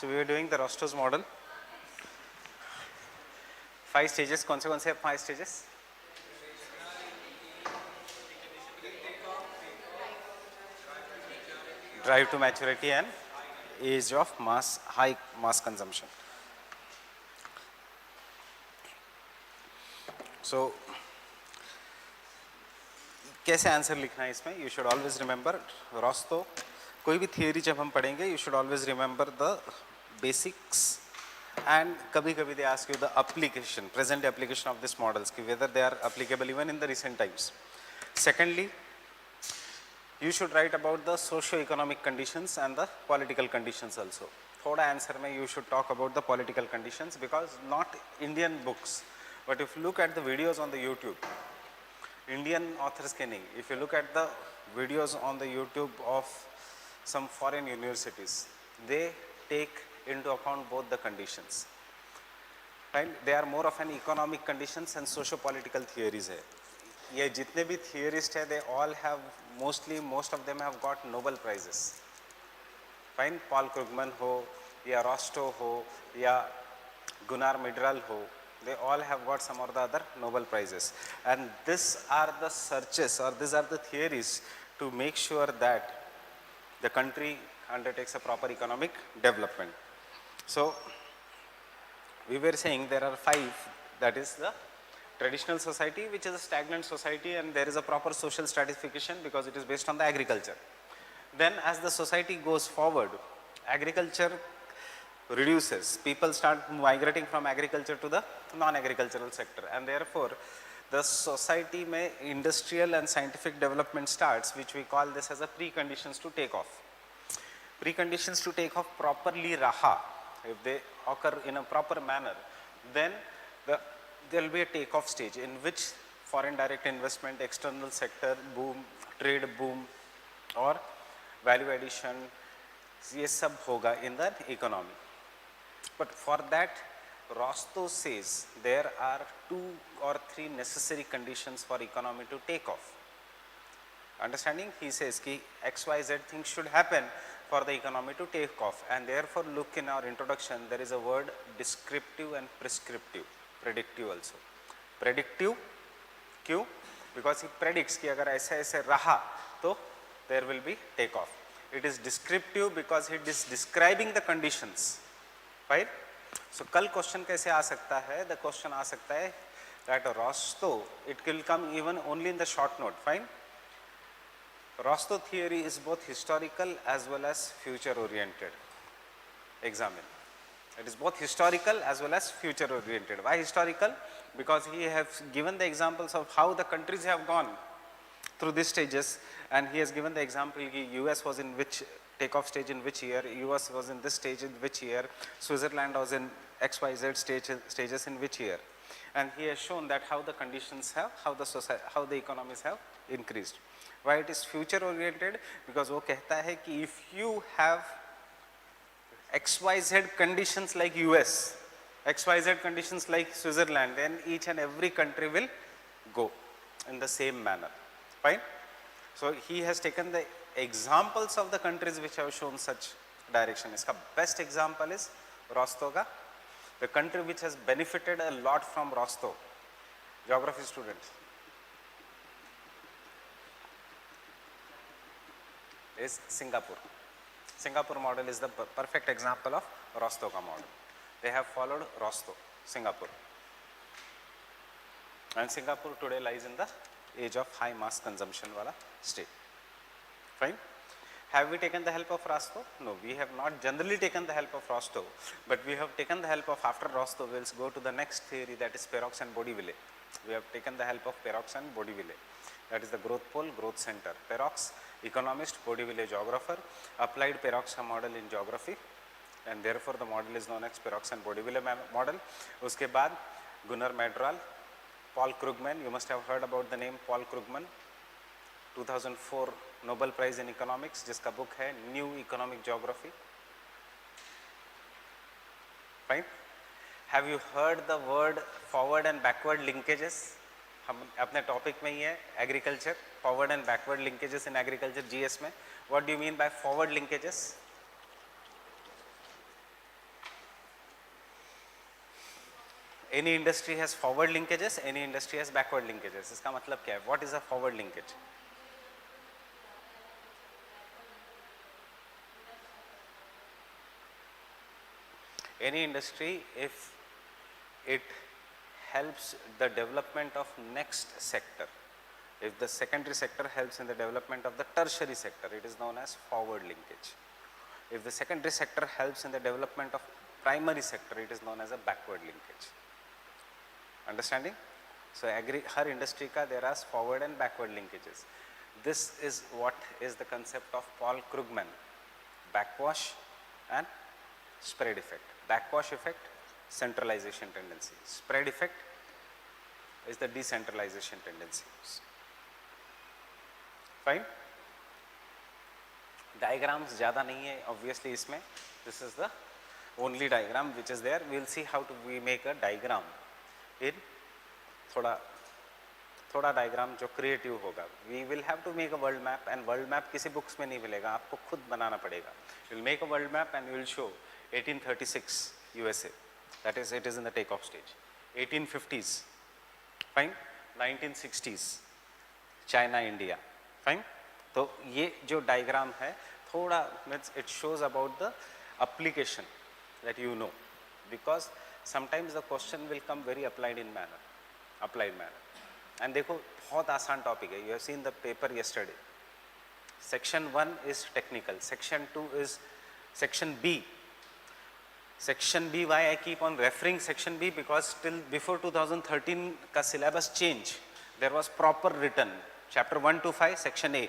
So we were doing the Rostow's model. 5 stages. कौन से 5 stages? Drive to maturity and age of high mass consumption. So कैसे answer लिखना है इसमें? You should always remember Rostow. कोई भी theory जब हम पढ़ेंगे, you should always remember the basics, and कभी-कभी they ask you the application, present application of these models, whether they are applicable even in the recent times. Secondly, you should write about the socio-economic conditions and the political conditions also. थोड़ा answer में you should talk about the political conditions, because not Indian books, but if you look at the videos on the YouTube, Indian authors के नहीं, if you look at the videos on the YouTube of some foreign universities, they take into account both the conditions. Right? They are more of an economic conditions and socio-political theories है. ये जितने भी theorists हैं, they all have most of them have got Nobel prizes. Fine, Paul Krugman हो, या Rostow हो, या Gunnar Myrdal हो, they all have got some or the other Nobel prizes. And these are the searches, or these are the theories to make sure that the country undertakes a proper economic development. So we were saying there are 5, that is the traditional society, which is a stagnant society, and there is a proper social stratification because it is based on the agriculture. Then as the society goes forward, agriculture reduces, people start migrating from agriculture to the non-agricultural sector, and therefore the society may industrial and scientific development starts, which we call this as a preconditions to take off. Preconditions to take off properly raha, if they occur in a proper manner, then there will be a take-off stage in which foreign direct investment, external sector boom, trade boom, or value addition, ये सब होगा in the economy. But for that, Rostow says there are 2 or 3 necessary conditions for economy to take off. Understanding? He says ki XYZ things should happen for the economy to take off, and therefore look in our introduction, there is a word descriptive and prescriptive, predictive also. Predictive, क्यों? Because he predicts कि अगर ऐसे ऐसे रहा तो there will be take off. It is descriptive because he is describing the conditions, right? So कल question कैसे आ सकता है? The question आ सकता है that Rostow, it will come even only in the short note, fine? Rostow theory is both historical as well as future oriented. Examine. It is both historical as well as future oriented. Why historical? Because he has given the examples of how the countries have gone through these stages, and he has given the example US was in which takeoff stage in which year, US was in this stage in which year, Switzerland was in XYZ stages in which year. And he has shown that how the conditions have, how the economies have increased. Why it is future oriented? Because वो कहता है कि if you have XYZ conditions like US, XYZ conditions like Switzerland, then each and every country will go in the same manner. Fine? So he has taken the examples of the countries which have shown such direction. Iska best example is Rostow ka, the country which has benefited a lot from Rostow. Geography students. Is Singapore. Singapore model is the perfect example of Rostow ka model. They have followed Rostow, Singapore. And Singapore today lies in the age of high mass consumption wala state. Fine? Have we taken the help of Rostow? No, we have not generally taken the help of Rostow, but we have taken the help of, after Rostow, we will go to the next theory, that is Perox and Bodiville. We have taken the help of Perox and Bodiville. That is the growth pole, growth center. Perox, economist, Bodiville, geographer, applied Perox model in geography, and therefore the model is known as Perox and Bodiville model. Uske baad Gunnar Myrdal, Paul Krugman, you must have heard about the name Paul Krugman, 2004 Nobel Prize in Economics, जिसका book है New Economic Geography. Fine? Have you heard the word forward and backward linkages? हम अपने topic में ही है agriculture, forward and backward linkages in agriculture GS में. What do you mean by forward linkages? any industry has forward linkages, any industry has backward linkages. इसका मतलब क्या है? What is a forward linkage? Any industry, if it helps the development of next sector, if the secondary sector helps in the development of the tertiary sector, it is known as forward linkage. If the secondary sector helps in the development of primary sector, it is known as a backward linkage. Understanding? So her industry का there are forward and backward linkages. This is what is the concept of Paul Krugman, backwash and spread effect. Backwash effect, centralization tendency. Spread effect is the decentralization tendency. Fine? Diagrams ज़्यादा नहीं है obviously इसमें. This is the only diagram which is there. We will see how to we make a diagram in थोड़ा diagram जो creative होगा. We will have to make a world map and world map किसी books में नहीं मिलेगा, आपको खुद बनाना पड़ेगा. You will make a world map and you will show 1836 USA, that is it is in the takeoff stage. 1850s, fine. 1960s China, India, fine. तो ये जो diagram है थोड़ा it shows about the application that you know, because sometimes the question will come very applied manner. And देखो बहुत आसान topic है. You have seen the paper yesterday. Section 1 is technical, section 2 is section B. Section B, why I keep on referring section B, because till before 2013 का syllabus change, there was proper written chapter 1 to 5 section A,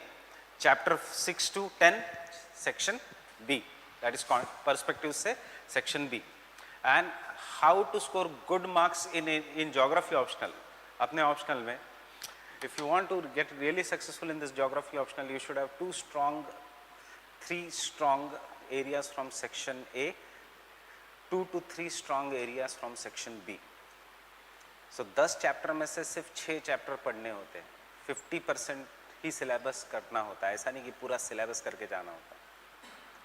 chapter 6 to 10 section B, that is perspective से section B. And how to score good marks in geography optional, अपने optional में, if you want to get really successful in this geography optional, you should have 3 strong areas from section A, 2 to 3 strong areas from section B. So 10 chapter में से सिर्फ 6 chapter पढ़ने होते हैं, 50% ही syllabus करना होता है, ऐसा नहीं कि पूरा syllabus करके जाना होता है.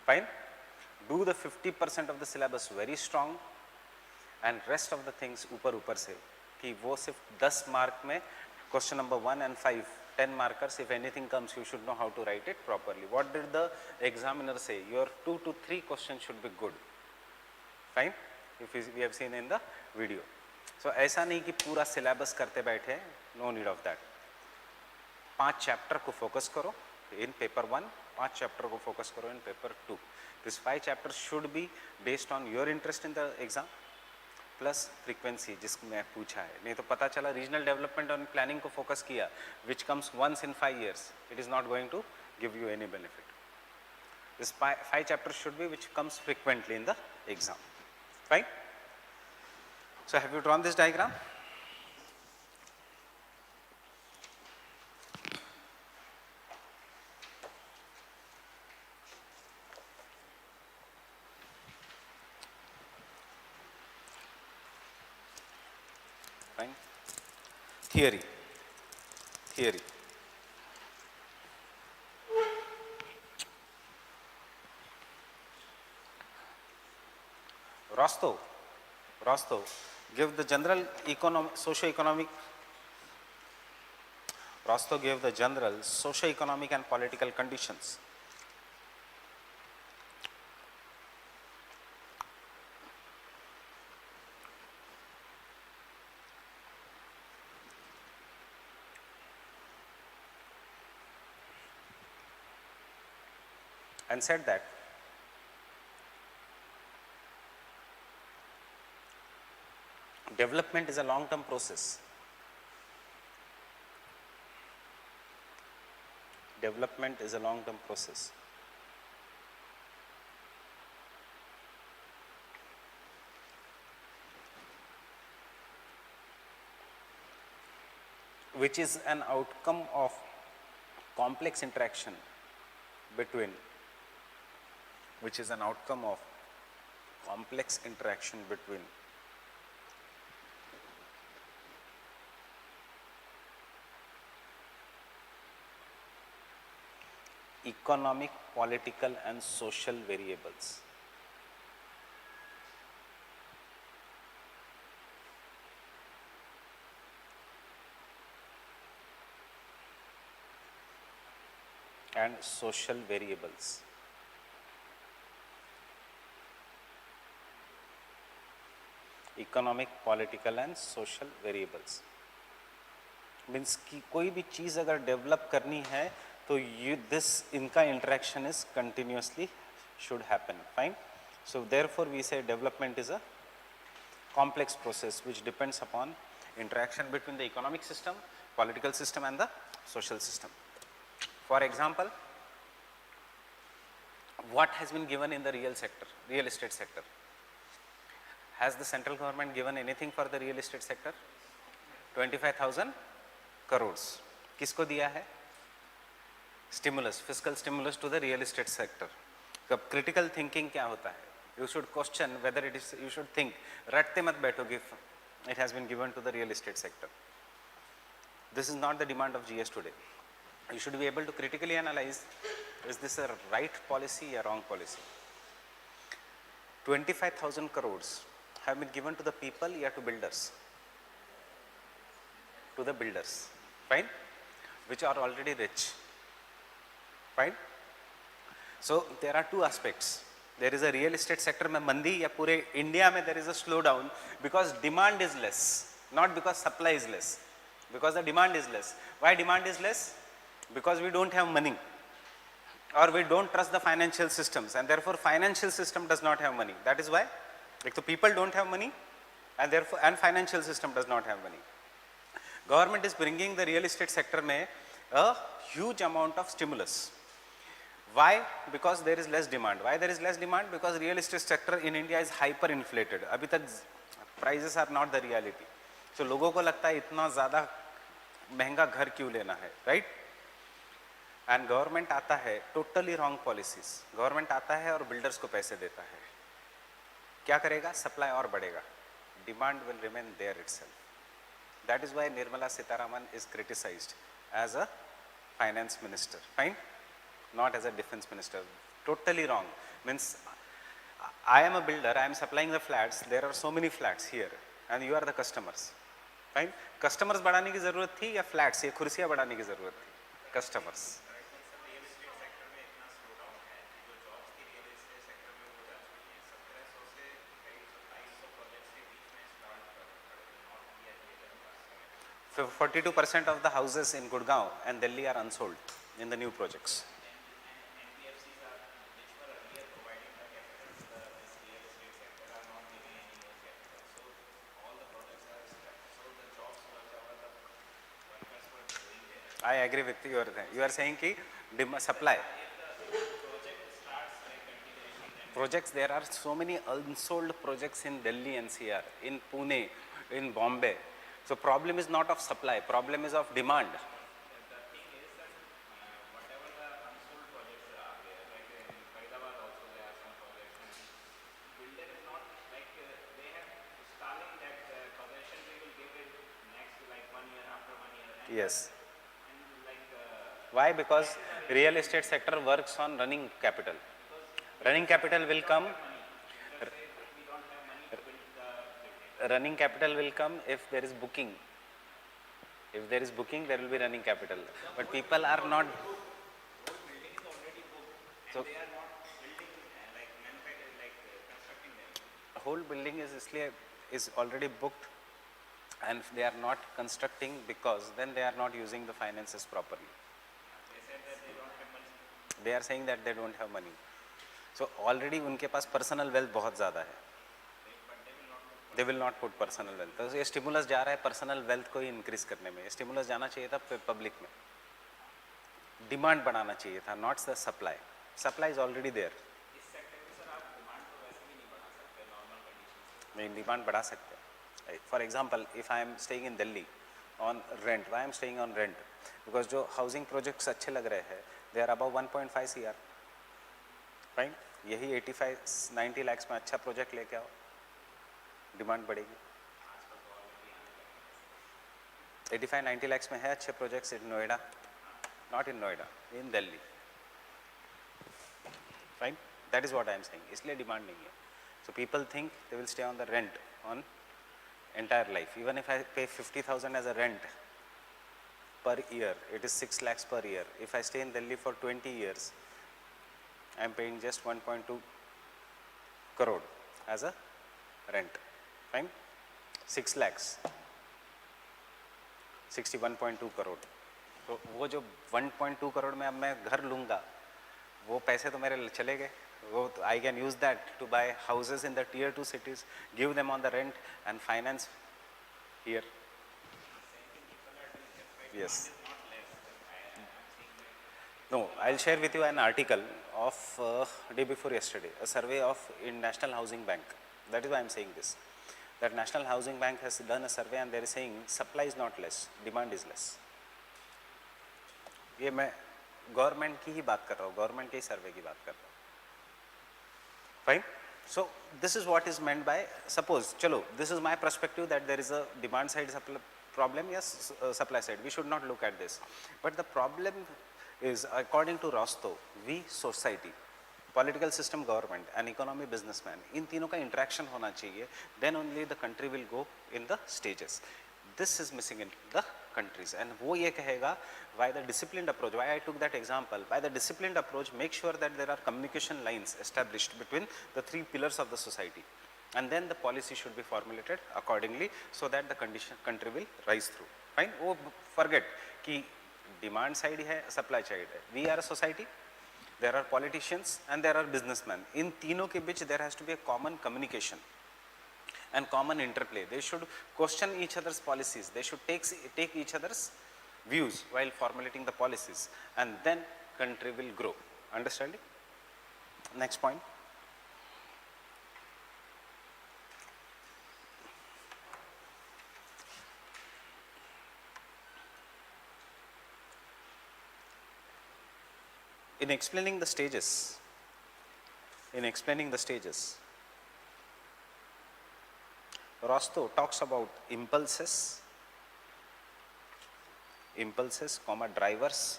Fine? Do the 50% of the syllabus very strong and rest of the things ऊपर से, कि वो सिर्फ 10 mark में question number 1 and 5, 10 markers, if anything comes you should know how to write it properly. What did the examiner say? Your 2 to 3 questions should be good. Fine? If we have seen in the video. So ऐसा नहीं कि पूरा syllabus करते बैठे, no need of that. 5 chapter को focus करो in paper 1, 5 chapter को focus करो in paper 2. This 5 chapters should be based on your interest in the exam plus frequency जिसमें पूछा है. नहीं तो पता चला regional development and planning को focus किया, which comes once in 5 years, it is not going to give you any benefit. This 5 chapters should be which comes frequently in the exam. Fine? So have you drawn this diagram? Fine? Theory. Rostov give the general socio-economic and political conditions. And said that development is a long-term process. Development is a long-term process. Which is an outcome of complex interaction between economic, political and social variables. and social variables. Economic, political and social variables means कि कोई भी चीज़ अगर develop करनी है तो this इनका interaction is continuously should happen. Fine. So therefore we say development is a complex process which depends upon interaction between the economic system, political system and the social system. For example, what has been given in the real estate sector? Has the central government given anything for the real estate sector? 25,000 crores. किसको दिया है? Stimulus, fiscal stimulus to the real estate sector. अब critical thinking क्या होता है? You should question whether it is, you should think, रटते मत बैठो if it has been given to the real estate sector. This is not the demand of GS today. You should be able to critically analyze, is this a right policy or wrong policy? 25,000 crores have been given to the people or to builders? To the builders, fine, which are already rich, fine. So there are two aspects. There is a real estate sector में मंदी या पूरे India में there is a slowdown because demand is less, not because supply is less, because the demand is less. Why demand is less? Because we don't have money or we don't trust the financial systems and therefore financial system does not have money. That is why like the people don't have money and therefore and financial system does not have money. Government is bringing the real estate sector में a huge amount of stimulus. Why? Because there is less demand. Why there is less demand? Because real estate sector in India is hyper inflated. अभी तक prices are not the reality. So लोगों को लगता है इतना ज़्यादा महंगा घर क्यों लेना है, right? And government आता है totally wrong policies. Government आता है और builders को पैसे देता है. क्या करेगा? Supply और बढ़ेगा. Demand will remain there itself. That is why Nirmala Sitharaman is criticized as a finance minister, fine? Not as a defense minister. Totally wrong. Means I am a builder, I am supplying the flats, there are so many flats here and you are the customers, fine? Customers बढ़ाने की ज़रूरत थी या flats ये कुर्सियाँ बढ़ाने की ज़रूरत थी? Customers. So 42% of the houses in Gurgaon and Delhi are unsold in the new projects. I agree with you. You are saying कि supply. Projects, there are so many unsold projects in Delhi NCR, in Pune, in Bombay. So problem is not of supply, problem is of demand. Yes. Why? Because real estate sector works on running capital. Running capital will come. Running capital will come if there is booking. If there is booking, there will be running capital. But people are not. So whole building is already booked, and they are not constructing because then they are not using the finances properly. They are saying that they don't have money. So already उनके पास personal wealth बहुत ज़्यादा है. They will not put personal wealth. तो ये stimulus जा रहा है personal wealth को ही increase करने में. ये stimulus जाना चाहिए था public में. Demand बढ़ाना चाहिए था, not the supply. Supply is already there. इस sector में सर आप demand तो वैसे भी नहीं बढ़ा सकते normal conditions. नहीं, demand बढ़ा सकते हैं. For example, if I am staying in Delhi on rent, why I am staying on rent? Because जो housing projects अच्छे लग रहे हैं, they are above 1.5 CR. Fine? यही 85-90 lakhs में अच्छा project लेके आओ. डिमांड बढ़ेगी. 85-90 lakhs में है अच्छे projects in Noida, not in Noida, in Delhi. Fine, that is what I am saying. इसलिए डिमांड नहीं है. So people think they will stay on the rent on entire life. Even if I pay 50,000 as a rent per year, it is 6 lakhs per year. If I stay in Delhi for 20 years, I am paying just 1.2 crore as a rent. Fine, 6 lakhs, 61.2 crore. तो वो जो 1.2 करोड़ में अब मैं घर लूँगा, वो पैसे तो मेरे चले गए. वो I can use that to buy houses in the tier 2 cities, give them on the rent and finance here. Yes. No, I'll share with you an article of day before yesterday, a survey of in National Housing Bank. That is why I'm saying this. That National Housing Bank has done a survey and they are saying supply is not less, demand is less. ये मैं government की ही बात कर रहा हूँ, government के ही सर्वे की बात कर रहा हूँ. Fine. So this is what is meant by, suppose, chalo, this is my perspective that there is a demand side problem, yes, supply side. We should not look at this. But the problem is, according to Rostow, we society, political system, government and economy, businessman, in तीनों का interaction होना चाहिए, then only the country will go in the stages. This is missing in the countries, and वो ये कहेगा by the disciplined approach, why I took that example, by the disciplined approach, make sure that there are communication lines established between the three pillars of the society, and then the policy should be formulated accordingly so that the country will rise through. Fine, वो forget कि demand side है, supply side है. We are a society, there are politicians and there are businessmen. In तीनों के बीच there has to be a common communication and common interplay. They should question each other's policies. They should take each other's views while formulating the policies, and then country will grow. Understanding? Next point. In explaining the stages, Rostow talks about impulses, drivers,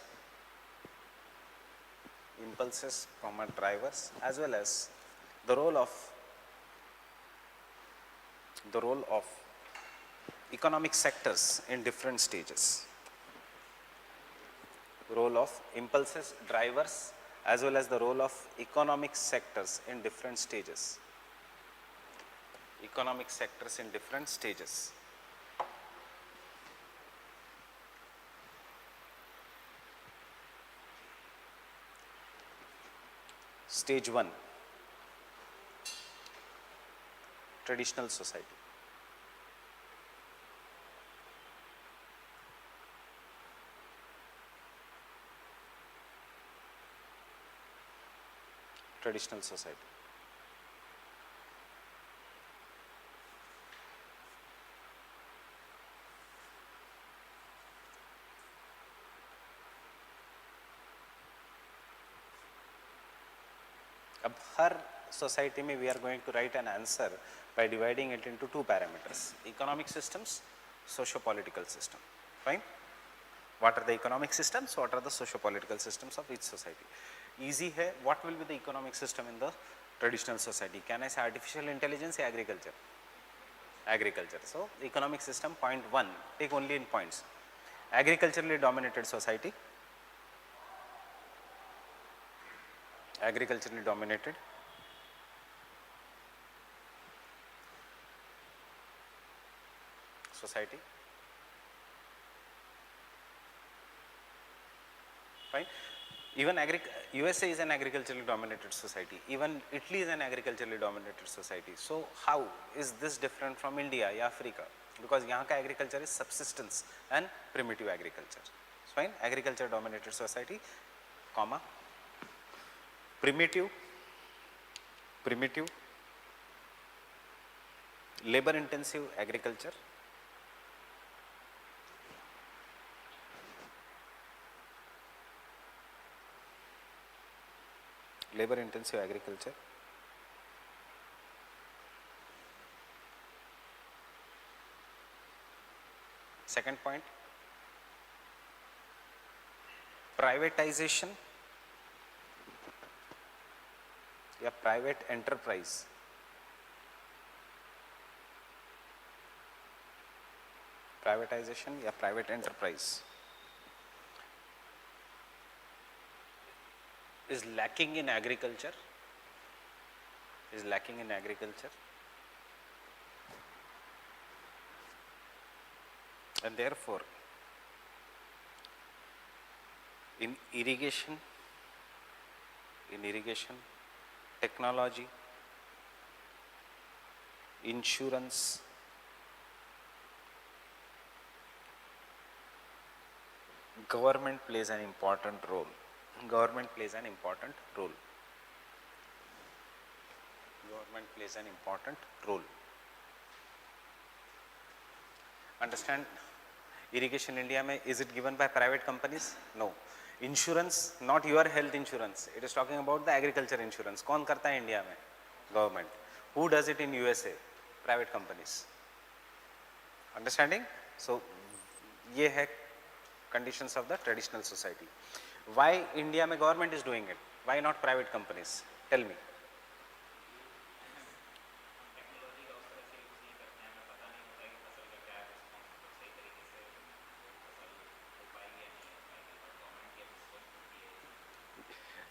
as well as the role of economic sectors in different stages. Role of impulses, drivers, as well as the role of economic sectors in different stages. Economic sectors in different stages. Stage 1, traditional society. Traditional society. अब हर society में we are going to write an answer by dividing it into two parameters: economic systems, socio-political system. Fine. What are the economic systems? What are the socio-political systems of each society? Easy है. What will be the economic system in the traditional society? Can I say artificial intelligence or agriculture? Agriculture. So economic system, point 1, take only in points. Agriculturally dominated society. Agriculturally dominated. Society. Fine. Even USA is an agriculturally dominated society. Even Italy is an agriculturally dominated society. So how is this different from India or Africa? Because यहाँ का agriculture is subsistence and primitive agriculture. Fine. Agriculture dominated society, comma, primitive, labor intensive agriculture, labor intensive agriculture. Second point, privatization या private enterprise. Privatization या private enterprise. is lacking in agriculture, and therefore in irrigation, technology, insurance, government plays an important role. Government plays an important role. Understand, irrigation India mein, is it given by private companies? No. Insurance, not your health insurance. It is talking about the agriculture insurance. कौन करता है India में? Government. Who does it in USA? Private companies. Understanding? So, ये है conditions of the traditional society. Why India में government is doing it? Why not private companies? Tell me.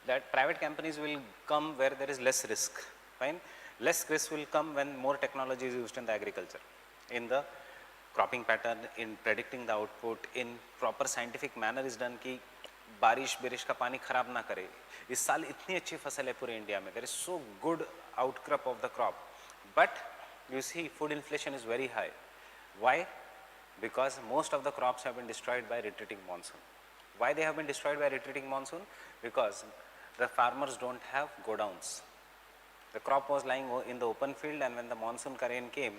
That private companies will come where there is less risk. Fine. Less risk will come when more technology is used in the agriculture, in the cropping pattern, in predicting the output, in proper scientific manner is done कि बारिश bearish का पानी खराब ना करे. इस साल इतनी अच्छी फसल है पूरे इंडिया में. There is so good outcrop of the crop, but you see food inflation is very high. Why? Because most of the crops have been destroyed by retreating monsoon. Why they have been destroyed by retreating monsoon? Because the farmers don't have godowns. The crop was lying in the open field, and when the monsoon rain came,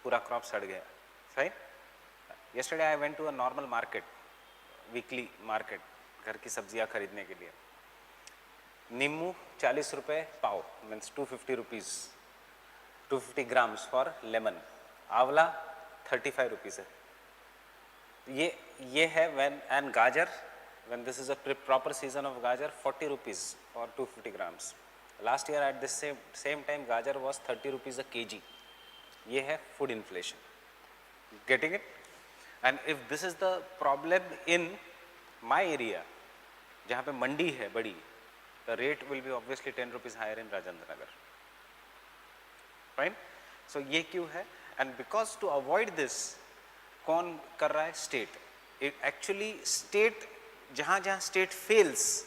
pura crop सड़ गया. Right? Yesterday I went to a normal market, weekly market, घर की सब्जियां खरीदने के लिए. नींबू 40 रुपए पाव, means 250 rupees, 250 grams for lemon. आंवला 35 rupees है. ये है when, and गाजर, when this is a proper season of gajar, 40 rupees for 250 grams. Last year at this same time gajar was 30 rupees a kg. ये है food inflation. Getting it? And if this is the problem in my area, जहाँ पे मंडी है बड़ी, the rate will be obviously 10 rupees higher in Rajendra Nagar. Fine? So ये क्यों है? And because to avoid this, कौन कर रहा है? State. It actually state, जहाँ जहाँ state fails,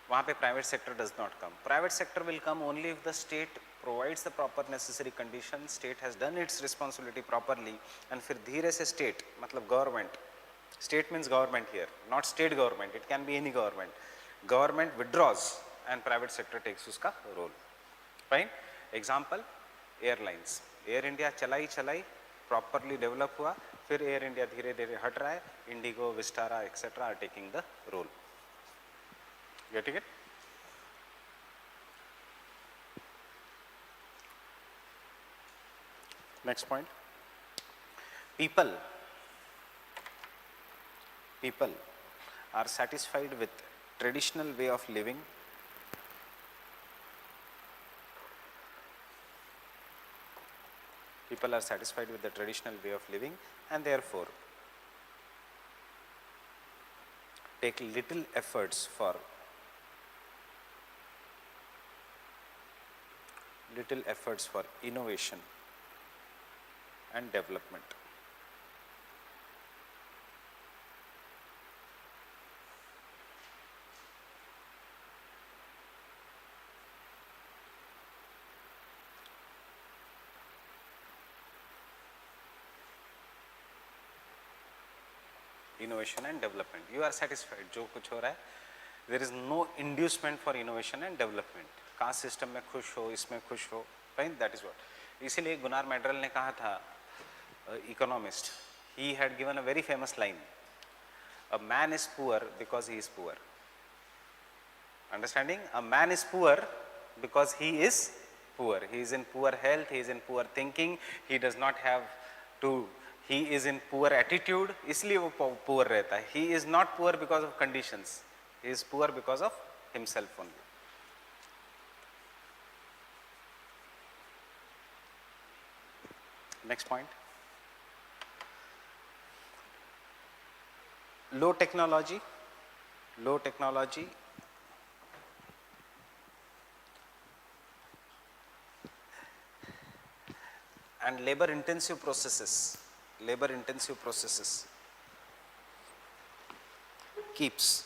वहाँ पे private sector does not come. Private sector will come only if the state provides the proper necessary conditions, state has done its responsibility properly, and फिर धीरे से state, मतलब government, state means government here, not state government, it can be any government. Government withdraws and private sector takes उसका role. Fine? Example, airlines. Air India चलाई properly develop हुआ, फिर Air India धीरे धीरे हट रहा है, Indigo, Vistara, etc. are taking the role. Getting it? Next point. People are satisfied with traditional way of living and therefore take little efforts for innovation and development. Innovation and development. You are satisfied जो कुछ हो रहा है. There is no inducement for innovation and development. Caste system में खुश हो, इसमें खुश हो. Fine, that is what. इसीलिए गुनार मैड्रल ने कहा था, economist, he had given a very famous line, a man is poor because he is poor. Understanding? A man is poor because he is poor. He is in poor health, he is in poor thinking, he does not have to, he is in poor attitude, इसलिए वो poor रहता है. He is not poor because of conditions, he is poor because of himself only. Next point. Low technology and labor intensive processes keeps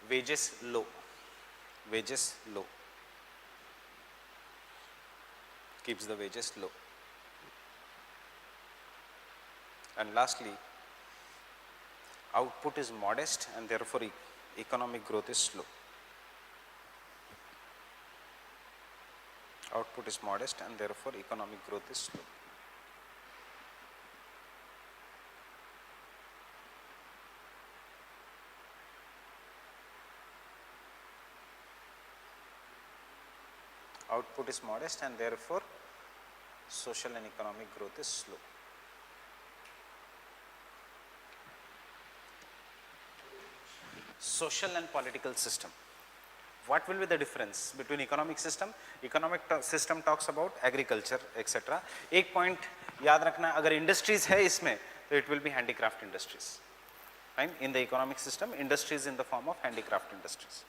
wages low, keeps the wages low. And lastly, output is modest and therefore economic growth is slow. Output is modest and therefore economic growth is slow. Output is modest and therefore social and economic growth is slow. Social and political system. What will be the difference between economic system? Economic system talks about agriculture, etc. एक point याद रखना, अगर industries है इसमें, तो it will be handicraft industries. Fine? In the economic system, industries in the form of handicraft industries.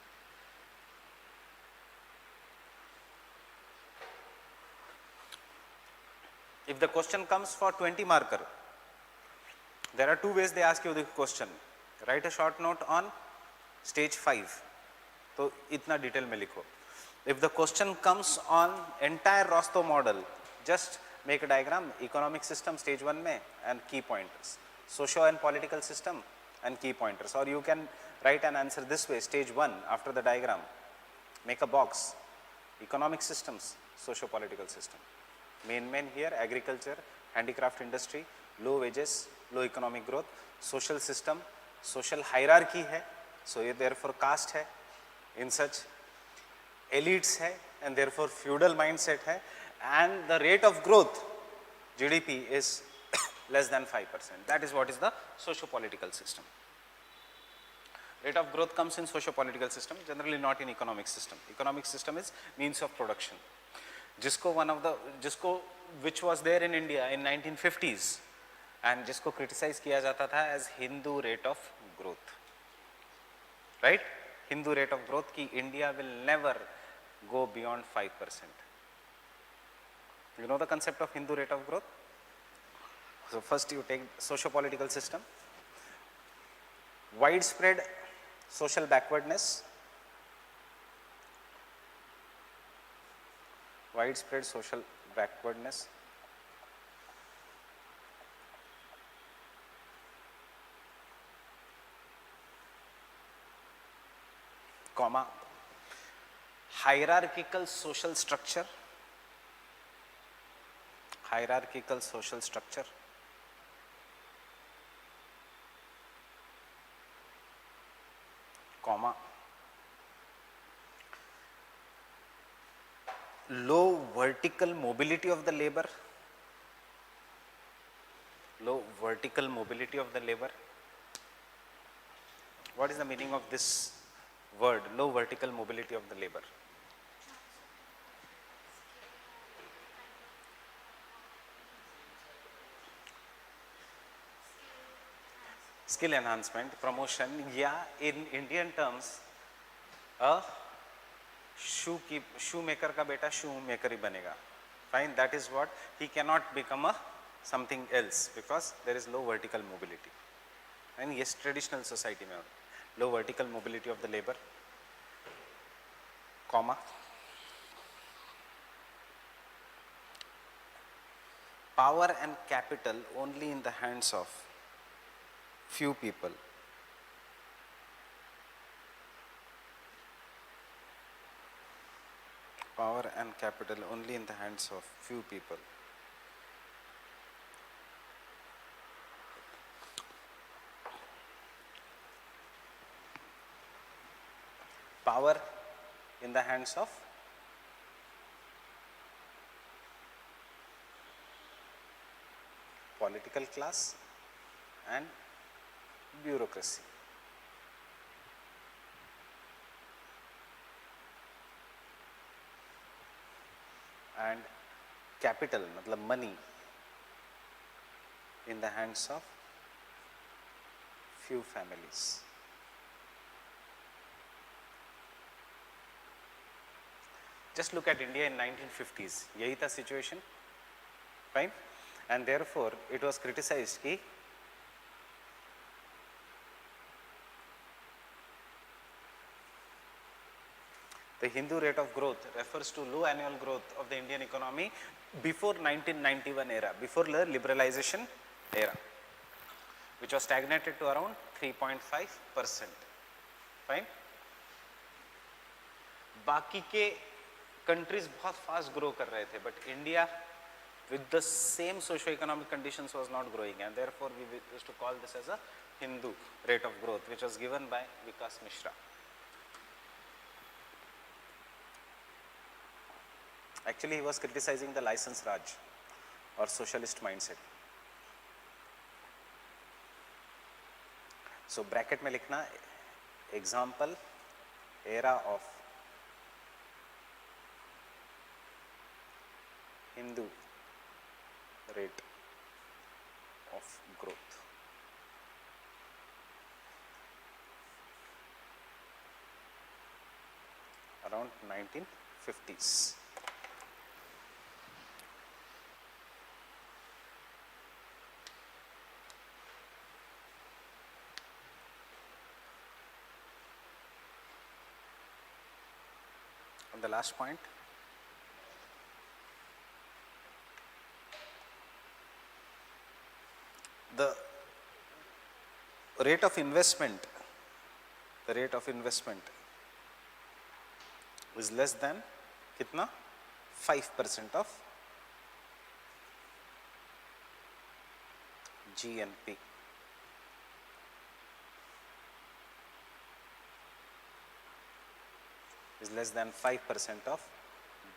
If the question comes for 20 marker, there are two ways they ask you the question. Write a short note on stage 5. तो इतना detail में लिखो. If the question comes on entire Rostow model, just make a diagram, economic system stage 1 में and key pointers, socio and political system and key pointers. Or you can write an answer this way, stage 1 after the diagram, make a box, economic systems, socio-political system. Main here, agriculture, handicraft industry, low wages, low economic growth, social system, social hierarchy है, so ये therefore caste है, in such elites है and therefore feudal mindset है, and the rate of growth GDP is less than 5%. That is what is the socio-political system. Rate of growth comes in socio-political system, generally not in economic system. Economic system is means of production. Which was there in India in 1950s and जिसको criticize किया जाता था as Hindu rate of growth, right? Hindu rate of growth कि India will never go beyond 5%. You know the concept of Hindu rate of growth? So first you take socio-political system, widespread social backwardness, widespread social backwardness, comma, hierarchical social structure, comma, low vertical mobility of the labor, What is the meaning of this word, low vertical mobility of the labor? Skill enhancement, promotion, या in Indian terms, a shoemaker का बेटा shoemaker ही बनेगा. Fine, that is what, he cannot become a something else because there is low vertical mobility. And yes, traditional society में low vertical mobility of the labor, comma, power and capital only in the hands of few people. Power and capital only in the hands of few people. Power in the hands of political class and bureaucracy. And capital, मतलब money, in the hands of few families. Just look at India in 1950s. यही था situation, fine, and therefore it was criticized कि the Hindu rate of growth refers to low annual growth of the Indian economy before 1991 era, before the liberalization era, which was stagnated to around 3.5%. Fine. बाकी के countries बहुत fast grow कर रहे थे, but India with the same socio-economic conditions was not growing, and therefore we used to call this as a Hindu rate of growth, which was given by Vikas Mishra. Actually, he was criticizing the license Raj or socialist mindset. So bracket में लिखना example era of Hindu rate of growth. Around 1950s. And the last point, the rate of investment is less than kitna 5% of GNP. Is less than 5% of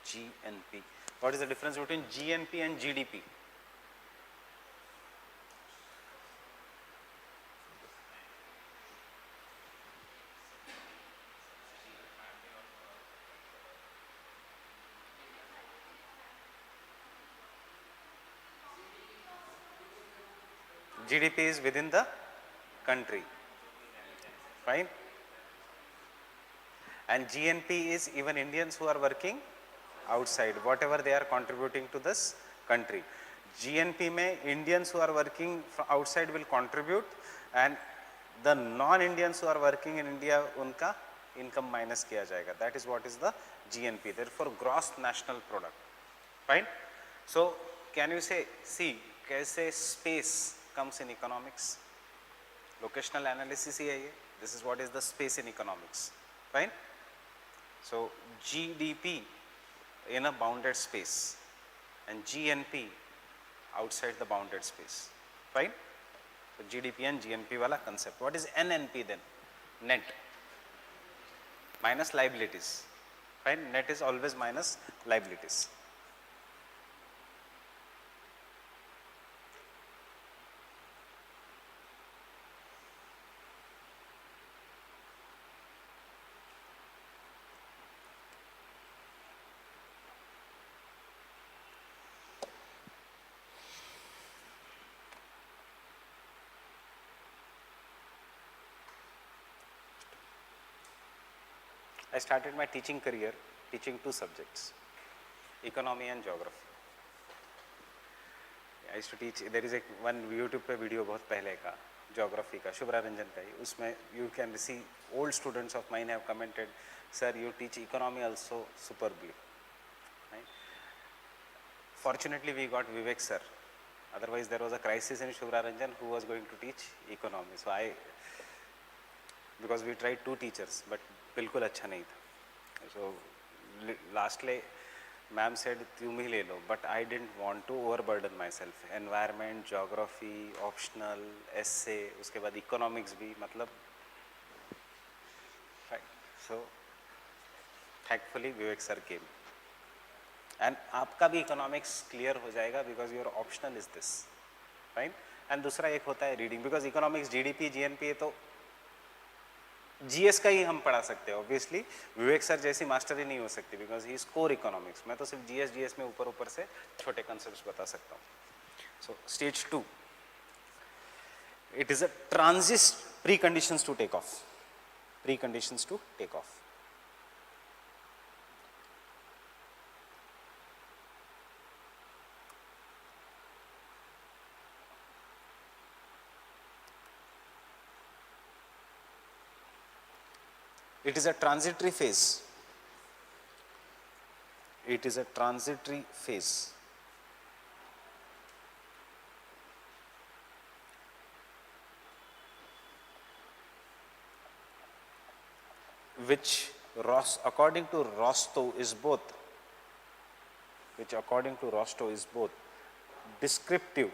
GNP. What is the difference between GNP and GDP? GDP is within the country, fine, and GNP is even Indians who are working outside, whatever they are contributing to this country. GNP में Indians who are working outside will contribute, and the non-Indians who are working in India, उनका income minus किया जाएगा. That is what is the GNP. Therefore, gross national product. Fine. So, can you say, see, कैसे space comes in economics? Locational analysis ही है ये. This is what is the space in economics. Fine. So, GDP in a bounded space and GNP outside the bounded space. Fine. So, GDP and GNP wala concept. What is NNP then? Net minus liabilities. Fine. Net is always minus liabilities. I started my teaching career teaching two subjects, economy and geography. I used to teach, there is one YouTube पे video बहुत पहले का geography का, शुभ्रा रंजन का ही, उसमें you can see old students of mine have commented, sir you teach economy also superbly. Right? Fortunately we got Vivek sir, otherwise there was a crisis in Shubhra Ranjan who was going to teach economy. So because we tried two teachers but बिल्कुल अच्छा नहीं था. So lastly ma'am said तुम ही ले लो, but I didn't want to overburden myself. Environment, geography, optional, essay, उसके बाद economics भी, मतलब right. So thankfully Vivek sir came and आपका भी economics clear हो जाएगा because your optional is this, right? And दूसरा एक होता है reading, because economics GDP GNP तो जीएस का ही हम पढ़ा सकते हैं. ऑब्वियसली विवेक सर जैसी मास्टरी नहीं हो सकती because he is core economics. मैं तो सिर्फ जीएस में ऊपर से छोटे कंसेप्ट्स बता सकता हूँ. So stage 2, it is a transit preconditions to take off. It is a transitory phase. It is a transitory phase. Which according to Rostow is both, descriptive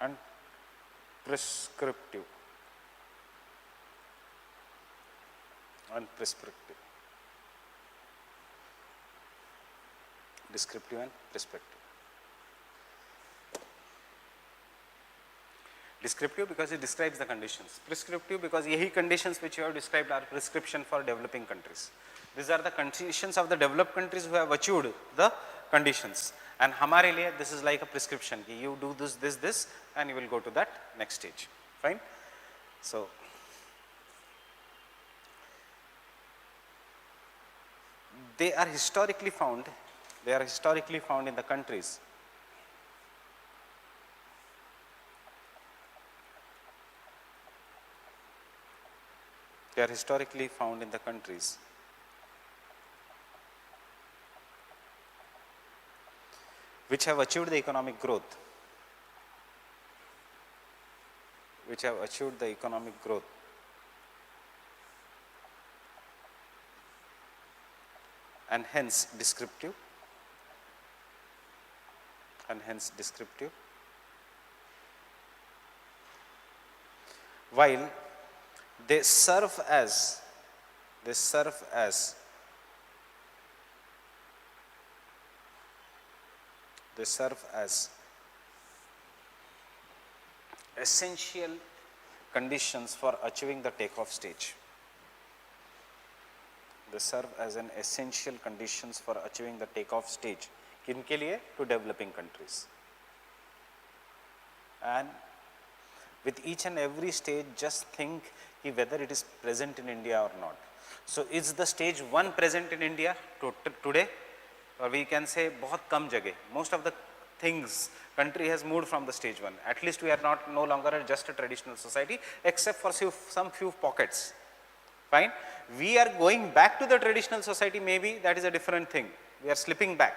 and prescriptive descriptive and prescriptive. Descriptive because it describes the conditions. Prescriptive because यही conditions which you have described are prescription for developing countries. These are the conditions of the developed countries who have achieved the conditions. And हमारे लिए this is like a prescription. You do this, and you will go to that next stage. Fine. So they are historically found in the countries which have achieved the economic growth, and hence descriptive, while they serve as essential conditions for achieving the takeoff stage. They serve as an essential conditions for achieving the takeoff stage. किनके लिए? To developing countries. And with each and every stage, just think whether it is present in India or not. So is the stage 1 present in India today? Or we can say बहुत कम जगह. Most of the things, country has moved from the stage 1. At least we are no longer just a traditional society, except for some few pockets. Fine. We are going back to the traditional society, maybe that is a different thing. We are slipping back.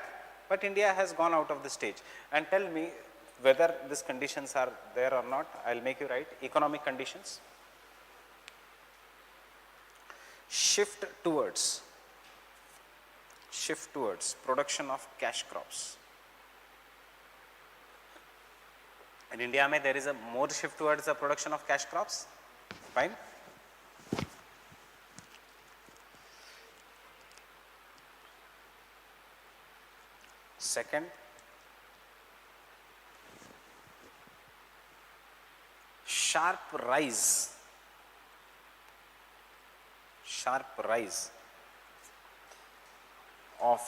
But India has gone out of the stage. And tell me whether these conditions are there or not. I will make you write economic conditions. Shift towards production of cash crops. In India, there is a more shift towards the production of cash crops. Fine. Second, sharp rise of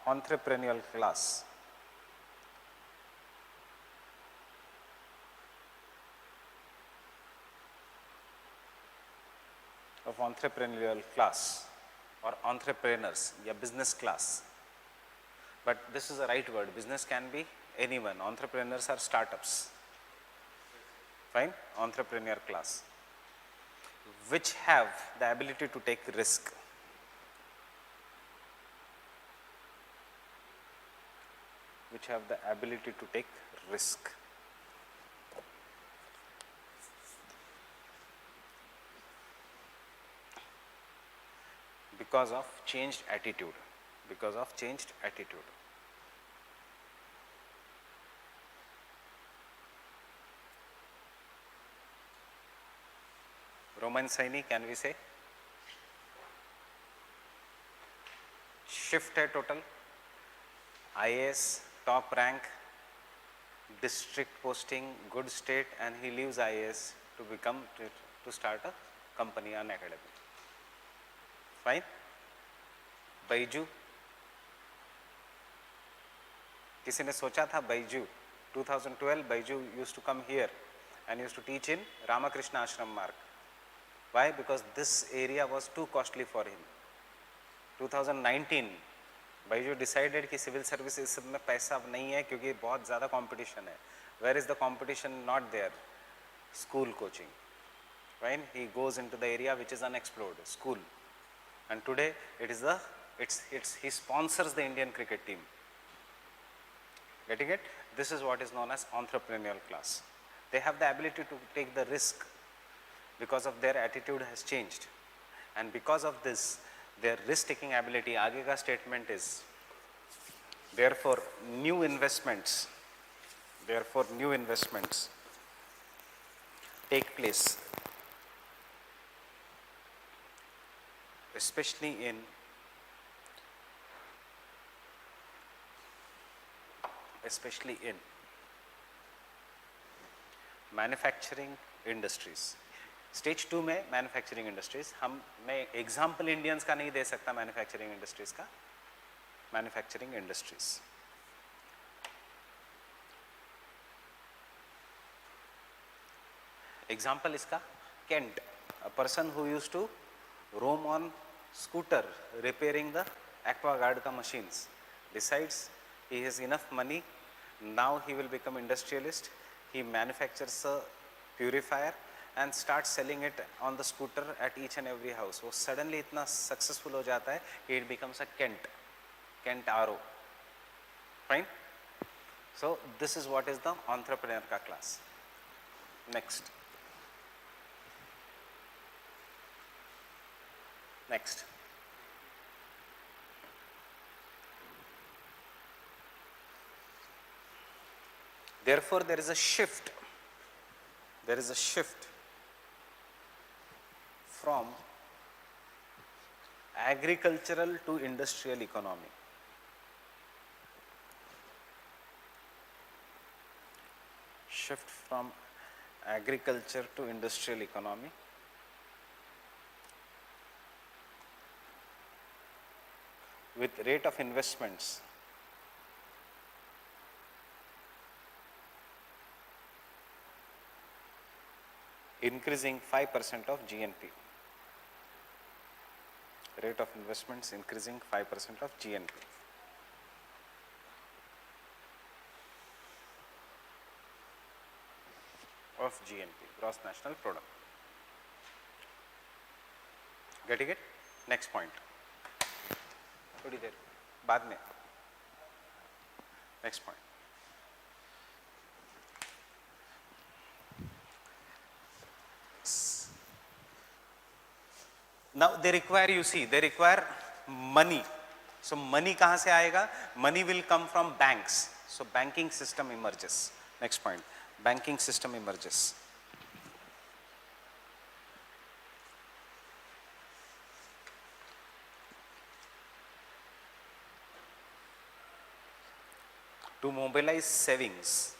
entrepreneurial class. Or entrepreneurs, yeah, business class. But this is the right word. Business can be anyone. Entrepreneurs are startups. Fine? Entrepreneur class. Which have the ability to take risk. Because of changed attitude. Roman Saini, can we say? Shift hai total. IAS, top rank, district posting, good state, and he leaves IAS to start a company, an academy. Fine. Baiju, किसी ने सोचा था Baiju? 2012 Baiju used to come here and used to teach in Ramakrishna Ashram Marg. Why? Because this area was too costly for him. 2019 भाई जो decided कि civil services में पैसा अब नहीं है क्योंकि बहुत ज़्यादा कंपटीशन है. Where is the competition? Not there. School coaching. When he goes into the area which is unexplored, school, and today it is the he sponsors the Indian cricket team. Getting it? This is what is known as entrepreneurial class. They have the ability to take the risk because of their attitude has changed, and because of this their risk taking ability. आगे का statement is therefore new investments take place, especially in manufacturing industries. Stage 2 में manufacturing industries. मैं example Indians का नहीं दे सकता manufacturing industries का. Manufacturing industries example इसका Kent. A person who used to roam on scooter repairing the aquaguard ka machines decides he has enough money. Now he will become industrialist. He manufactures a purifier and starts selling it on the scooter at each and every house. वो suddenly इतना successful हो जाता है कि it becomes a Kent RO. Fine. So this is what is the entrepreneur का class. Next. Therefore there is a shift from agricultural to industrial economy. Shift from agriculture to industrial economy. With rate of investments increasing 5% of GNP. Rate of investments increasing 5% of GNP. Of GNP, gross national product. Getting it? Next point. थोड़ी देर बाद में. Next point. Now they require, you see, they require money. So money कहाँ से आएगा? Money will come from banks. So banking system emerges. Next point. Banking system emerges. To mobilize savings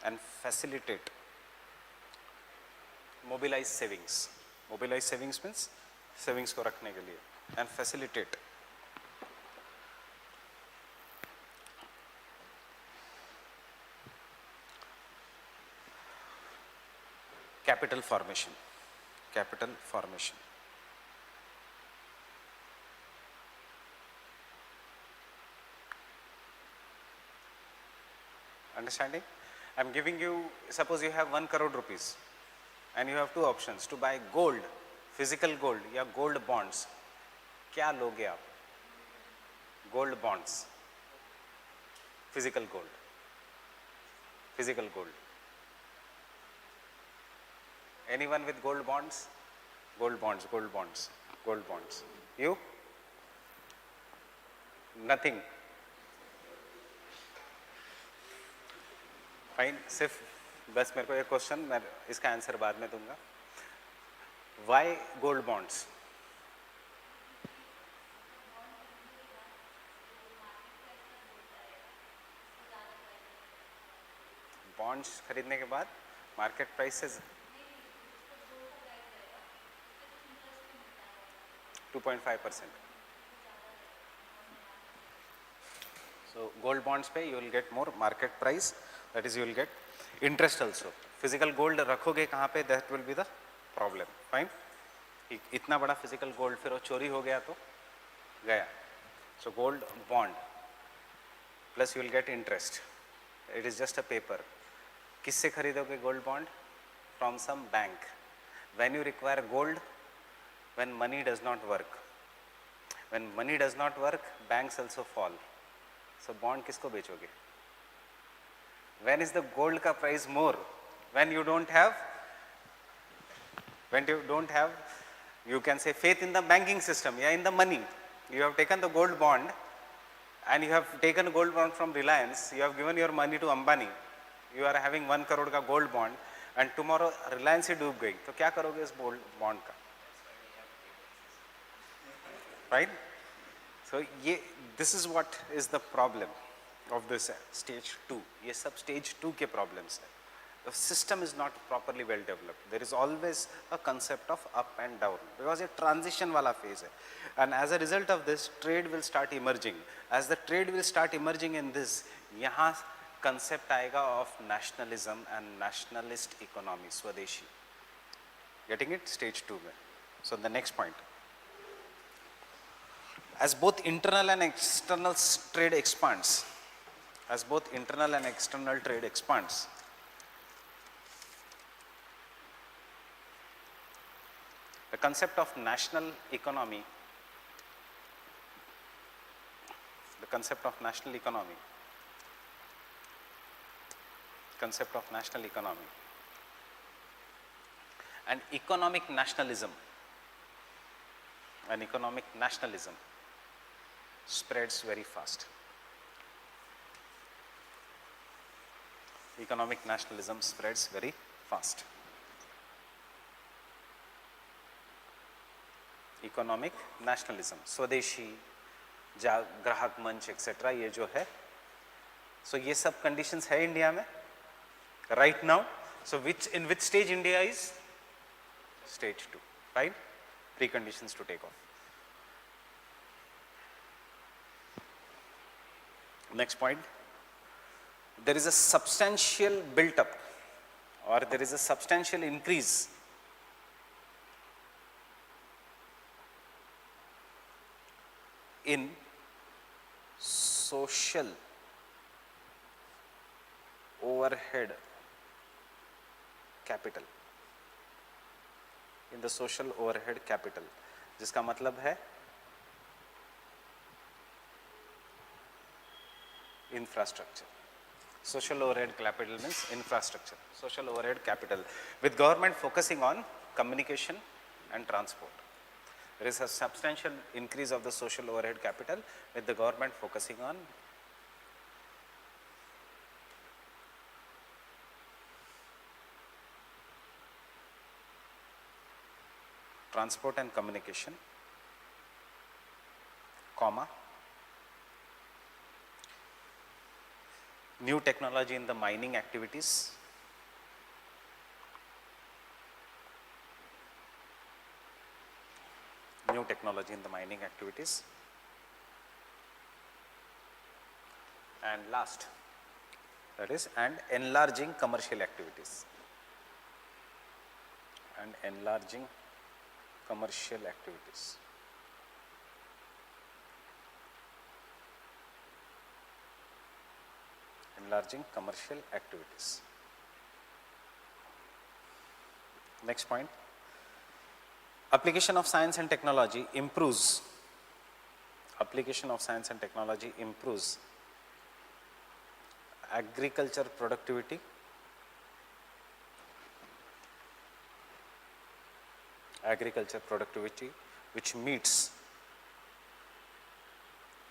and facilitate. Mobilize savings means savings को रखने के लिए, and facilitate capital formation. Understanding? I am giving you, suppose you have 1 crore rupees and you have two options to buy gold, physical gold या gold bonds. क्या लोगे आप? Gold bonds, physical gold. Anyone with gold bonds? Gold bonds. You? Nothing. Fine. सिर्फ बस मेरे को एक question, मैं इसका आंसर बाद में दूंगा. Y gold bonds? बॉन्ड्स खरीदने के बाद market prices 2.5%. So gold bonds पे you will get more market price, that is you will get interest also. Physical gold रखोगे कहाँ पे, that will be the problem. Fine. इतना बड़ा फिजिकल गोल्ड फिर वो चोरी हो गया तो गया. So gold bond plus you will get interest. It is just a paper. किससे खरीदोगे gold bond? From some bank. When you require gold, when money does not work. When money does not work, banks also fall. So bond किसको बेचोगे? When is the gold का price more? When you don't have, you can say faith in the banking system, yeah, in the money. You have taken the gold bond and you have taken gold bond from Reliance, you have given your money to Ambani, you are having 1 crore का gold bond and tomorrow Reliance ही डूब गई तो क्या करोगे इस gold bond का, right? So this is what is the problem of this stage 2. ये सब stage 2 के problems है. The system is not properly well developed. There is always a concept of up and down because a transition wala phase hai. And as a result of this, trade will start emerging. As the trade will start emerging in this, यहाँ concept आएगा of nationalism and nationalist economy, Swadeshi. Getting it? Stage 2 में. So the next point. As both internal and external trade expands, the concept of national economy, and economic nationalism spreads very fast. Economic nationalism spreads very fast. Economic nationalism, Swadeshi, ग्राहक मंच etcetera, ये जो है, so ये सब conditions है India में right now. So in which stage India is? Stage 2, right? Preconditions to take off. Next point, there is a substantial built up or there is a substantial increase in social overhead capital, जिसका मतलब है infrastructure. Social overhead capital means infrastructure. Social overhead capital with government focusing on communication and transport. There is a substantial increase of the social overhead capital with the government focusing on transport and communication, comma, new technology in the mining activities, and last, that is, and enlarging commercial activities, enlarging commercial activities. Next point, application of science and technology improves. Agriculture productivity, which meets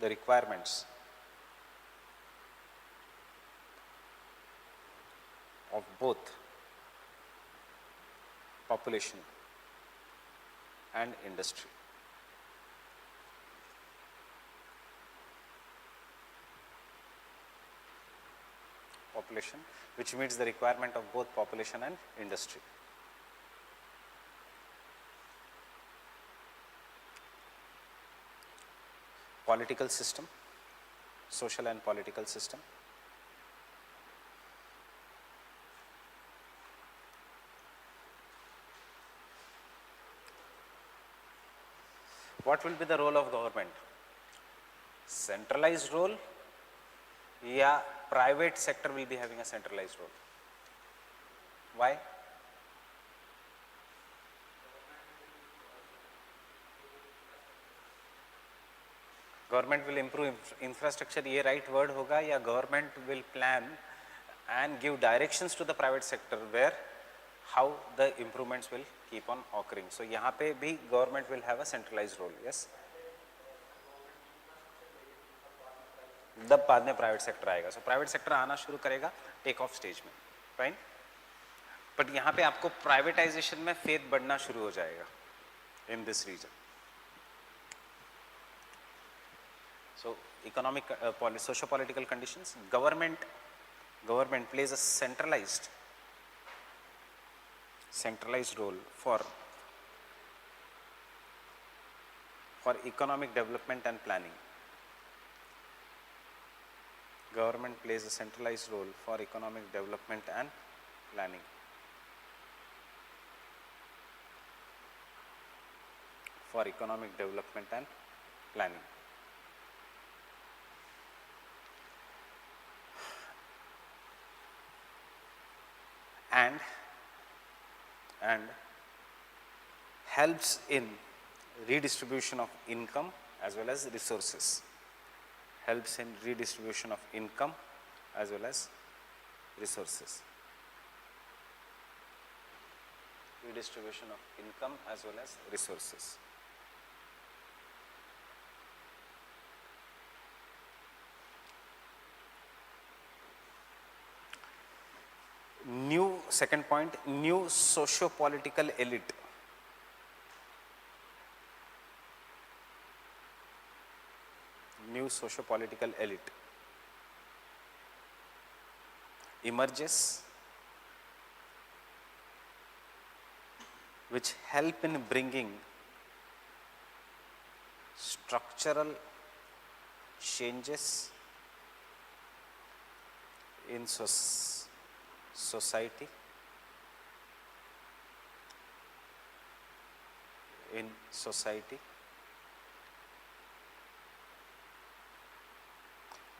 the requirements of both population and industry. Which meets the requirement of both population and industry. Political system, social and political system. what will be the role of government? Centralized role, yeah, private sector will be having a centralized role. Why? Government will improve infrastructure, ये right word होगा, या government will plan and give directions to the private sector where how the improvements will keep on occurring. So यहाँ पे भी government will have a centralized role. Yes. तब बाद में private sector आएगा. सो प्राइवेट सेक्टर आना शुरू करेगा टेक ऑफ स्टेज में, फाइन. बट यहाँ पे आपको प्राइवेटाइजेशन में फेथ बढ़ना शुरू हो जाएगा in this region. So economic socio political conditions, government plays a centralized role for economic development and planning. Government plays a centralized role for economic development and planning. For economic development and planning. And helps in redistribution of income as well as resources. Helps in redistribution of income as well as resources. Redistribution of income as well as resources. New, second point, new socio-political elite. New socio-political elite emerges, which help in bringing structural changes in society,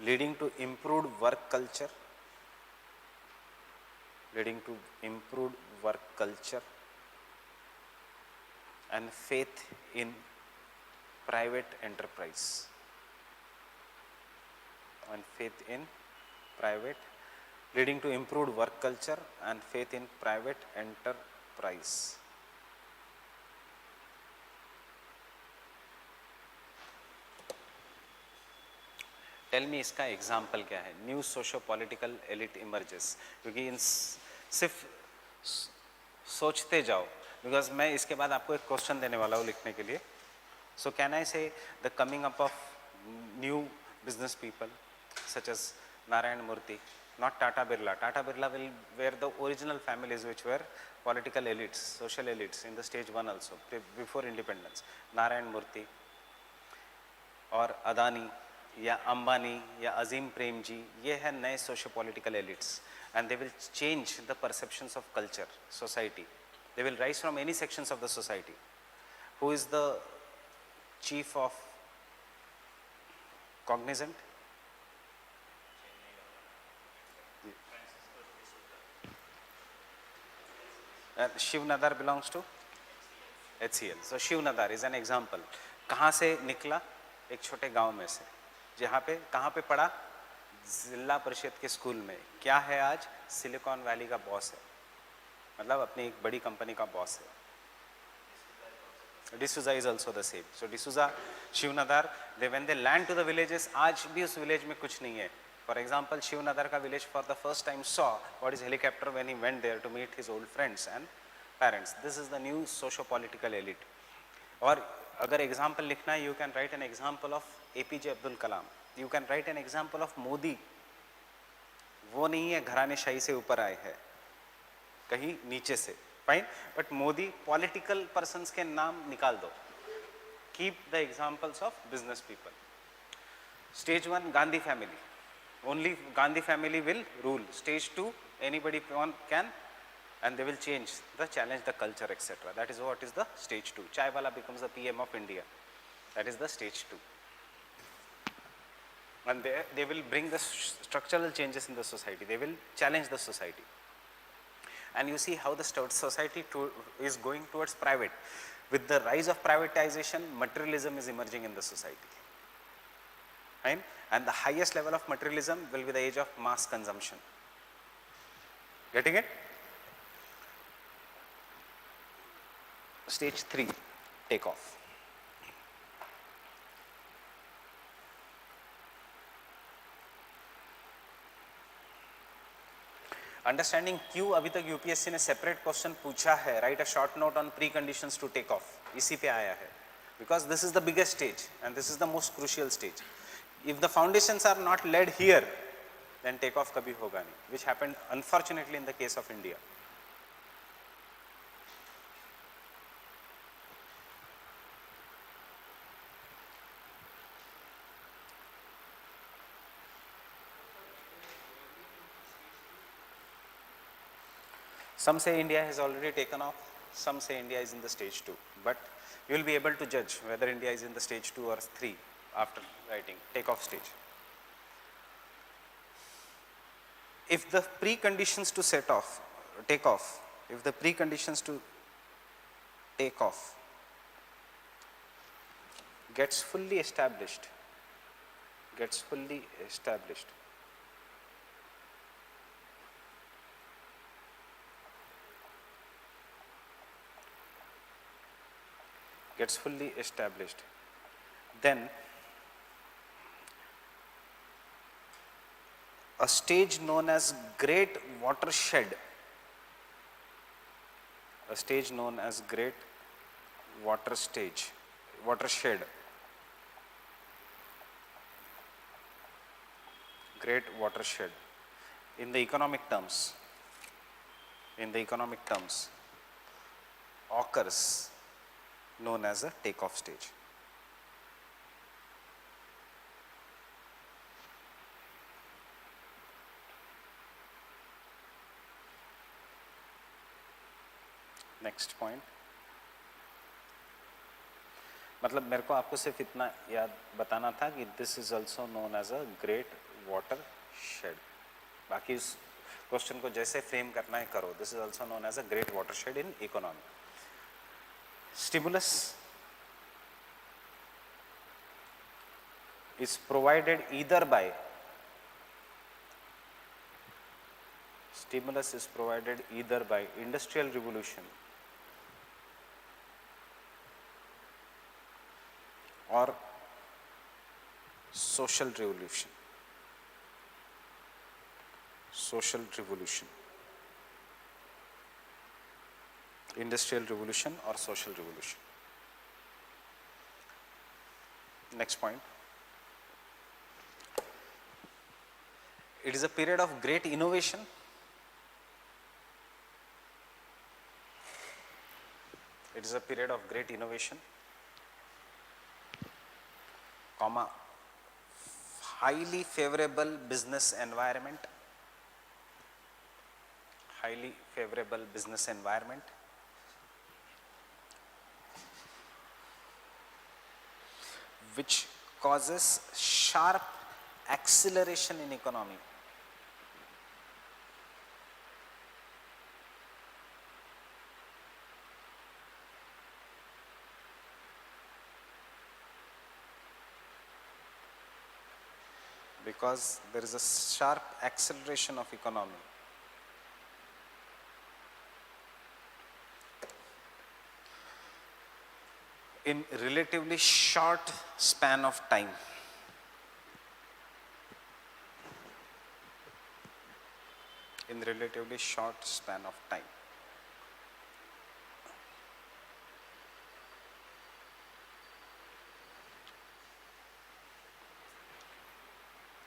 leading to improved work culture, and faith in private enterprise, leading to improved work culture and faith in private enterprise. Tell me इसका example क्या है. New socio political elite emerges, क्योंकि इन सिर्फ सोचते जाओ, because मैं इसके बाद आपको एक क्वेश्चन देने वाला हूँ लिखने के लिए. सो can I say the coming up of new business people such as Narayana Murthy, not Tata Birla. Tata Birla will were the original families which were political elites, social elites in the stage 1 also, before independence. Narayan Murthy और अदानी या अंबानी या अजीम प्रेम जी, ये है नए socio political elites, and they will change the perceptions of culture, society. They will rise from any sections of the society. Who is the chief of Cognizant? Shiv Nadar belongs to HCL. So Shiv Nadar is an example. कहाँ से निकला? एक छोटे गांव में से, जहाँ पे कहाँ पे पढ़ा? जिला परिषद के स्कूल में. क्या है आज? सिलिकॉन वैली का बॉस है, मतलब अपनी एक बड़ी कंपनी का बॉस है. D'Souza is also the same. So D'Souza, Shiv Nadar, when they land to the villages, आज भी उस विलेज में कुछ नहीं है. For example, Shiv Nadar का village for the first time saw what is helicopter when he went there to meet his old friends and parents. This is the new socio-political elite. और अगर example लिखना है, you can write an example of APJ Abdul Kalam. You can write an example of Modi. वो नहीं है घराने शाही से ऊपर आए हैं, कहीं नीचे से, fine. But Modi, political persons के नाम निकाल दो. Keep the examples of business people. Stage 1, Gandhi family. Only Gandhi family will rule. Stage 2, anybody can, and they will challenge the culture, etc. That is what is the stage 2. Chai wala becomes the PM of India. That is the stage 2. And they will bring the structural changes in the society. They will challenge the society. And you see how the society is going towards private. With the rise of privatization, materialism is emerging in the society. Right? And the highest level of materialism will be the age of mass consumption. Getting it? Stage 3, take off. Understanding क्यों अभी तक UPSC ने separate question पूछा है, write a short note on preconditions to take off, इसी पे आया है, because this is the biggest stage and this is the most crucial stage. If the foundations are not laid here then take off कभी होगा नहीं, which happened unfortunately in the case of India. Some say India has already taken off, some say India is in the stage 2, but you will be able to judge whether India is in the stage 2 or 3 after writing takeoff stage. If the preconditions to take off, if the preconditions to take off gets fully established, gets fully established, then a stage known as great watershed, a stage known as great watershed, great watershed in the economic terms occurs known as a takeoff stage. Next point, मतलब मेरे को आपको सिर्फ इतना याद बताना था कि this is also known as a great watershed. बाकी इस क्वेश्चन को जैसे फ्रेम करना है करो. This is also known as a great watershed in economy. Stimulus is provided either by industrial revolution or social revolution. Industrial revolution or social revolution. Next point, it is a period of great innovation, comma, highly favorable business environment, which causes sharp acceleration in economy. Because there is a sharp acceleration of economy. In relatively short span of time.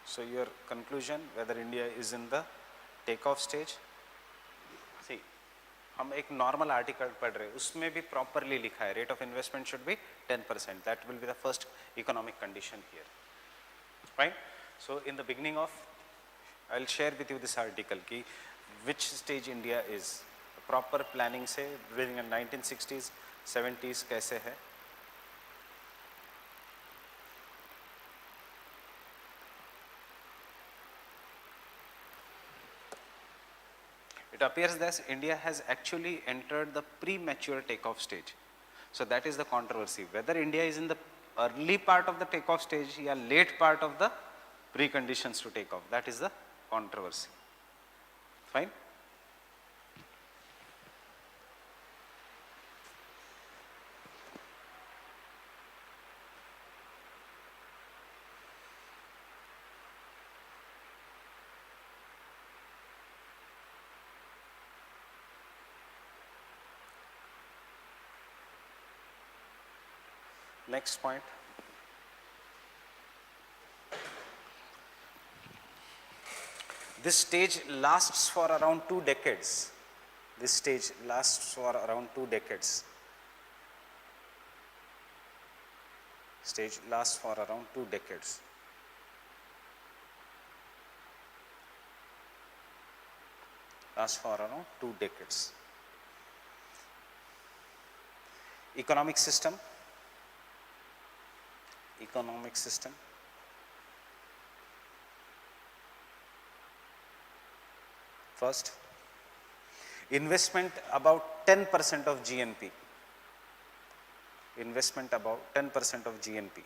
So your conclusion whether India is in the takeoff stage. See, हम एक normal article पढ़ रहे हैं, उसमें भी properly लिखा है rate of investment should be 10%. That will be the first economic condition here, right. So in the beginning of I will share with you this article कि which stage India is. Proper planning से during 1960s 70s कैसे है. It appears that India has actually entered the premature takeoff stage. So that is the controversy, whether India is in the early part of the takeoff stage or late part of the preconditions to take off. That is the controversy. Fine. Next point. This stage lasts for around 2 decades. This stage lasts for around 2 decades. Stage lasts for around 2 decades. Lasts for around 2 decades. Economic system. Economic system. First, investment about 10% of GNP. Investment about 10% of GNP.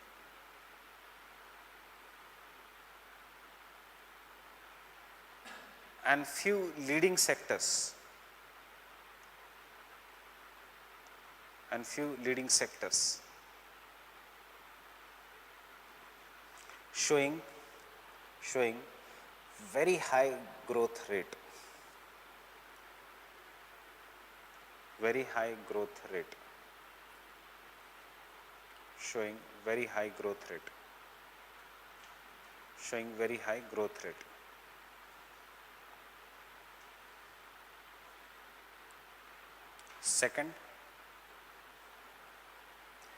And few leading sectors. And few leading sectors showing very high growth rate. Very high growth rate. Showing very high growth rate. Showing very high growth rate. Second,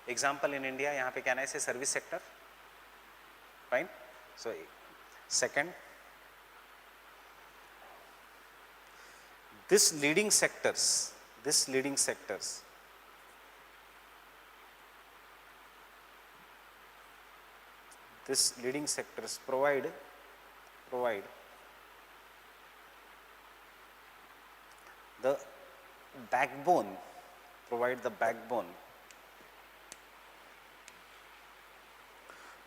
example in India, यहाँ पे क्या ना ऐसे service sector, fine. So second, this leading sectors provide the backbone,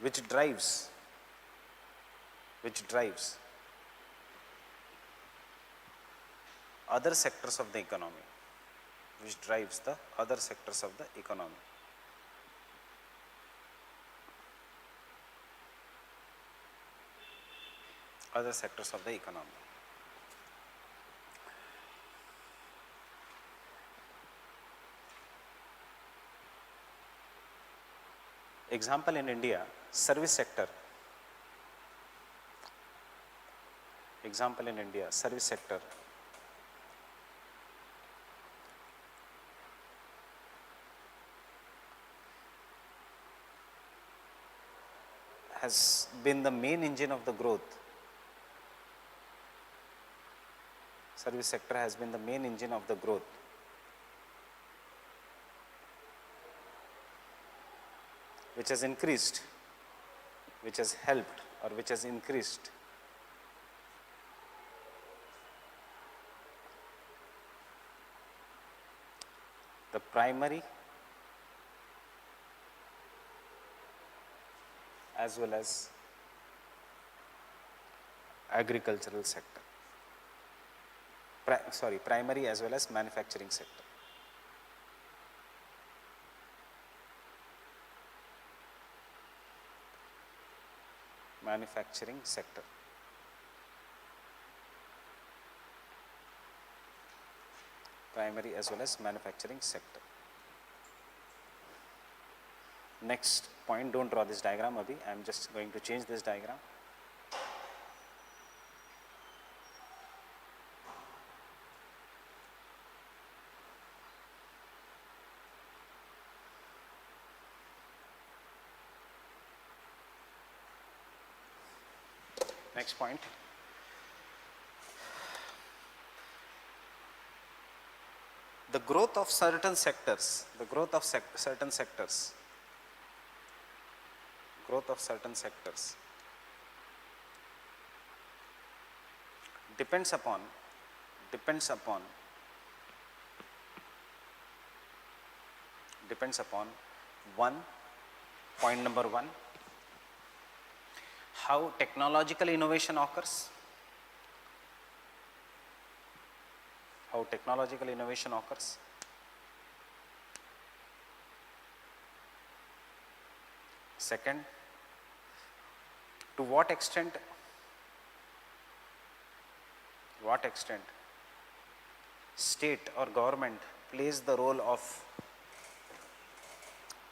which drives other sectors of the economy, which drives the other sectors of the economy. Other sectors of the economy. Example in India, service sector. Example in India, service sector. Has been the main engine of the growth. Service sector has been the main engine of the growth. Which has increased, which has helped, or which has increased the primary as well as agricultural sector. Primary as well as manufacturing sector. Manufacturing sector. Primary as well as manufacturing sector. Next point, don't draw this diagram abhi, I am just going to change this diagram. Next point. The growth of certain sectors, depends upon depends upon one, point number one, how technological innovation occurs. How technological innovation occurs. Second, to what extent state or government plays the role of,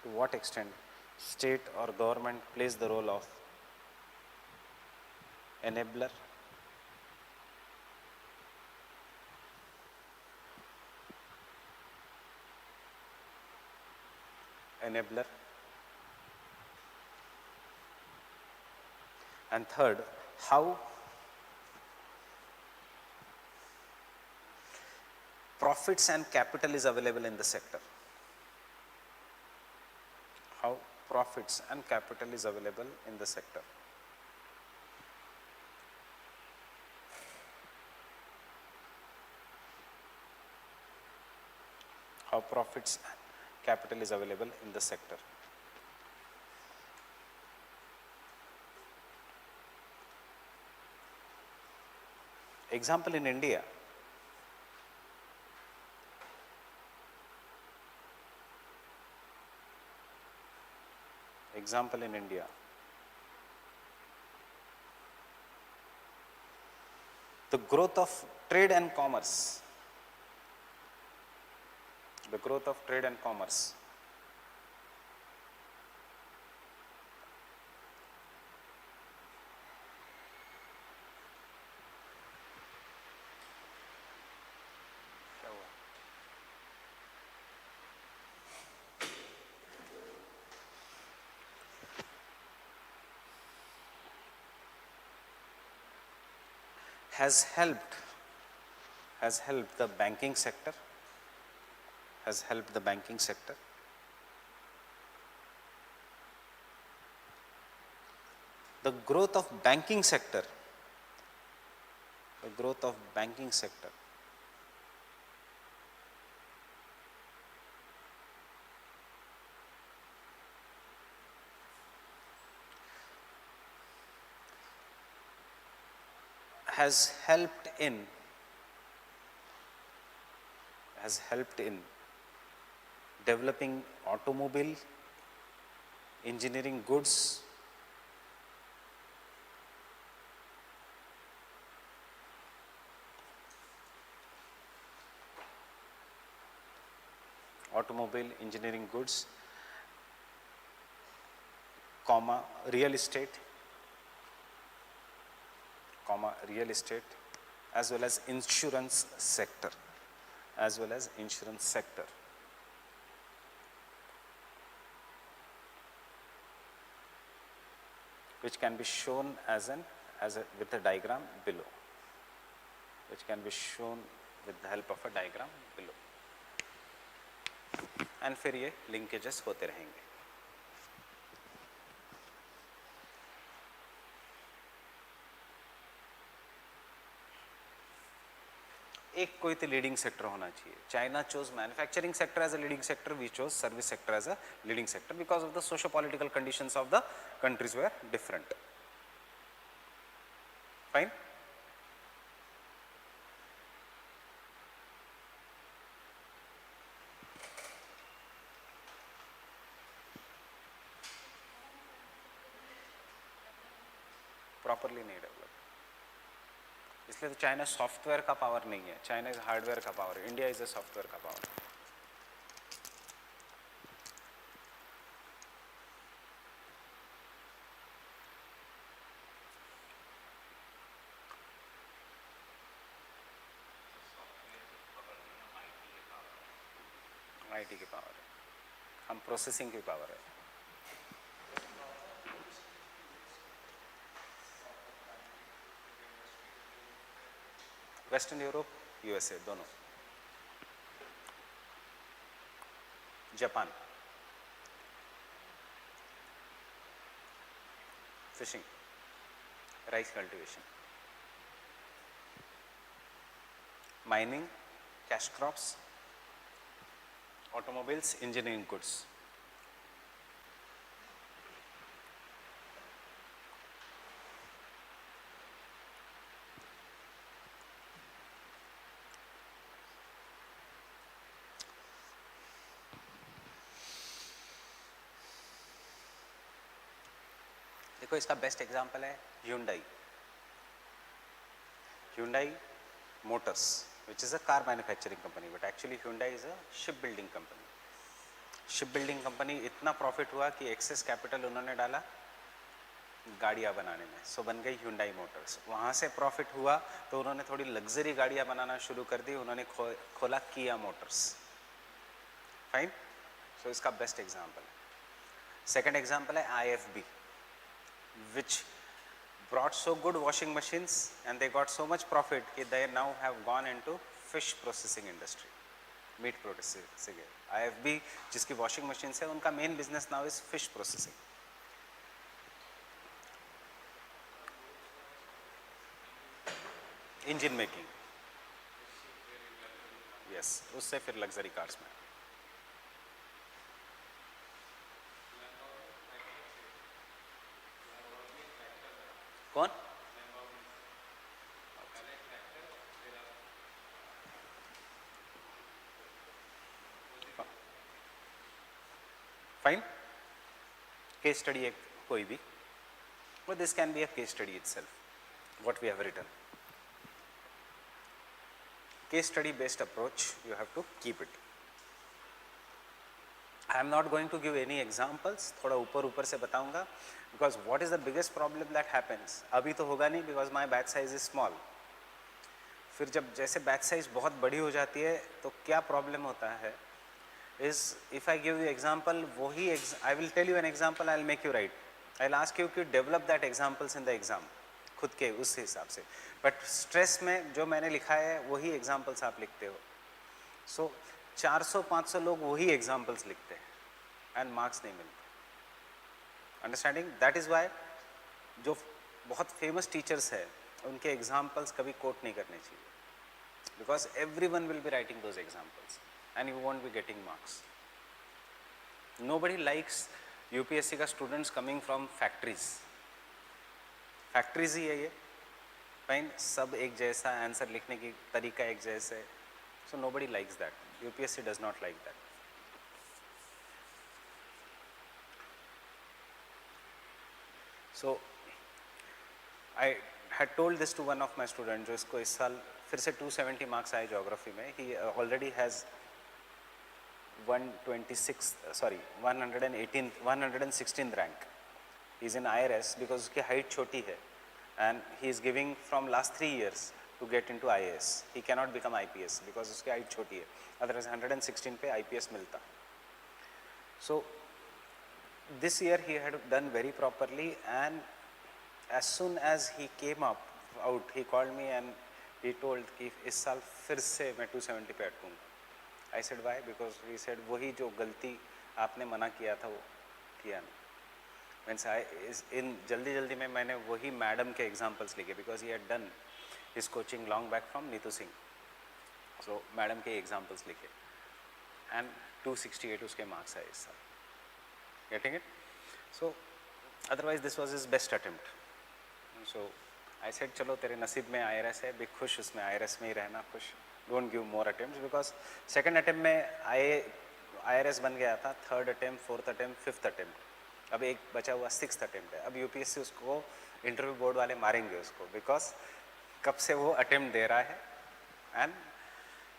to what extent state or government plays the role of enabler, and third, how profits and capital is available in the sector. How profits and capital is available in the sector. How profits and capital is available in the sector. Example in India. Example in India. The growth of trade and commerce. The growth of trade and commerce has helped the banking sector, The growth of banking sector, has helped in developing automobile, engineering goods, real estate, as well as insurance sector, which can be shown with a diagram below, with the help of a diagram below. And फिर ये linkages होते रहेंगे. एक कोई तो leading sector होना चाहिए. China chose manufacturing sector as a leading sector, we chose service sector as a leading sector because of the socio-political conditions of the countries were different. Fine. Properly नहीं developed. इसलिए तो China software का power नहीं है, China is hardware का power है, India is a software का power. IT की पावर है, हम प्रोसेसिंग की पावर है. वेस्टर्न यूरोप, यूएसए दोनों. Japan fishing, rice cultivation. mining, cash crops, automobiles, engineering goods. देखो इसका बेस्ट एग्जांपल है Hyundai. Hyundai Motors, which is a car manufacturing company, but actually Hyundai is a shipbuilding company. Shipbuilding company इतना profit हुआ कि access capital उन्होंने डाला गाड़ियाँ बनाने में, सो बन गई Hyundai Motors. वहाँ से प्रॉफिट हुआ तो उन्होंने थोड़ी लग्जरी गाड़ियाँ बनाना शुरू कर दी, उन्होंने खोला Kia Motors. फाइन, सो इसका बेस्ट एग्जांपल है. सेकंड एग्जांपल है IFB, which brought so good washing machines and they got so much profit that they now have gone into fish processing industry, meat processing. IFB जिसकी washing machines है उनका main business now is fish processing. Engine making, yes, उससे फिर luxury cars में. कौन? Fine, case study एक कोई भी, but this can be a case study itself, what we have written. Case study based approach, you have to keep it. I am not going to give any examples, थोड़ा ऊपर से बताऊंगा, because what is the biggest problem that happens? अभी तो होगा नहीं because my batch size is small. फिर जब जैसे बैच साइज बहुत बड़ी हो जाती है तो क्या प्रॉब्लम होता है is if I give you example, वही I will tell you an example, I will make you write. I will ask you to develop that examples in the exam खुद के उस हिसाब से, but stress में जो मैंने लिखा है वही examples आप लिखते हो. So 400-500 लोग वही examples लिखते हैं and marks नहीं मिलते. Understanding? That is why जो बहुत famous teachers है उनके examples कभी quote नहीं करने चाहिए, because everyone will be writing those examples and you won't be getting marks. Nobody likes UPSC का students coming from factories. Factories ही है ये, फाइन, सब एक जैसा आंसर लिखने की तरीका एक जैसे, so nobody likes that. UPSC does not like that. So I had told this to one of my students जो इसको इस साल फिर से 270 मार्क्स आए ज्योग्राफी में. He already has 116th rank. He is in IRS because उसकी height छोटी है and he is giving from last 3 years to get into IAS. He cannot become IPS because उसकी हाइट छोटी है, otherwise 116 पे IPS मिलता. So this year he had done very properly and as soon as he came out he called me and he told कि इस साल फिर से मैं 270 पे अटकूँगा. I said why? Because he said वही जो गलती आपने मना किया था वो किया नहीं. Means in जल्दी में मैंने वही मैडम के examples लिखे because he had done his coaching long back from Neetu Singh. So madam के examples लिखे and 268 उसके marks आए इस साल. Getting it? So otherwise this was his best attempt. So I said चलो तेरे नसीब में IRS है, भी खुश उसमें IRS में ही रहना, खुश, don't give more attempts because second attempt में IRS बन गया था, third attempt, fourth attempt, fifth attempt, अब एक बचा हुआ 6th attempt है. अब UPSC उसको इंटरव्यू बोर्ड वाले मारेंगे उसको because कब से वो attempt दे रहा है and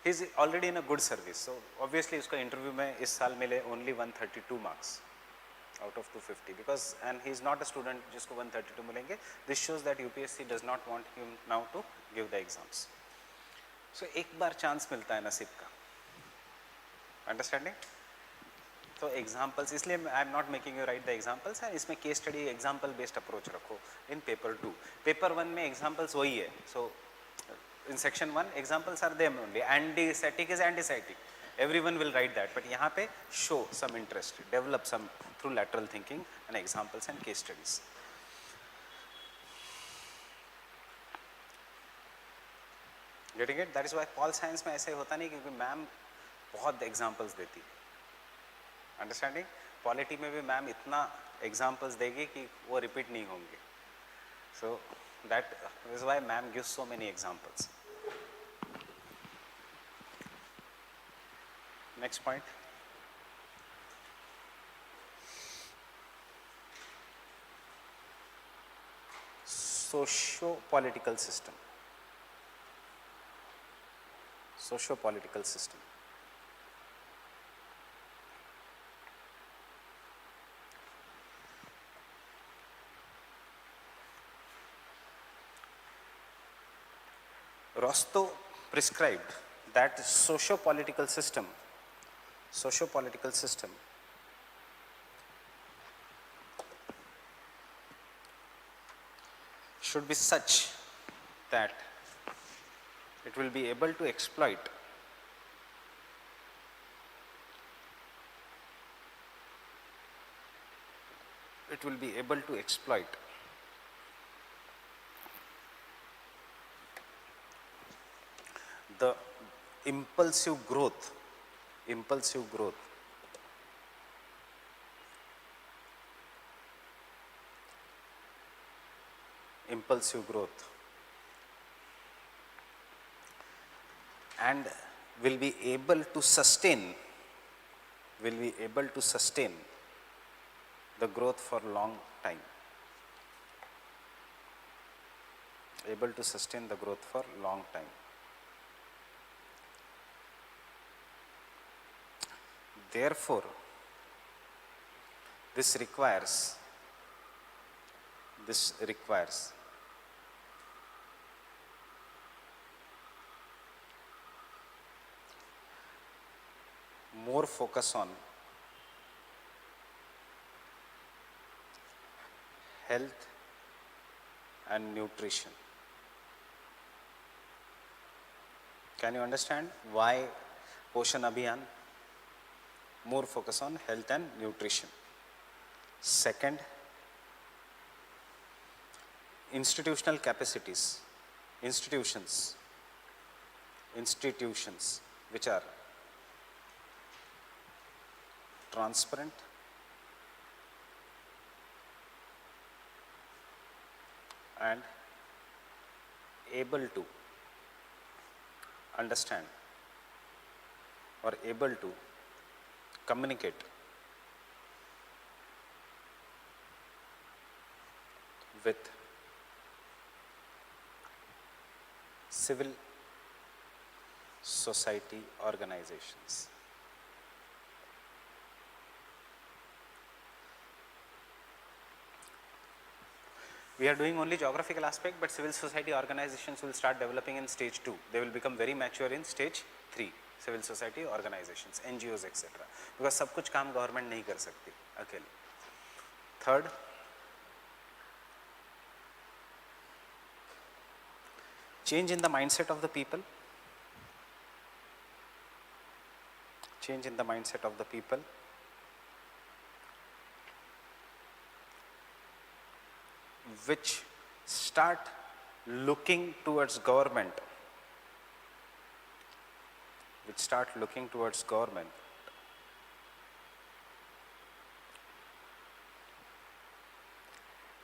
he is already in a good service. So obviously उसको इंटरव्यू में इस साल मिले only 132 marks out of 250 because and he is not a student जिसको 132 मिलेंगे. This shows that UPSC does not want him now to give the exams. So एक बार chance मिलता है नसीब का. Understanding? तो examples इसलिए I am not making you write the examples and इसमें case study example based approach रखो in paper 2. Paper 1 में examples वही है. So in section 1 examples are them only. Anti-static is anti-static. Everyone will write that, but यहाँ पे show some interest, develop some through lateral thinking and examples and case studies. Getting it? That is why pol science में ऐसे होता नहीं, क्योंकि ma'am बहुत examples देती, understanding? Polity में भी मैम इतना एग्जाम्पल्स देगी कि वो रिपीट नहीं होंगे. So that is why ma'am gives so many examples. Next point, socio-political system. Socio-political system. Rostow prescribed that socio-political system should be such that it will be able to exploit the impulsive growth and will be able to sustain the growth for long time. Able to sustain the growth for long time. Therefore, this requires more focus on health and nutrition. Can you understand why Poshan Abhiyan? More focus on health and nutrition. Second, institutional capacities, institutions which are transparent, and able to understand or able to communicate with civil society organizations. We are doing only geographical aspect, but civil society organizations will start developing in stage 2. They will become very mature in stage 3. Civil society organizations, NGOs, etc. Because सब कुछ काम government नहीं कर सकती अकेले. Third, change in the mindset of the people. Which start looking towards government,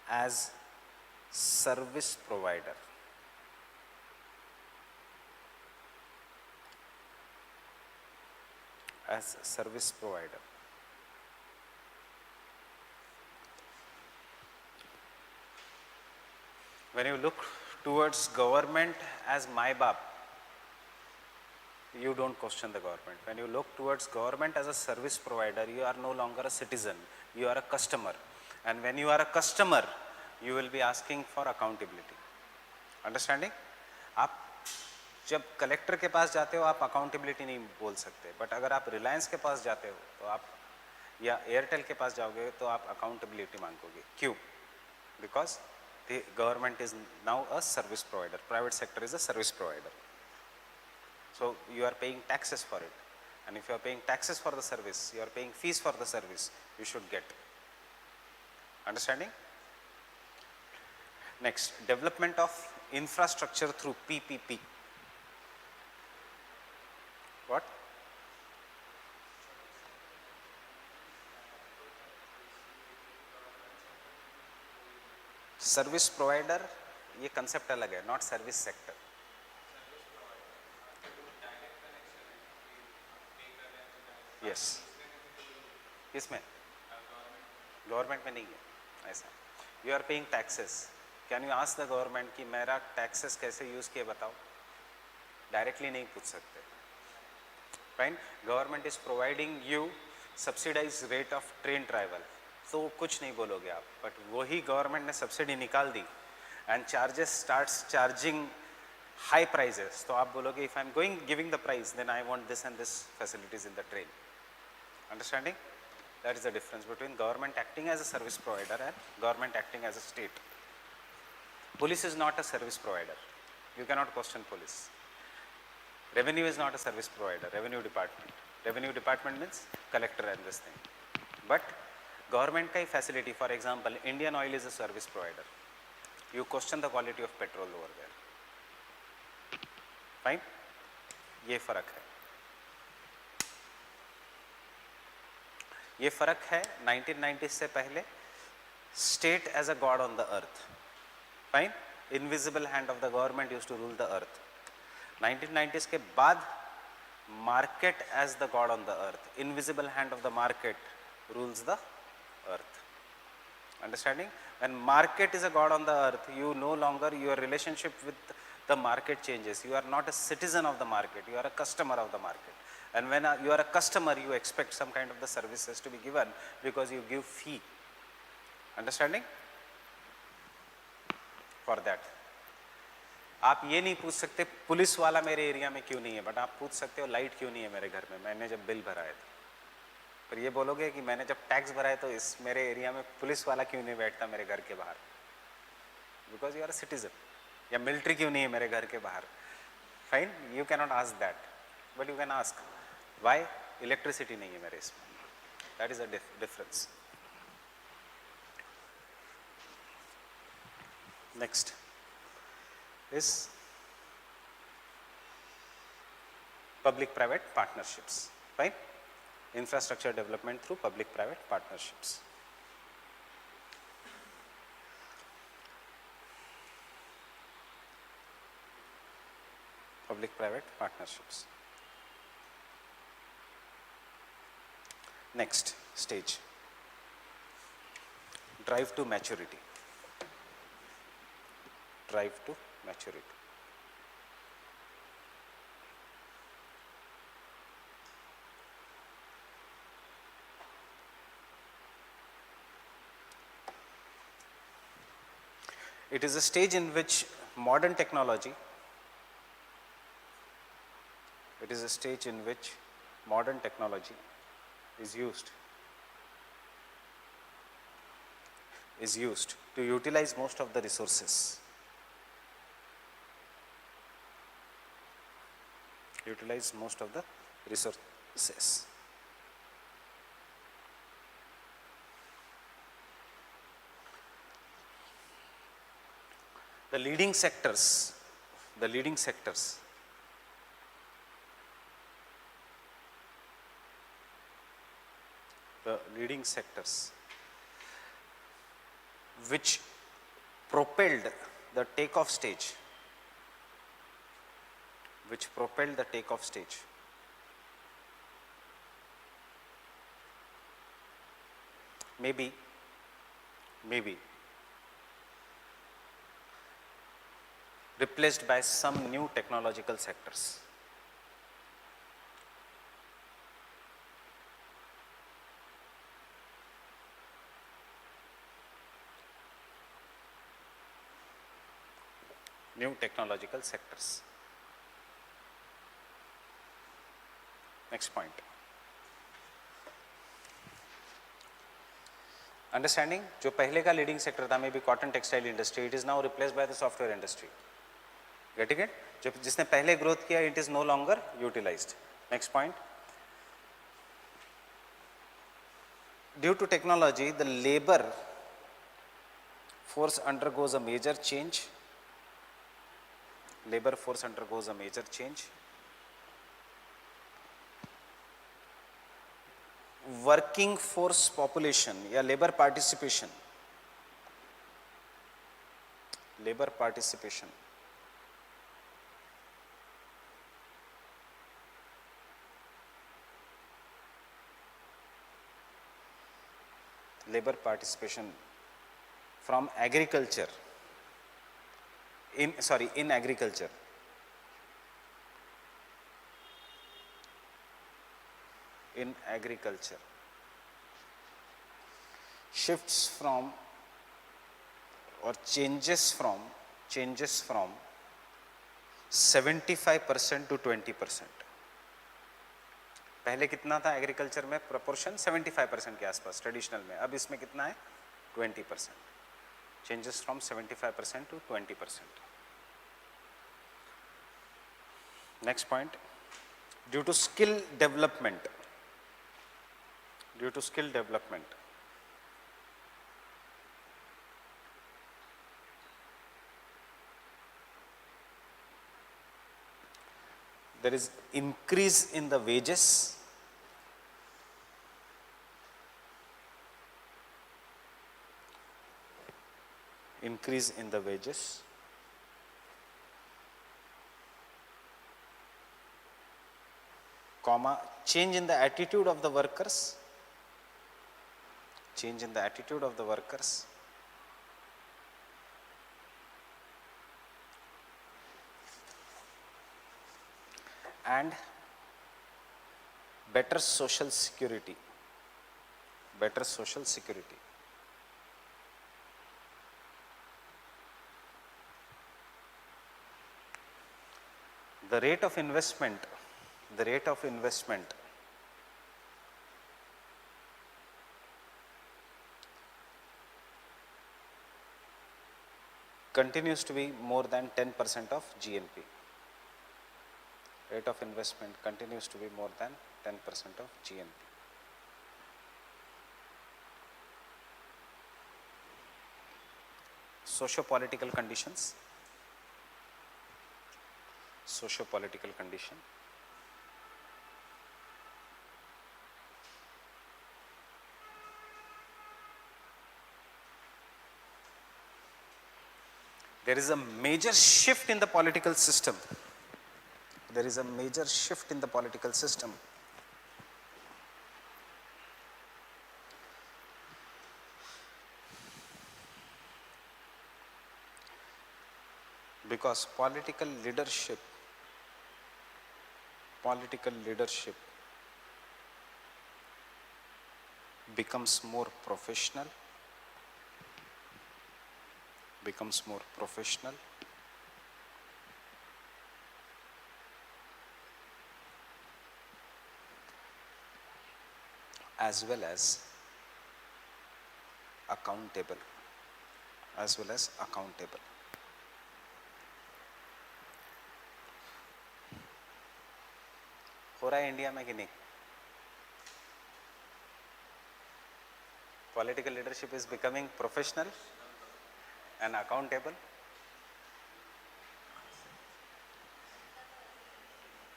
as service provider. When you look towards government as my bap, you don't question the government. When you look towards government as a service provider, you are no longer a citizen, you are a customer. And when you are a customer, you will be asking for accountability. Understanding? आप जब collector के पास जाते हो आप accountability नहीं बोल सकते, but अगर आप रिलायंस के पास जाते हो तो आप, या एयरटेल के पास जाओगे तो आप अकाउंटेबिलिटी मांगोगे. क्यों? Because the government is now a service provider, private sector is a service provider. So you are paying taxes for it, and if you are paying taxes for the service, you are paying fees for the service, you should get. Understanding? Next, development of infrastructure through PPP. What? Service provider, ये concept अलग है, not service sector. Yes. किसमें? Government में नहीं है ऐसा. You are paying taxes. Can you ask the government कि मेरा टैक्सेस कैसे यूज किए बताओ? डायरेक्टली नहीं पूछ सकते. Fine. Government is providing you subsidise rate of train travel, तो कुछ नहीं बोलोगे आप. बट वही गवर्नमेंट ने सब्सिडी निकाल दी and charges starts charging high prices, तो आप बोलोगे if I am going giving the price then I want this and this facilities in the train. Understanding? That is the difference between government acting as a service provider and government acting as a state. Police is not a service provider. You cannot question police. Revenue is not a service provider. Revenue department. Revenue department means collector and this thing. But government ka facility, for example, Indian Oil is a service provider. You question the quality of petrol over there. Fine? ये फर्क है. ये फर्क है 1990 से पहले. State as a god on the earth. Fine. Invisible hand of the government used to rule the earth. 1990s के बाद market as the god on the earth. Invisible hand of the market rules the earth. Understanding? When market is a god on the earth, you no longer, your relationship with the market changes. You are not a citizen of the market, you are a customer of the market. And when you are a customer, you expect some kind of the services to be given because you give fee. Understanding? For that. आप ये नहीं पूछ सकते police वाला मेरे area में क्यों नहीं है, बट आप पूछ सकते हो लाइट क्यों नहीं है मेरे घर में, मैंने जब बिल भरा है. पर ये बोलोगे कि मैंने जब टैक्स भरा है तो इस मेरे एरिया में पुलिस वाला क्यों नहीं बैठता मेरे घर के बाहर, because you are a citizen. या मिलिट्री क्यों नहीं है मेरे घर के बाहर. Fine. You can not ask that, but you can ask why electricity नहीं है मेरे इसमें. That is a difference. Next is public private partnerships. Right? Infrastructure development through public private partnerships. Public private partnerships. Next stage, drive to maturity. Drive to maturity. It is a stage in which modern technology, is used to utilize most of the resources. The leading sectors which propelled the takeoff stage, maybe replaced by some new technological sectors. Next point. Understanding? जो पहले का leading sector था, may be cotton textile industry, it is now replaced by the software industry. Getting it? जो जिसने पहले growth किया, it is no longer utilized. Next point. Due to technology the labour force undergoes a major change. Working force population या labour participation, labour participation labor participation from agriculture in agriculture shifts from or changes from 75% to 20%. पहले कितना था agriculture में proportion 75% के आसपास traditional में, अब इसमें कितना है 20%. Changes from 75% to 20%. Next point, due to skill development, there is increase in the wages, comma, change in the attitude of the workers, and better social security. The rate of investment continues to be more than 10% of GNP. Rate of investment continues to be more than 10% of GNP. Socio-political condition. There is a major shift in the political system. Because political leadership becomes more professional, as well as accountable. हो रहा है India में कि नहीं? Political leadership is becoming professional and accountable.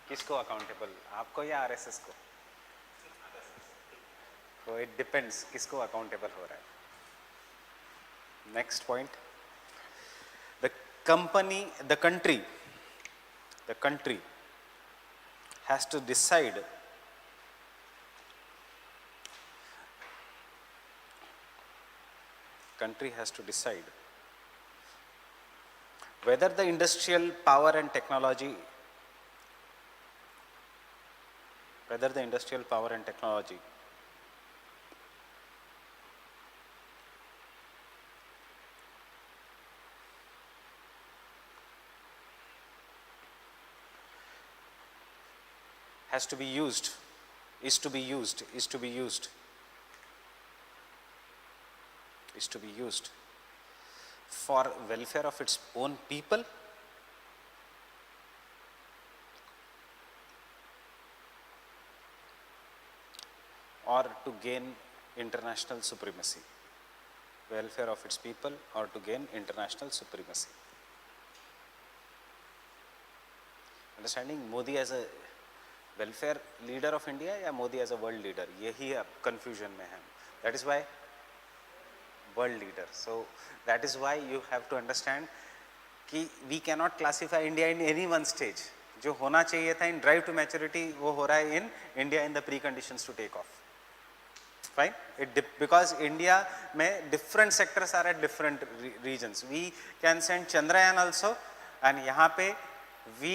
किसको accountable? आपको या RSS को? So it depends किसको accountable हो रहा है. Next point, the country has to decide whether the industrial power and technology is to be used for welfare of its own people or to gain international supremacy. Understanding Modi as a welfare leader of India या Modi as a world leader, यही अब confusion में है. That is why world leader. So that is why you have to understand कि we cannot classify India in any one stage. जो होना चाहिए था इन ड्राइव टू मैच्योरिटी वो हो रहा है in India in the preconditions to take off. Fine, because India में different sectors are at different regions. We can send Chandrayaan also, and यहाँ पे we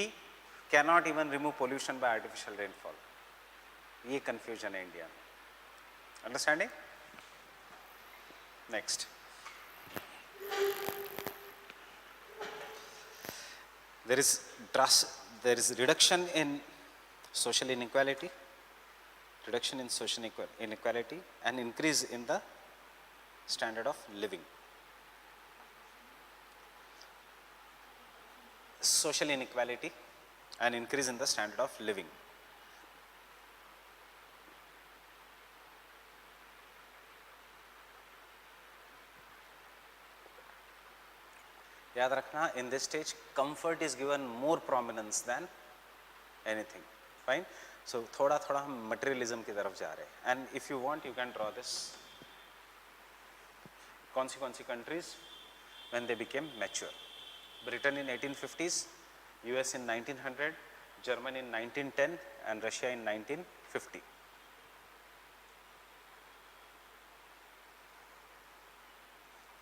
cannot even remove pollution by artificial rainfall. ये confusion है India में. Understanding? Next. There is reduction in social inequality. Reduction in social inequality and increase in the standard of living. Social inequality and increase in the standard of living. याद रखना, in this stage comfort is given more prominence than anything. Fine. So थोड़ा थोड़ा हम materialism की तरफ जा रहे हैं. And if you want you can draw this. कौन सी countries when they became mature? Britain in 1850s, US in 1900, Germany in 1910 and Russia in 1950.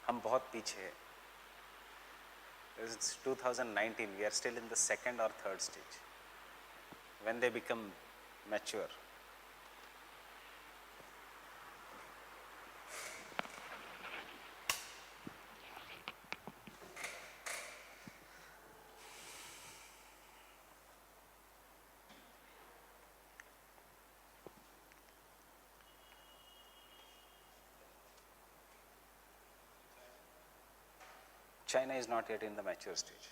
हम बहुत पीछे हैं. It's 2019, we are still in the second or third stage. When they become mature. China is not yet in the mature stage.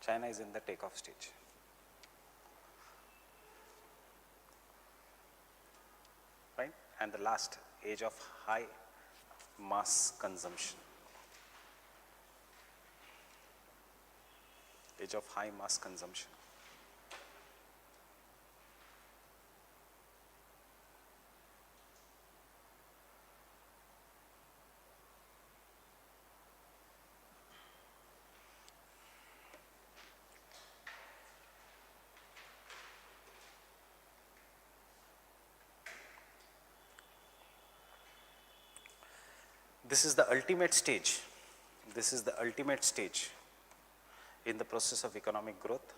China is in the takeoff stage. Right? And the last, age of high mass consumption. Age of high mass consumption. This is the ultimate stage. This is the ultimate stage in the process of economic growth.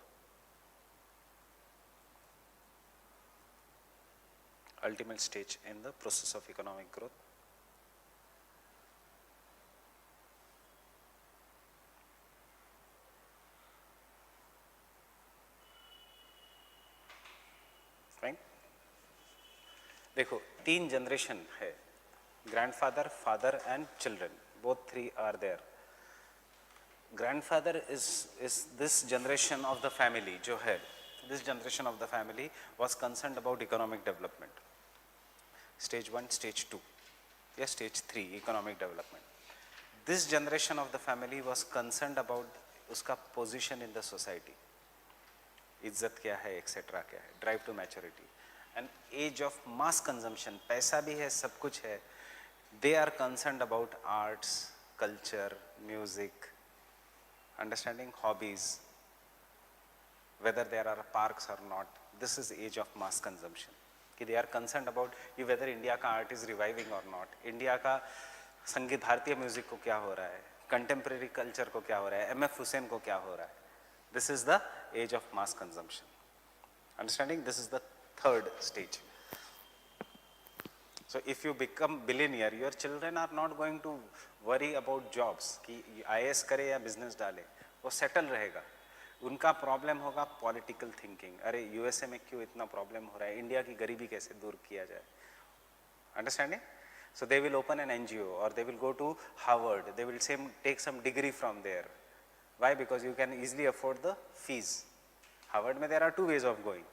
Ultimate stage in the process of economic growth. Right? देखो, 3 generation है. Grandfather, father and children, both 3 are there. Grandfather is this generation of the family जो है, this generation of the family was concerned about economic development. Stage 1, stage 2, yeah, stage 3 economic development. This generation of the family was concerned about उसका position in the society, इज्जत क्या है, etc. क्या है, drive to maturity. And age of mass consumption, पैसा भी है, सब कुछ है. They are concerned about arts, culture, music, understanding hobbies, whether there are parks or not. This is age of mass consumption. They are concerned about whether India का art is reviving or not. India का संगीत, भारतीय music को क्या हो रहा है, contemporary culture को क्या हो रहा है, M.F. हुसैन को क्या हो रहा है. This is the age of mass consumption. Understanding? This is the third stage. So if you become billionaire, your children are not going to worry about jobs कि IAS करे या business डाले, वो settle रहेगा. उनका problem होगा political thinking. अरे USA में क्यों इतना problem हो रहा है, इंडिया की गरीबी कैसे दूर किया जाए. Understanding? So they will open an NGO or they will go to Harvard. They will take some degree from there. Why? Because you can easily afford the fees. Harvard में there are 2 ways of going.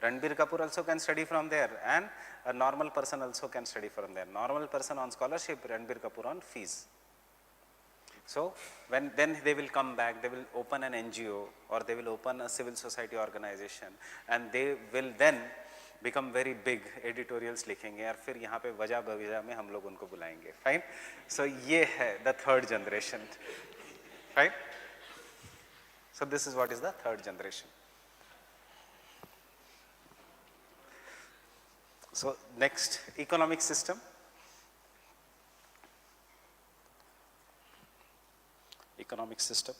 Ranbir Kapoor also can study from there and a normal person also can study from there. Normal person on scholarship, Ranbir Kapoor on fees. So then they will come back, they will open an NGO or they will open a civil society organization and they will then become very big, editorials लिखेंगे और फिर यहाँ पे वजह बवजह में हम लोग उनको बुलाएंगे. Fine. So ये है the third generation. Fine. So this is what is the third generation. So next, economic system. Economic system.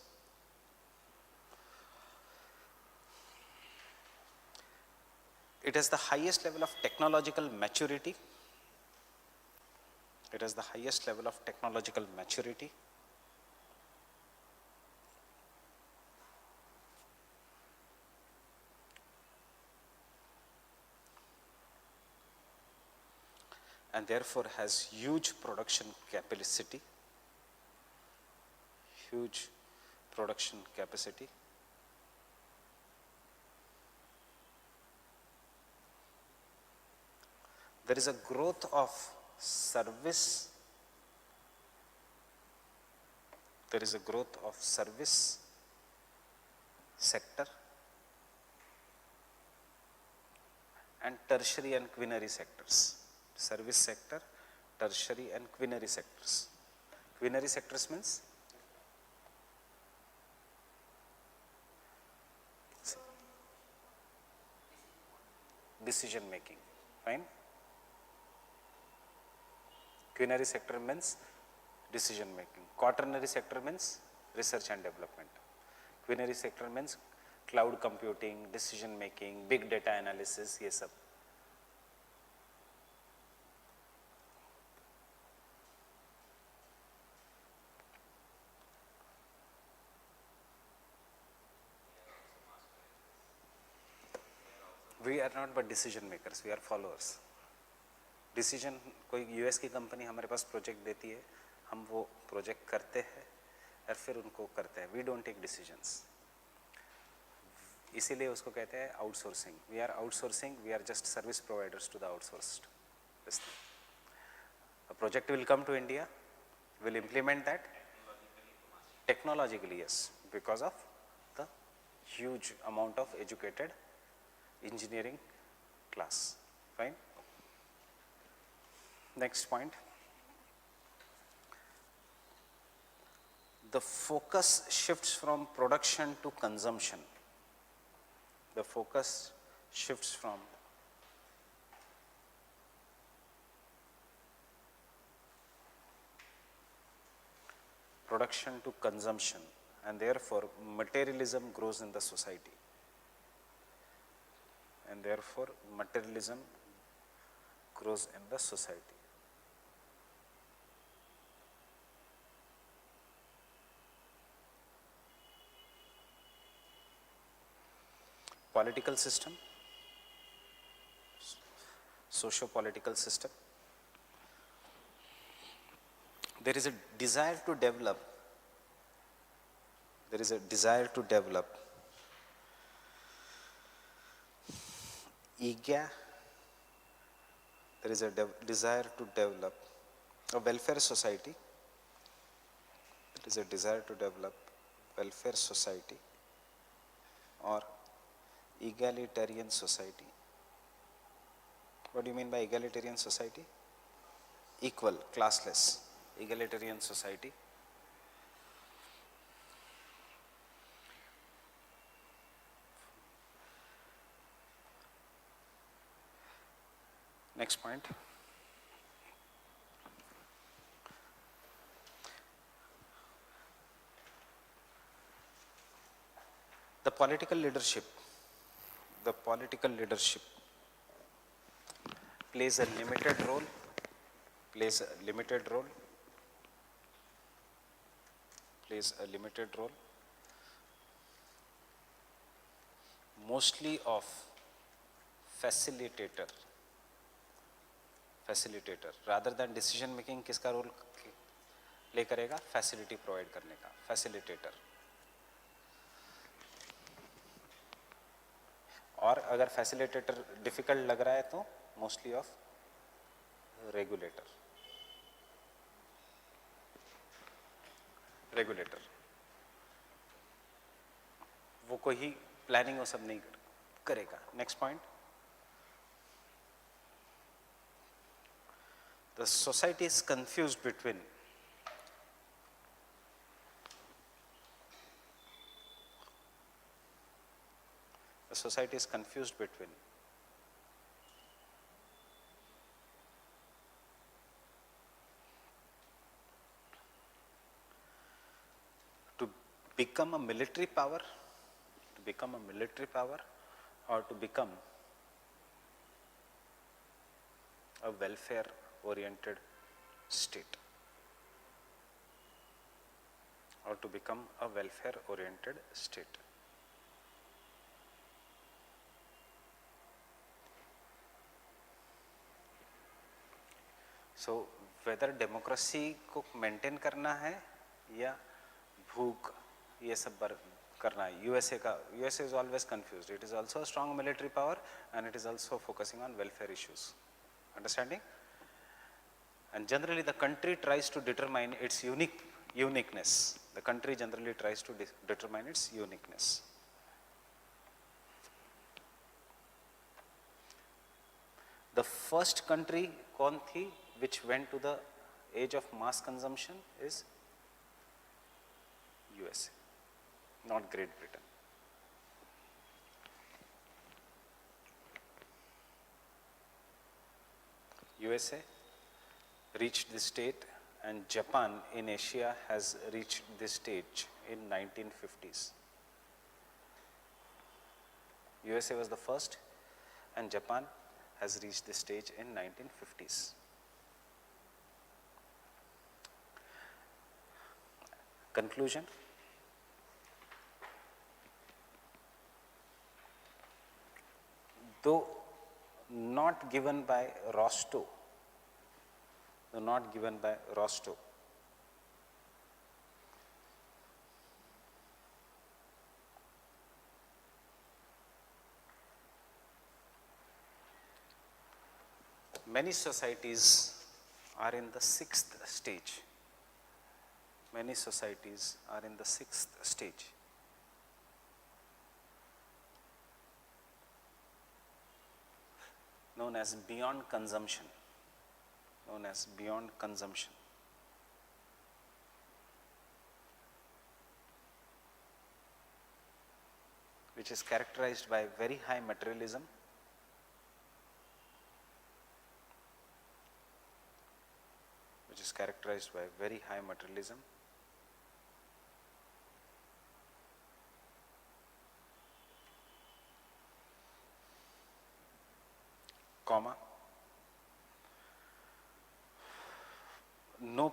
It has the highest level of technological maturity. It has the highest level of technological maturity. And therefore has huge production capacity. Huge production capacity. There is a growth of service. There is a growth of service sector and tertiary and quinary sectors. Service sector, tertiary and quinary sectors. Quinary sectors means decision making. Fine. Quinary sector means decision making. Quaternary sector means research and development. Quinary sector means cloud computing, decision making, big data analysis, ये सब. We are not but decision makers, we are followers. Decision कोई US की company हमारे पास project देती है, हम वो project करते हैं और फिर उनको करते हैं. We don't take decisions. इसीलिए उसको कहते हैं outsourcing. We are outsourcing, we are just service providers to the outsourced. A project will come to India, will implement that technologically, yes, because of the huge amount of educated engineering class. Fine. Next point. The focus shifts from production to consumption. The focus shifts from production to consumption, and therefore materialism grows in the society. And therefore materialism grows in the society. Political system, socio-political system. There is a desire to develop. There is a desire to develop there is a desire to develop a welfare society. There is a desire to develop welfare society or egalitarian society. What do you mean by egalitarian society? Equal, classless, egalitarian society. Next point. The political leadership plays a limited role, mostly of facilitator rather than decision making. किसका role play करेगा? Facility provide करने का, facilitator. और अगर facilitator difficult लग रहा है तो मोस्टली ऑफ रेगुलेटर. रेगुलेटर, वो कोई ही प्लानिंग वो सब नहीं करेगा. Next point, the society is confused between the society is confused between to become a military power, or to become a welfare oriented state, or to become a welfare oriented state. So whether democracy को maintain करना है या भूख ये सब करना है. USA is always confused. It is also a strong military power and it is also focusing on welfare issues. Understanding? And generally the country tries to determine its uniqueness. The country generally tries to determine its uniqueness. The first country कौन थी which went to the age of mass consumption is USA, not Great Britain. USA reached this state and Japan in Asia has reached this stage in 1950s. USA was the first and Japan has reached this stage in 1950s. Conclusion. Though not given by Rostow, many societies are in the sixth stage. Many societies are in the sixth stage. Known as beyond consumption. Which is characterized by very high materialism, comma, no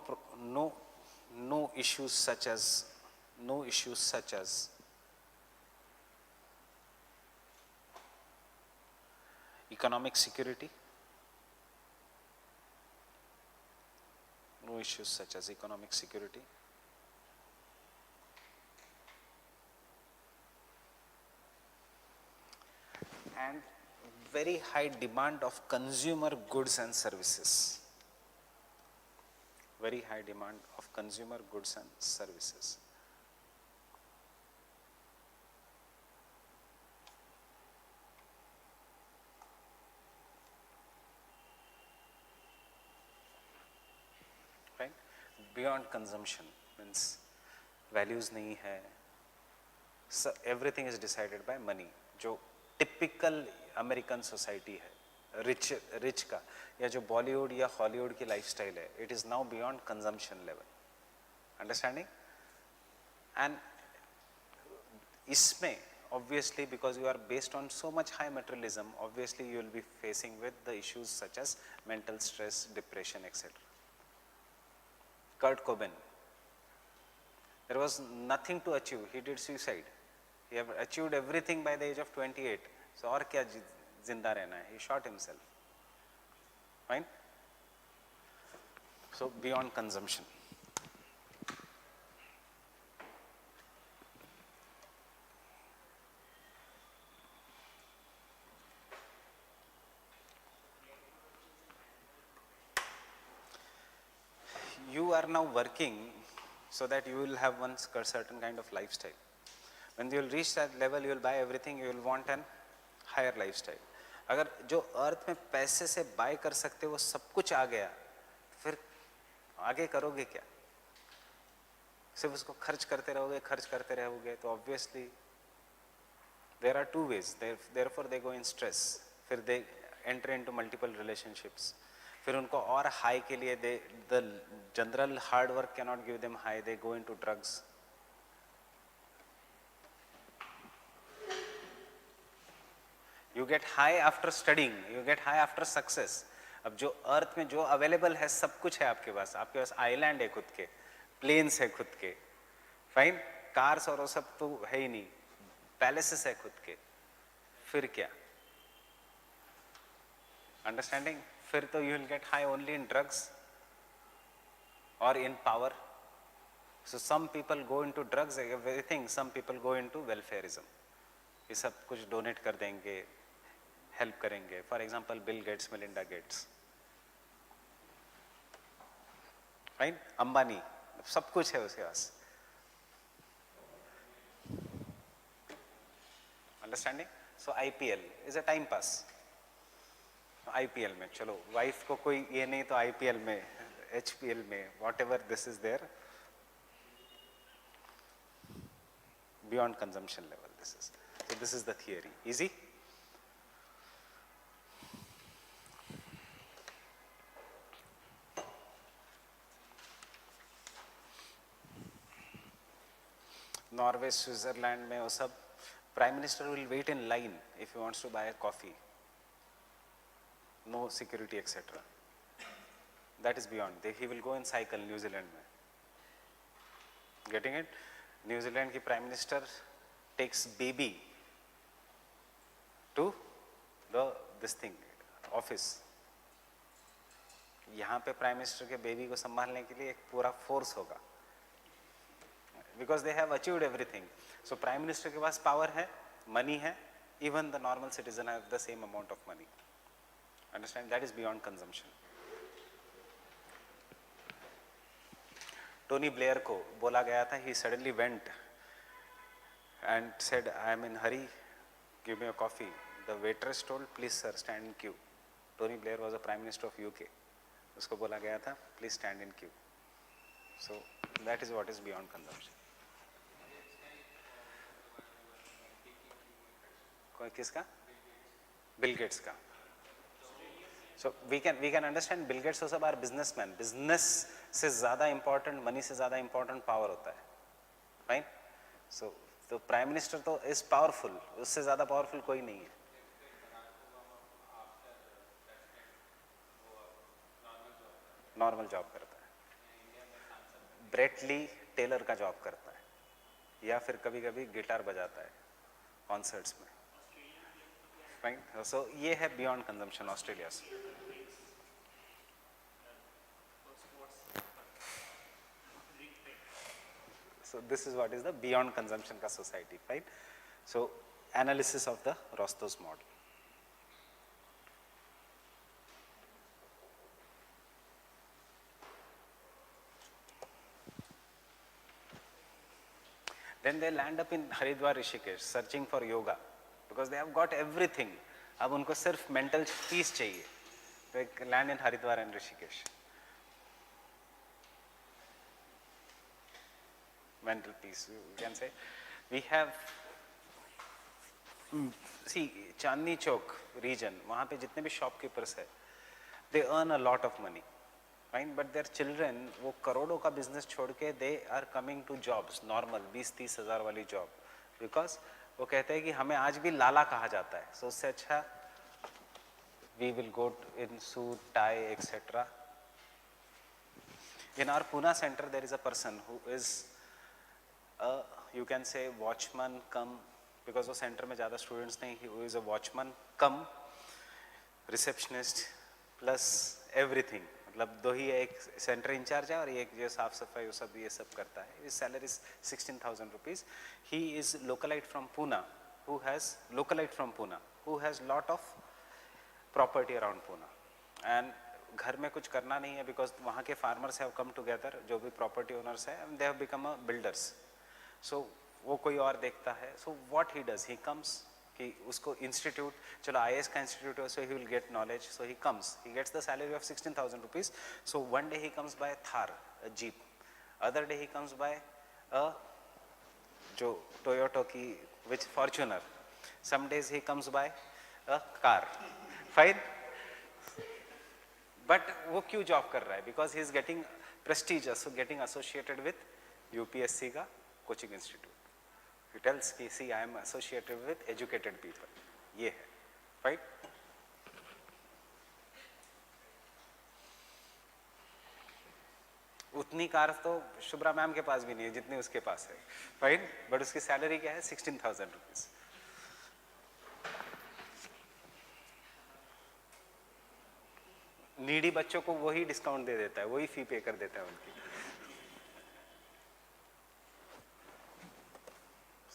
issues such as economic security, and very high demand of consumer goods and services. Right? Beyond consumption means values नहीं है. So everything is decided by money. जो typical American society है, rich का, या जो Bollywood या Hollywood की lifestyle है, it is now beyond consumption level. Understanding? And इसमें obviously because you are based on so much high materialism, obviously you will be facing with the issues such as mental stress, depression, etc. Kurt Cobain, there was nothing to achieve, he did suicide. He have achieved everything by the age of 28. So और क्या जिंदा रहना है? He shot himself. Fine. So beyond consumption. You are now working so that you will have one certain kind of lifestyle. When you will reach that level, you will buy everything, you will want an higher lifestyle. अगर जो अर्थ में पैसे से bye कर सकते वो सब कुछ आ गया, फिर आगे करोगे क्या? सिर्फ उसको खर्च करते रहोगे, तो obviously there are two ways. Therefore they go in stress. फिर they enter into multiple relationships. फिर उनको और हाई के लिए the general hard work cannot give them high. They go into drugs. You get high after studying. You get high after success. अब जो अर्थ में जो अवेलेबल है सब कुछ है आपके पास आइलैंड है खुद के, प्लेन्स है खुद के, फाइन, कार्स और वो सब तो है ही नहीं, पैलेसेस है खुद के, फिर क्या? अंडरस्टैंडिंग? फिर तो you will get high only in drugs और in power. So some people go into drugs, everything. Some people go into welfarism. ये सब कुछ डोनेट कर देंगे, हेल्प करेंगे. For example Bill Gates, Melinda Gates, right, Ambani, सब कुछ है उसके पास. Understanding? So IPL is a time pass. IPL में चलो, वाइफ को कोई ये नहीं तो आईपीएल में, एचपीएल में, whatever this is there, beyond consumption level. This is, so this is the theory. Easy? Norway, Switzerland में वो सब, Prime Minister will wait in line if he wants to buy a coffee. No security, etc. That is beyond. He will go in cycle. New Zealand में. Getting it? New Zealand की Prime Minister takes baby to this thing, office. यहाँ पे prime minister के baby को संभालने के लिए एक पूरा फोर्स होगा, because they have achieved everything. So prime minister के पास पावर है, मनी है, even the normal citizen have the same amount of money. Understand? That is beyond consumption. Tony Blair को बोला गया था, he suddenly went and said, I am in hurry, give me a coffee. The waitress told, please sir, stand in queue. Tony Blair was the Prime Minister of UK. उसको बोला गया था, please stand in queue. So that is what is beyond consumption. कोई किसका? Bill Gates का. So we can understand Bill Gates also are businessman. Business से ज़्यादा important, money से ज़्यादा important power होता है, right? So तो प्राइम मिनिस्टर तो इज पावरफुल, उससे ज़्यादा पावरफुल कोई नहीं है. नॉर्मल जॉब करता है, ब्रेटली टेलर का जॉब करता है, या फिर कभी कभी गिटार बजाता है कॉन्सर्ट्स में, राइट. सो ये है बियॉन्ड कंजम्पशन ऑस्ट्रेलिया से. So this is what is the beyond consumption ka society, right? So analysis of the Rostow's model. Then they land up in Haridwar, Rushikesh, searching for yoga, because they have got everything. अब उनको सिर्फ mental peace चाहिए. They land in Haridwar and Rushikesh. Mental peace, you can say. We have, see, Chandni Chowk region, वहाँ पे जितने भी shopkeepers है, they earn a lot of money, right? But their children, वो करोड़ों का business छोड़ के, they are coming to jobs, normal 20-30 हज़ार वाली job, because वो कहते हैं कि हमें आज भी लाला कहा जाता है. So उससे अच्छा, we will go in suit, tie, etc. In our Pune center, there is a person who is you can say watchman come, because वो center में ज़्यादा students नहीं, who is a watchman come receptionist plus everything. मतलब दो ही, एक center incharge है और एक जो साफ सफाई वो सब ये सब करता है. His salary is 16,000 rupees. He is localite from Pune, who has lot of property around Pune, and घर में कुछ करना नहीं है, बिकॉज वहाँ के फार्मर्स हैव कम टुगेदर, जो भी प्रॉपर्टी ओनर्स है, and they have become a builders. So वो कोई और देखता है. So what he does, he comes, कि उसको इंस्टीट्यूट, चलो IAS का इंस्टीट्यूट है, so he will get knowledge. So he comes, he gets the salary of 16,000 rupees. So one day he comes by Thar, a jeep. Other day he comes by a जो Toyota की which Fortuner. Some days he comes by a car. Fine. But वो क्यों job कर रहा है? Because he is getting Prestige, getting associated with UPSC का coaching institute. He tells कि see I am associated with educated people. ये है, right? उतनी कार तो शुभ्रा मैम के पास भी नहीं है जितनी उसके पास है, right? बट उसकी सैलरी क्या है? 16,000 rupees. नीडी बच्चों को वही डिस्काउंट दे देता है, वही फी पे कर देता है उनकी.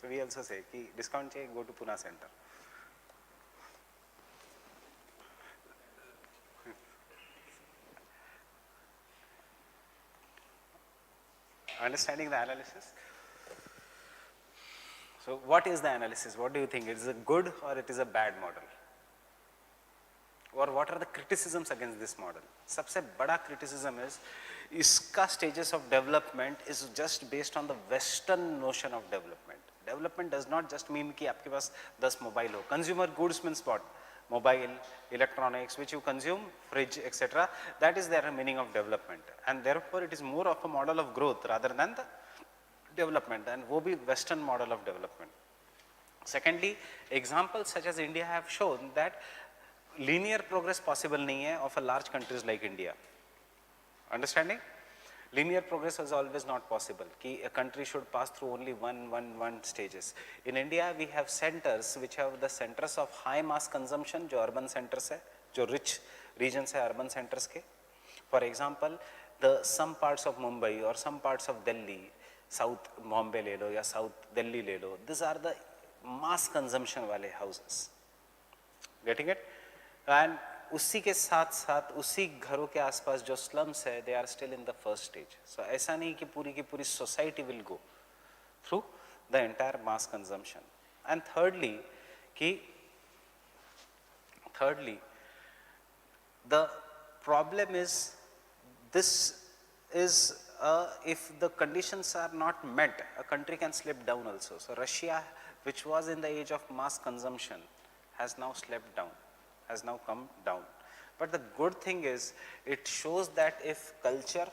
So we also say कि डिस्काउंट चाहिए, go to Pune Center. Understanding the analysis. So what is the analysis? What do you think? It is a good or it is a bad model? Or what are the criticisms against this model? सबसे बड़ा criticism is इसका stages of development is just based on the Western notion of development. Development does not just mean कि आपके पास 10 mobile हो. Consumer goods means what? Mobile, electronics, which you consume, fridge, etc. That is their meaning of development, and therefore it is more of a model of growth rather than the development, and वो भी Western model of development. Secondly, examples such as India have shown that linear progress possible नहीं है of a large countries like India. Understanding? Linear progress was always not possible. कि a country should pass through only one stages. In India, we have centers which have the centers of high mass consumption, जो urban centers है, जो rich regions है urban centers के. For example, the some parts of Mumbai or some parts of Delhi, South Bombay ले लो या South Delhi ले लो. These are the mass consumption वाले houses. Getting it? And उसी के साथ साथ उसी घरों के आसपास जो स्लम्स है, they are still in the first stage. So ऐसा नहीं कि पूरी की पूरी society will go through the entire mass consumption. And thirdly, the problem is this is if the conditions are not met, a country can slip down also. So Russia, which was in the age of mass consumption, has now slipped down, has now come down. But the good thing is it shows that if culture,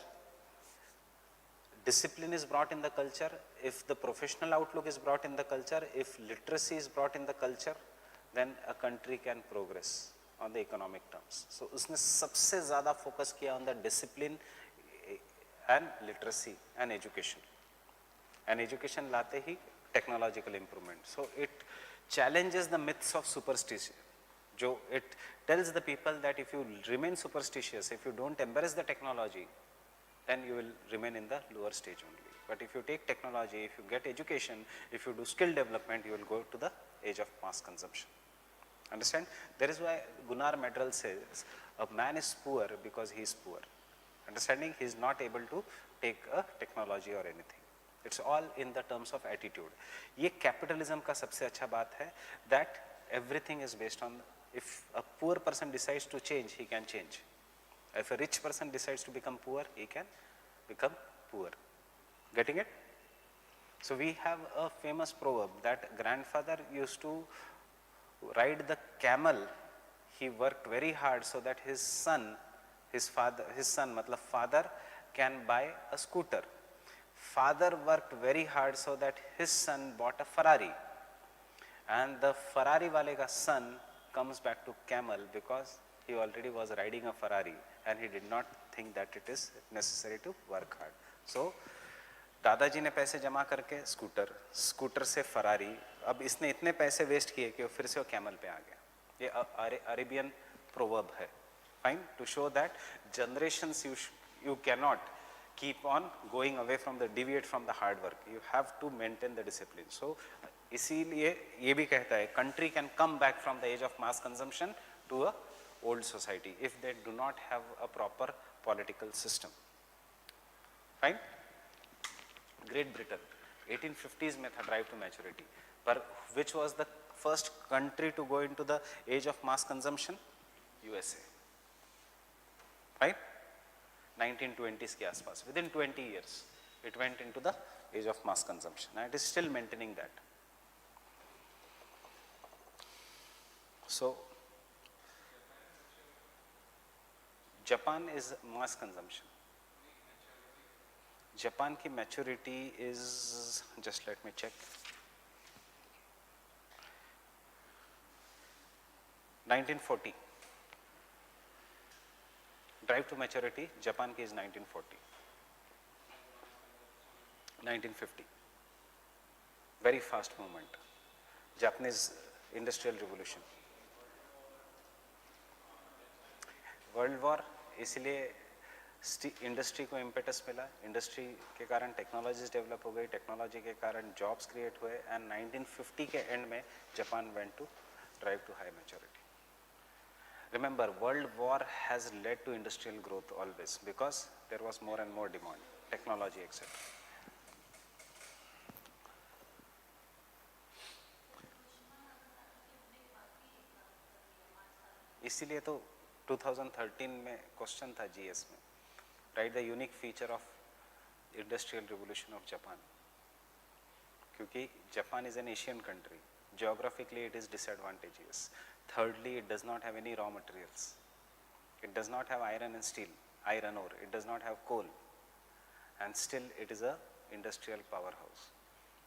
discipline is brought in the culture, if the professional outlook is brought in the culture, if literacy is brought in the culture, then a country can progress on the economic terms. So उसने सबसे ज़्यादा focus किया on the discipline and literacy and education. And education latte he technological improvement. So it challenges the myths of superstition. जो it tells the people that if you remain superstitious, if you don't embrace the technology, then you will remain in the lower stage only. But if you take technology, if you get education, if you do skill development, you will go to the age of mass consumption. Understand? That is why Gunnar Myrdal says a man is poor because he is poor. Understanding? He is not able to take a technology or anything. It's all in the terms of attitude. ये capitalism का सबसे अच्छा बात है that everything is based on, if a poor person decides to change, he can change. If a rich person decides to become poor, he can become poor. Getting it? So we have a famous proverb that grandfather used to ride the camel. He worked very hard so that his son matlab father can buy a scooter. Father worked very hard so that his son bought a Ferrari. And the Ferrari wale ka son comes back to camel because he already was riding a Ferrari and he did not think that it is necessary to work hard. So दादाजी ने पैसे जमा करके scooter से Ferrari, अब इसने इतने पैसे वेस्ट किए कि फिर से वो कैमल पे आ गया. ये अरेबियन प्रोवर्ब है. Fine, to show that generations you cannot keep on going away from the deviate from the hard work. You have to maintain the discipline. So इसीलिए ये भी कहता है country can come back from the age of mass consumption to a old society if they do not have a proper political system. Fine? Great Britain, 1850s में था drive to maturity, पर which was the first country to go into the age of mass consumption? USA. Right? 1920s के आसपास, within 20 years, it went into the age of mass consumption, and it is still maintaining that. So, Japan is mass consumption. Japan की maturity is, just let me check, 1940. Drive to maturity, Japan की is 1940. 1950. Very fast movement. Japanese industrial revolution. World war इसलिए industry को impetus मिला, industry के कारण technologies develop हो गई, technology के कारण जॉब्स क्रिएट हुए, एंड 1950 के एंड में Japan went to drive to high maturity. Remember, world war has led to industrial growth always because there was more and more demand, technology etcetera. इसीलिए तो 2013 में क्वेश्चन था GS में, write the unique feature of industrial revolution of Japan. क्योंकि Japan is an Asian country, geographically it is disadvantageous. Thirdly, it does not have any raw materials. It does not have iron and steel, iron ore. It does not have coal, and still it is a industrial powerhouse.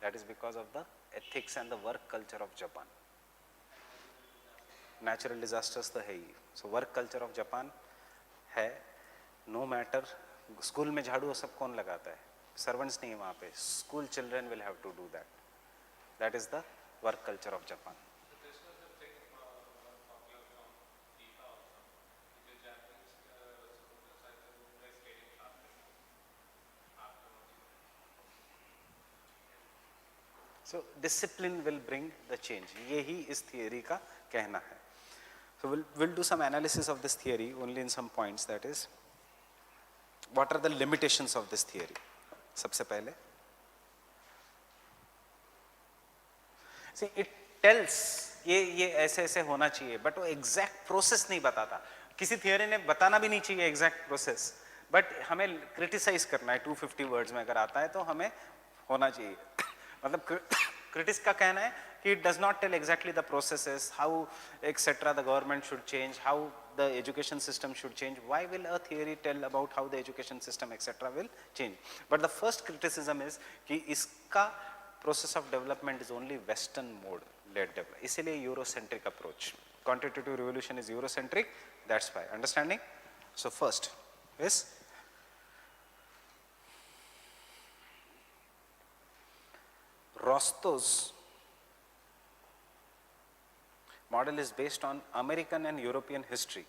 That is because of the ethics and the work culture of Japan. Natural disasters तो है ही. So work culture of Japan है. No matter school में झाड़ू सब कौन लगाता है? Servants नहीं वहाँ पे. School children will have to do that. That is the work culture of Japan. This was a big popular from FIFA also. The Japanese supporters like the guys getting shafted afterwards. So discipline will bring the change. यही इस theory का कहना है. So we'll do some analysis of this theory only in some points. That is, what are the limitations of this theory? सबसे पहले, see it tells ये ऐसे ऐसे होना चाहिए, but वो exact process नहीं बताता. किसी theory ने बताना भी नहीं चाहिए exact process, but हमें criticize करना है 250 words में अगर आता है तो हमें होना चाहिए. मतलब क्रिटिक्स का कहना है कि it does not tell exactly the processes, how etc. the government should change, how the education system should change. Why will a theory tell about how the education system etc. will change? But the first criticism is कि इसका process of development is only Western mode led development. इसीलिए Eurocentric approach. Quantitative revolution is Eurocentric. That's why. Understanding? So first is Rostow's model is based on American and European history.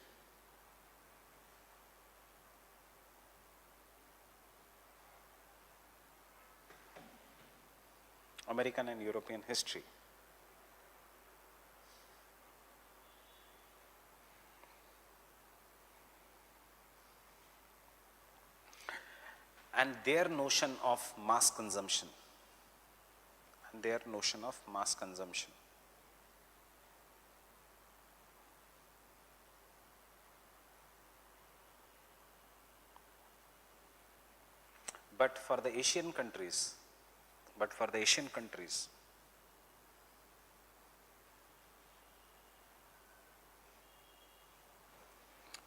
American and European history. And their notion of mass consumption. Their notion of mass consumption. But for the Asian countries,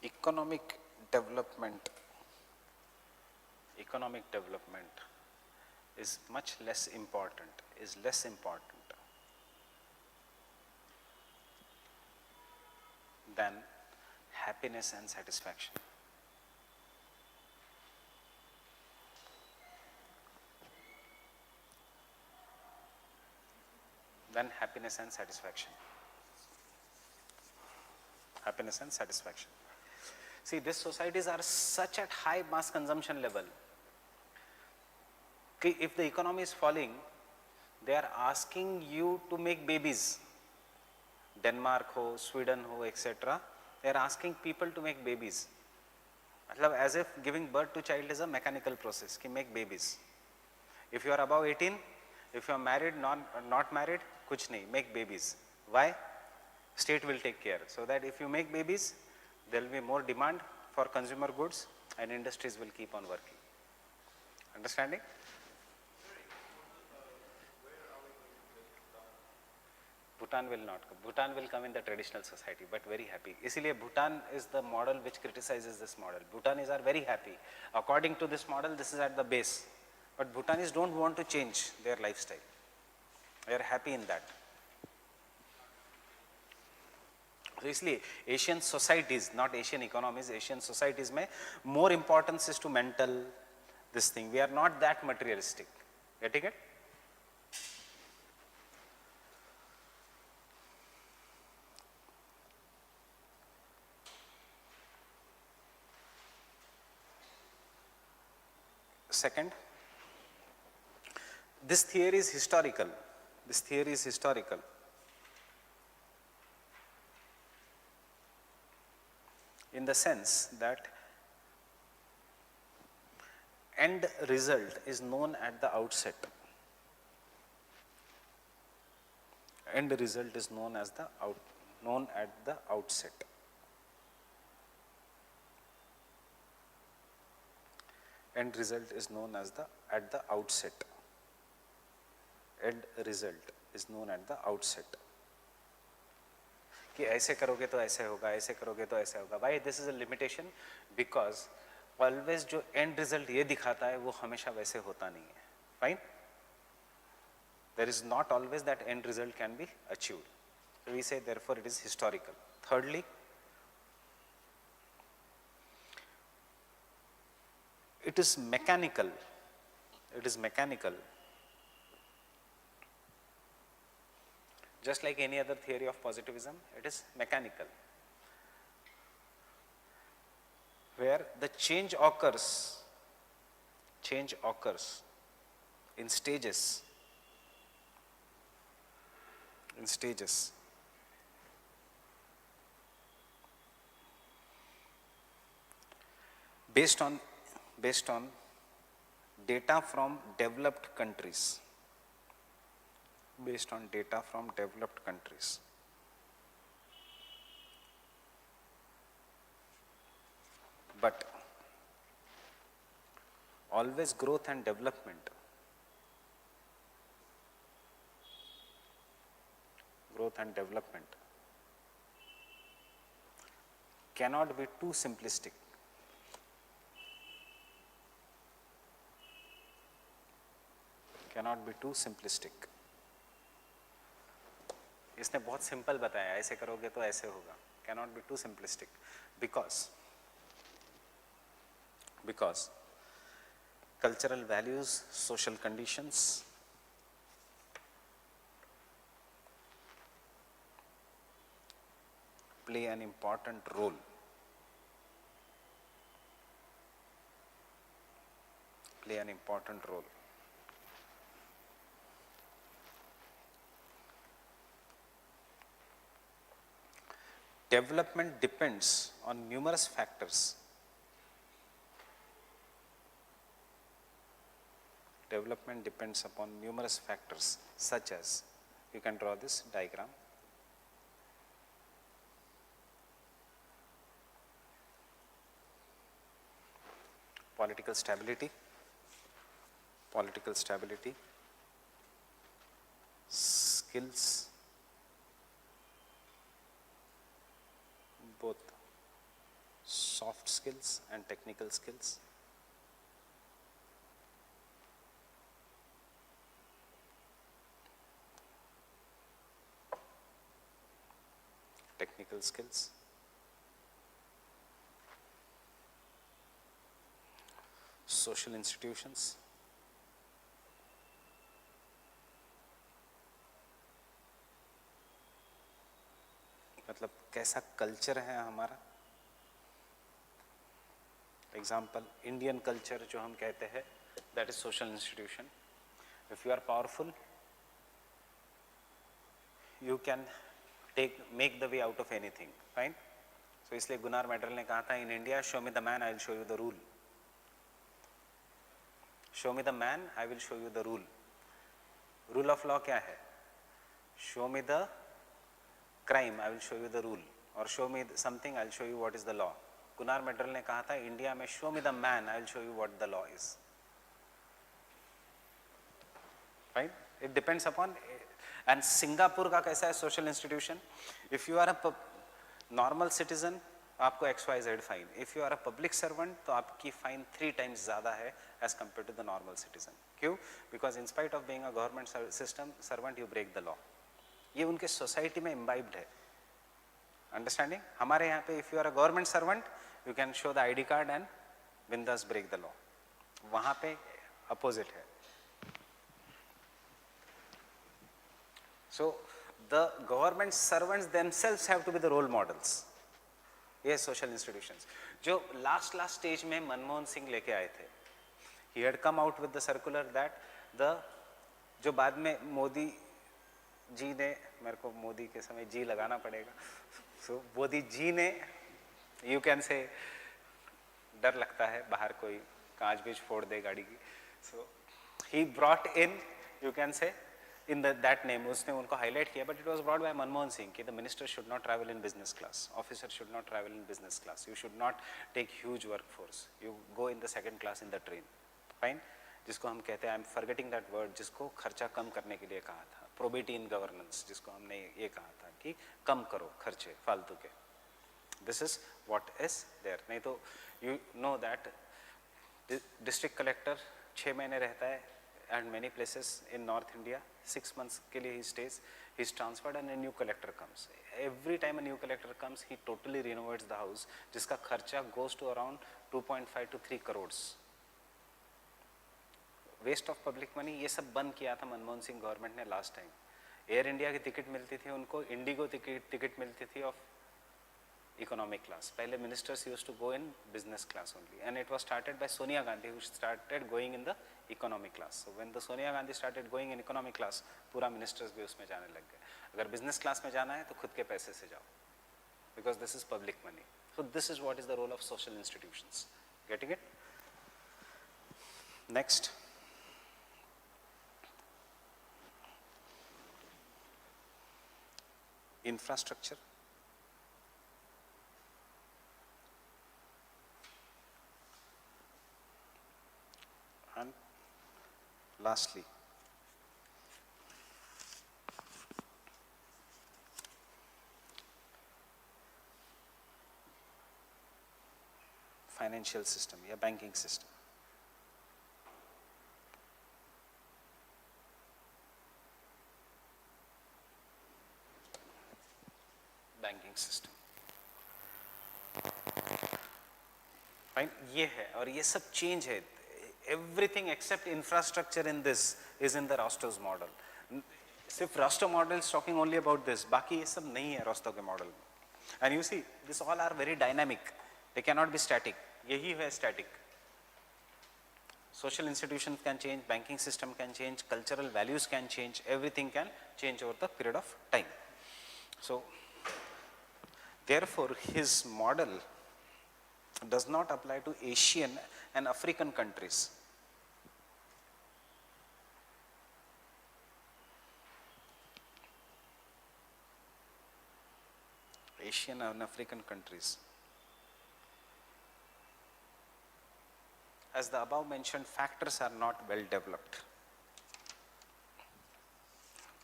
economic development is much less important, than happiness and satisfaction. Happiness and satisfaction. See, these societies are such at high mass consumption level. If the economy is falling, they are asking you to make babies. Denmark ho, Sweden ho, etc. They are asking people to make babies. मतलब as if giving birth to child is a mechanical process कि make babies. If you are above 18, if you are married, not married, कुछ नहीं, make babies. Why? State will take care. So that if you make babies, there will be more demand for consumer goods and industries will keep on working. Understanding? Bhutan will not come. Bhutan will come in the traditional society, but very happy. इसीलिए Bhutan is the model which criticizes this model. Bhutanese are very happy. According to this model, this is at the base. But Bhutanese don't want to change their lifestyle. They are happy in that. So इसलिए Asian societies, not Asian economies, Asian societies में more importance is to mental this thing. We are not that materialistic. Getting it? Second, this theory is historical. This theory is historical. In the sense that end result is known at the outset. End result is known as the known at the outset. End result is known as at the outset. End result is known at the outset. कि ऐसे करोगे तो ऐसे होगा, ऐसे करोगे तो ऐसे होगा. Why this is a limitation? Because always जो end result ये दिखाता है वो हमेशा वैसे होता नहीं है. Fine? There is not always that end result can be achieved. So we say therefore it is historical. Thirdly, it is mechanical. It is mechanical. Just like any other theory of positivism, it is mechanical. Where the change occurs in stages. In stages. Based on data from developed countries. Based on data from developed countries. But always growth and development. Growth and development cannot be too simplistic. Cannot be too simplistic. इसने बहुत simple बताया, ऐसे करोगे तो ऐसे होगा. Cannot be too simplistic because cultural values, social conditions, play an important role. Play an important role. Development depends on numerous factors. Development depends upon numerous factors such as, you can draw this diagram. Political stability, skills, both soft skills and technical skills. Technical skills. Social institutions. मतलब कैसा culture है हमारा. Example Indian culture जो हम कहते हैं, that is social institution. If you are powerful, you can make the way out of anything. Fine. So इसलिए Gunnar Myrdal ने कहा था, in India show me the man, I will show you the rule. Show me the man, I will show you the rule. Rule of law क्या है? Show me the crime, I will show you the rule. और show me something, I will show you what is the law. Gunnar Myrdal ने कहा था, India में show me the man, I will show you what the law is. Right? It depends upon. And Singapore का कैसा है social institution? If you are a normal citizen, आपको XYZ fine. If you are a public servant, तो आपकी fine 3 times ज्यादा है as compare to the normal citizen. क्यों? Because in spite of being a government system servant, you break the law. ये उनके society में imbibed है. Understanding? हमारे यहाँ पे if you are a government servant, you can show the ID card and बिंदास break the law. वहां पे अपोजिट है. So the government servants themselves have to be the role models. ये social institutions. जो last stage में मनमोहन सिंह लेके आए थे, he had come out with the circular that the, जो बाद में मोदी जी ने, मेरे को मोदी के समय जी लगाना पड़ेगा, so मोदी जी ने, you can say, डर लगता है बाहर कोई कांच बीच फोड़ दे गाड़ी की, so he brought in, you can say, in that name, उसने उनको हाईलाइट किया. But it was brought by Manmohan Singh कि the minister should not travel in business class, officer should not travel in business class, you should not take huge work force, you go in the second class in the train. Fine? जिसको हम कहते हैं, I am forgetting that word, जिसको खर्चा कम करने के लिए कहा था, प्रोबेटी इन गवर्नेंस, जिसको हमने ये कहा था कि कम करो खर्चे फालतू के. This is what is there. नहीं तो you know that district collector 6 महीने रहता है, and many places in North India 6 months के लिए he stays, he is transferred and a new collector comes. Every time a new collector comes, he totally renovates the house, जिसका खर्चा goes to around 2.5 to 3 crores. Waste of public money. ये सब बंद किया था Manmohan Singh government ने last time. Air India की ticket मिलती थी उनको, इंडिगो टिकट मिलती थी ऑफ economic class. पहले ministers used to go in business class only, and it was started by Sonia Gandhi, who started going in the economic class. So when the Sonia Gandhi started going in economic class, पूरा ministers भी उसमें जाने लग गए. अगर business class में जाना है तो खुद के पैसे से जाओ, because this is public money. So this is what is the role of social institutions. Getting it? Next. Infrastructure. And lastly, financial system या banking system. Banking system. Fine, ये है और ये सब change है. Everything except infrastructure in this is in the Rostov's model. सिर्फ Rostov model is talking only about this. बाकी ये सब नहीं है Rostov के model में. And you see, this all are very dynamic. They cannot be static. यही है static. Social institutions can change, banking system can change, cultural values can change, everything can change over the period of time. So, therefore, his model does not apply to Asian and African countries. Asian and African countries. As the above mentioned factors are not well developed.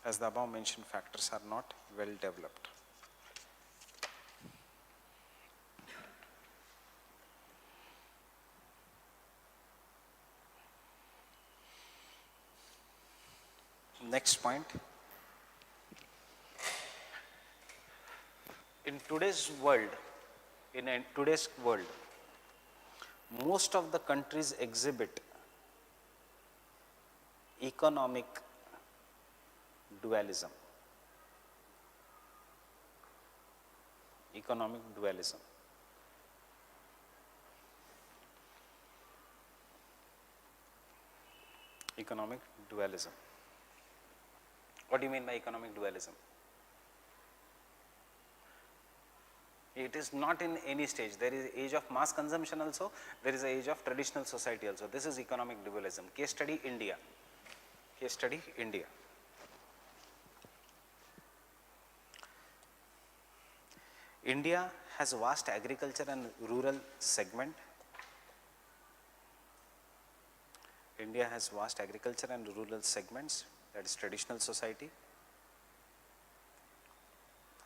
As the above mentioned factors are not well developed. Next point. In today's world, most of the countries exhibit economic dualism. Economic dualism. Economic dualism. What do you mean by economic dualism? It is not in any stage. There is age of mass consumption also, there is a age of traditional society also. This is economic dualism. Case study India. Case study India. India has vast agriculture and rural segment. India has vast agriculture and rural segments, that is traditional society,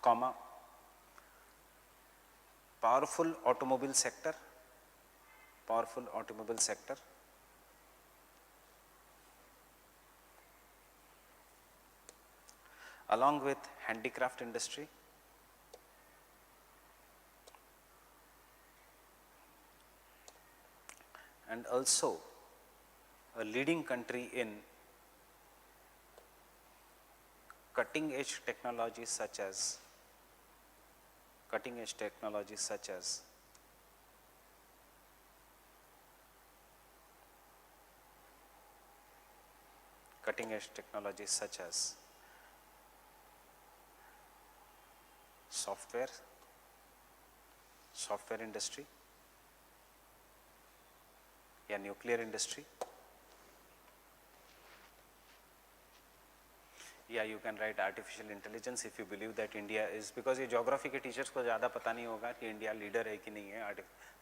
comma, powerful automobile sector, along with handicraft industry, and also a leading country in cutting edge technologies such as software industry, nuclear industry. You can write artificial intelligence if you believe that India is, because ये geography के teachers को ज़्यादा पता नहीं होगा कि India leader है कि नहीं है,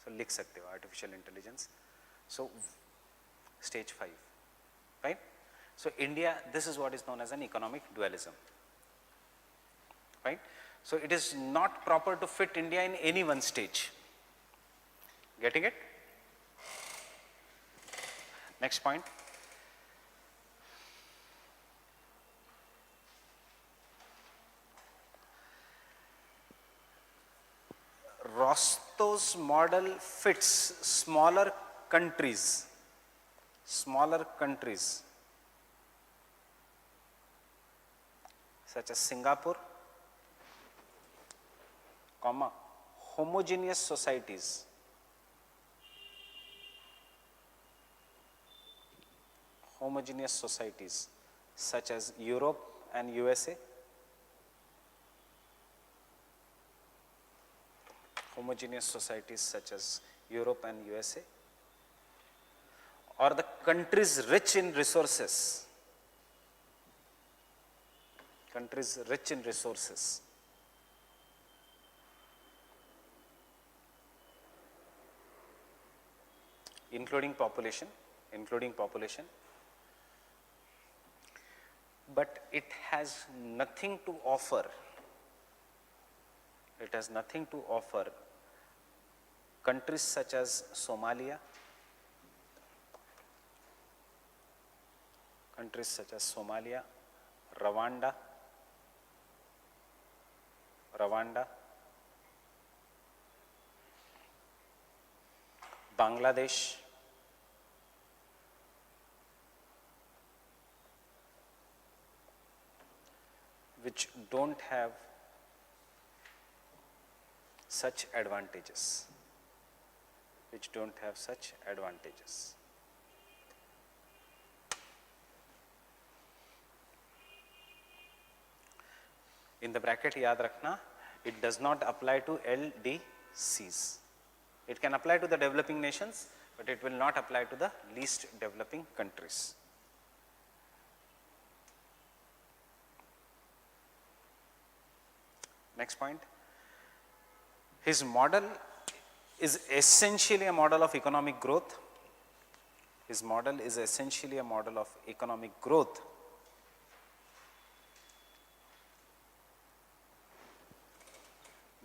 so लिख सकते हो artificial intelligence. So stage 5, right? So India, this is what is known as an economic dualism, right? So it is not proper to fit India in any one stage. Getting it? Next point. Rostow's model fits smaller countries such as Singapore, comma, homogeneous societies such as Europe and USA, or the countries rich in resources, including population, but it has nothing to offer countries such as Somalia, Rwanda, Bangladesh, which don't have such advantages. In the bracket याद रखना, it does not apply to LDCs. It can apply to the developing nations, but it will not apply to the least developing countries. Next point. His model is essentially a model of economic growth.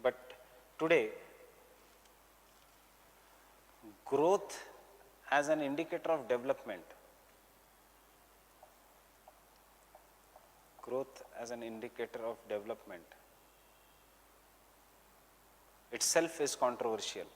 But today, growth as an indicator of development, itself is controversial.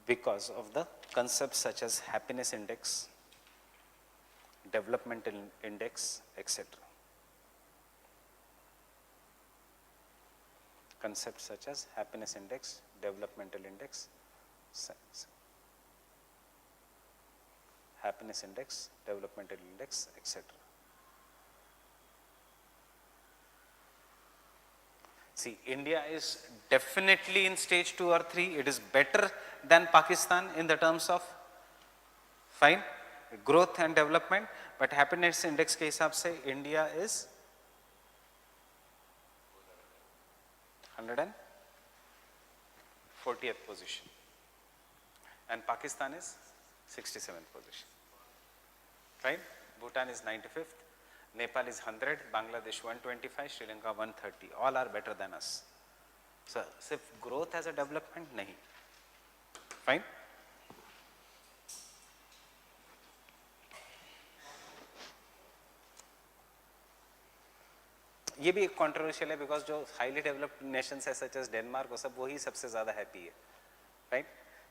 Because of the concepts such as happiness index, developmental index, etc. Concepts such as happiness index, developmental index, happiness index, developmental index, etc. See, India is definitely in stage 2 or 3. It is better than Pakistan in the terms of fine growth and development, but happiness index के हिसाब से India is 140th position and Pakistan is 67th position. Right? Bhutan is 95th, Nepal is 100, Bangladesh 125, Sri Lanka 130. All are better than us. So, सिर्फ growth as a development नहीं. Fine? ये भी एक controversial है because जो highly developed nations है such as Denmark वो सब वही सबसे ज़्यादा happy है. Right?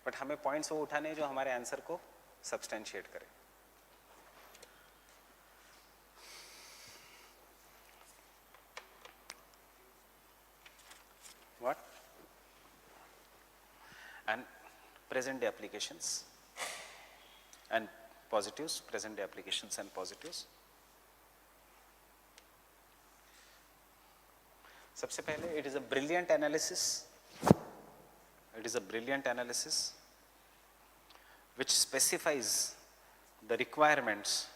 But हमें points वो उठाने जो हमारे answer को substantiate करें. What? And present day applications and positives, present day applications and positives. सबसे पहले it is a brilliant analysis. It is a brilliant analysis which specifies the requirements,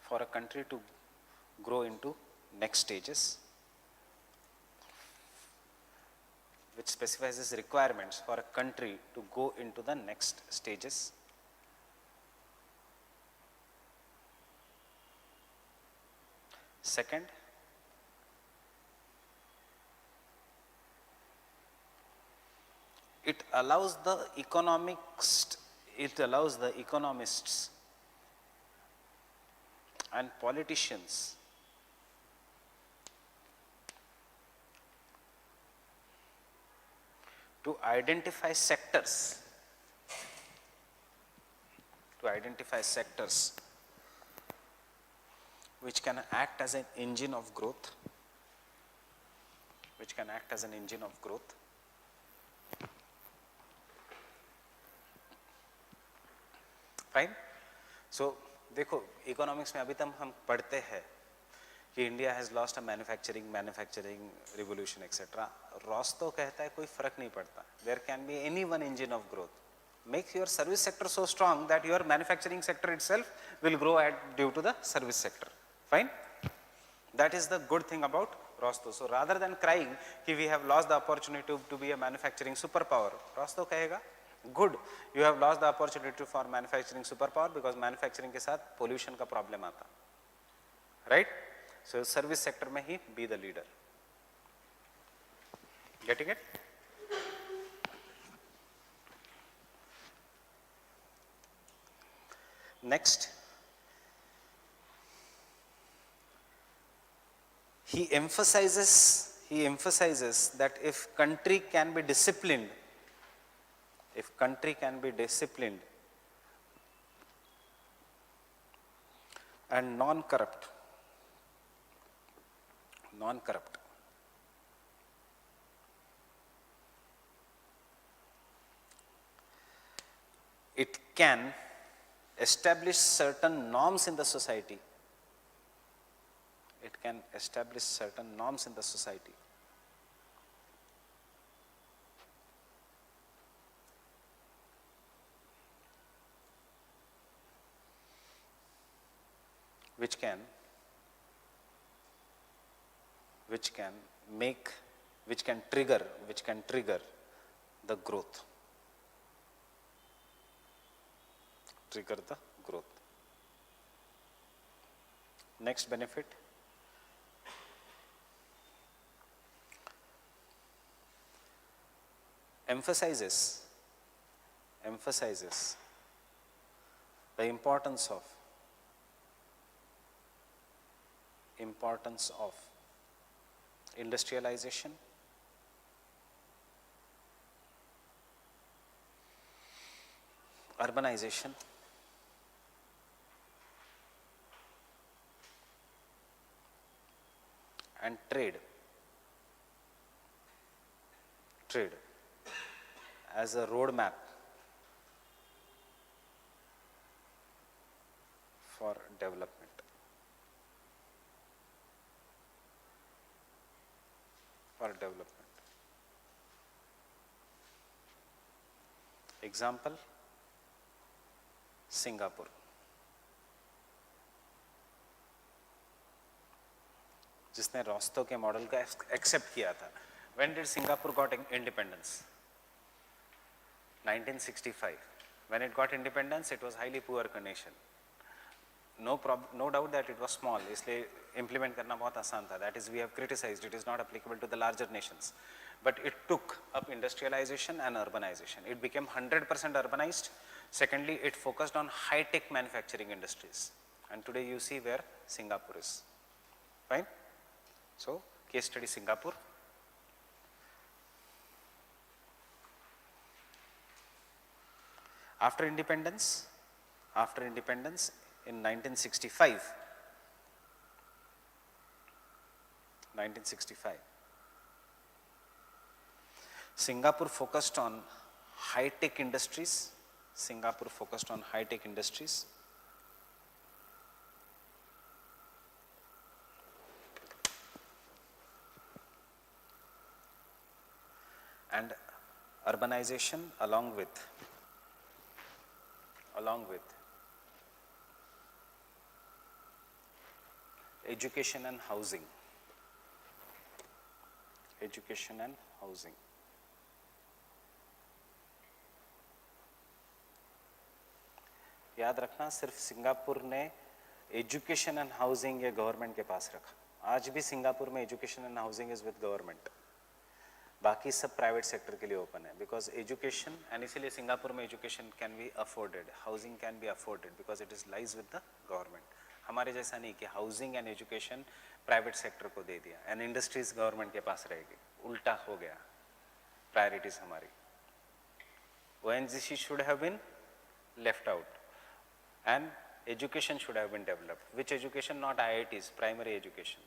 for a country to grow into next stages, which specifies its requirements for a country to go into the next stages. Second, it allows the economists and politicians to identify sectors which can act as an engine of growth, Fine? So, देखो economics में अभी तक हम पढ़ते हैं कि India has lost a manufacturing revolution etcetera. Rostow कहता है कोई फर्क नहीं पड़ता. There can be any one engine of growth. Make your service sector so strong that your manufacturing sector itself will grow at due to the service sector. Fine? That is the good thing about Rostow. So rather than crying कि we have lost the opportunity to be a manufacturing super power, Rostow कहेगा good, you have lost the opportunity for manufacturing super power because manufacturing के साथ pollution का problem आता. Right? सो service sector में ही be the leader. Getting it? Next, he emphasizes that if country can be disciplined and non-corrupt, it can establish certain norms in the society. Which can trigger the growth. Next benefit, emphasizes the importance of industrialization, urbanization, and trade trade as a roadmap for development. For development. Example, Singapore. जिसने रोस्तो के model का accept किया था. When did Singapore got independence? 1965. When it got independence, it was highly poor nation. No doubt that it was small. इसलिए implement करना बहुत आसान था. That is, we have criticized. It is not applicable to the larger nations. But it took up industrialization and urbanization. It became 100% urbanized. Secondly, it focused on high-tech manufacturing industries. And today you see where Singapore is. Fine? So, case study Singapore. After independence in 1965, Singapore focused on high-tech industries. And urbanization along with education and housing. याद रखना, सिर्फ Singapore ने education and housing ये government के पास रखा. आज भी Singapore में education and housing is with government. बाकी सब प्राइवेट सेक्टर के लिए ओपन है. बिकॉज एजुकेशन, एंड इसीलिए सिंगापुर में education can be afforded, housing can be afforded because it is lies with the government. हमारे जैसा नहीं कि housing and education private sector को दे दिया एंड इंडस्ट्रीज गवर्नमेंट के पास रहेगी. उल्टा हो गया प्रायोरिटीज हमारी. ONGC should have been left out and education should have been developed. Which education? Not IITs, primary education.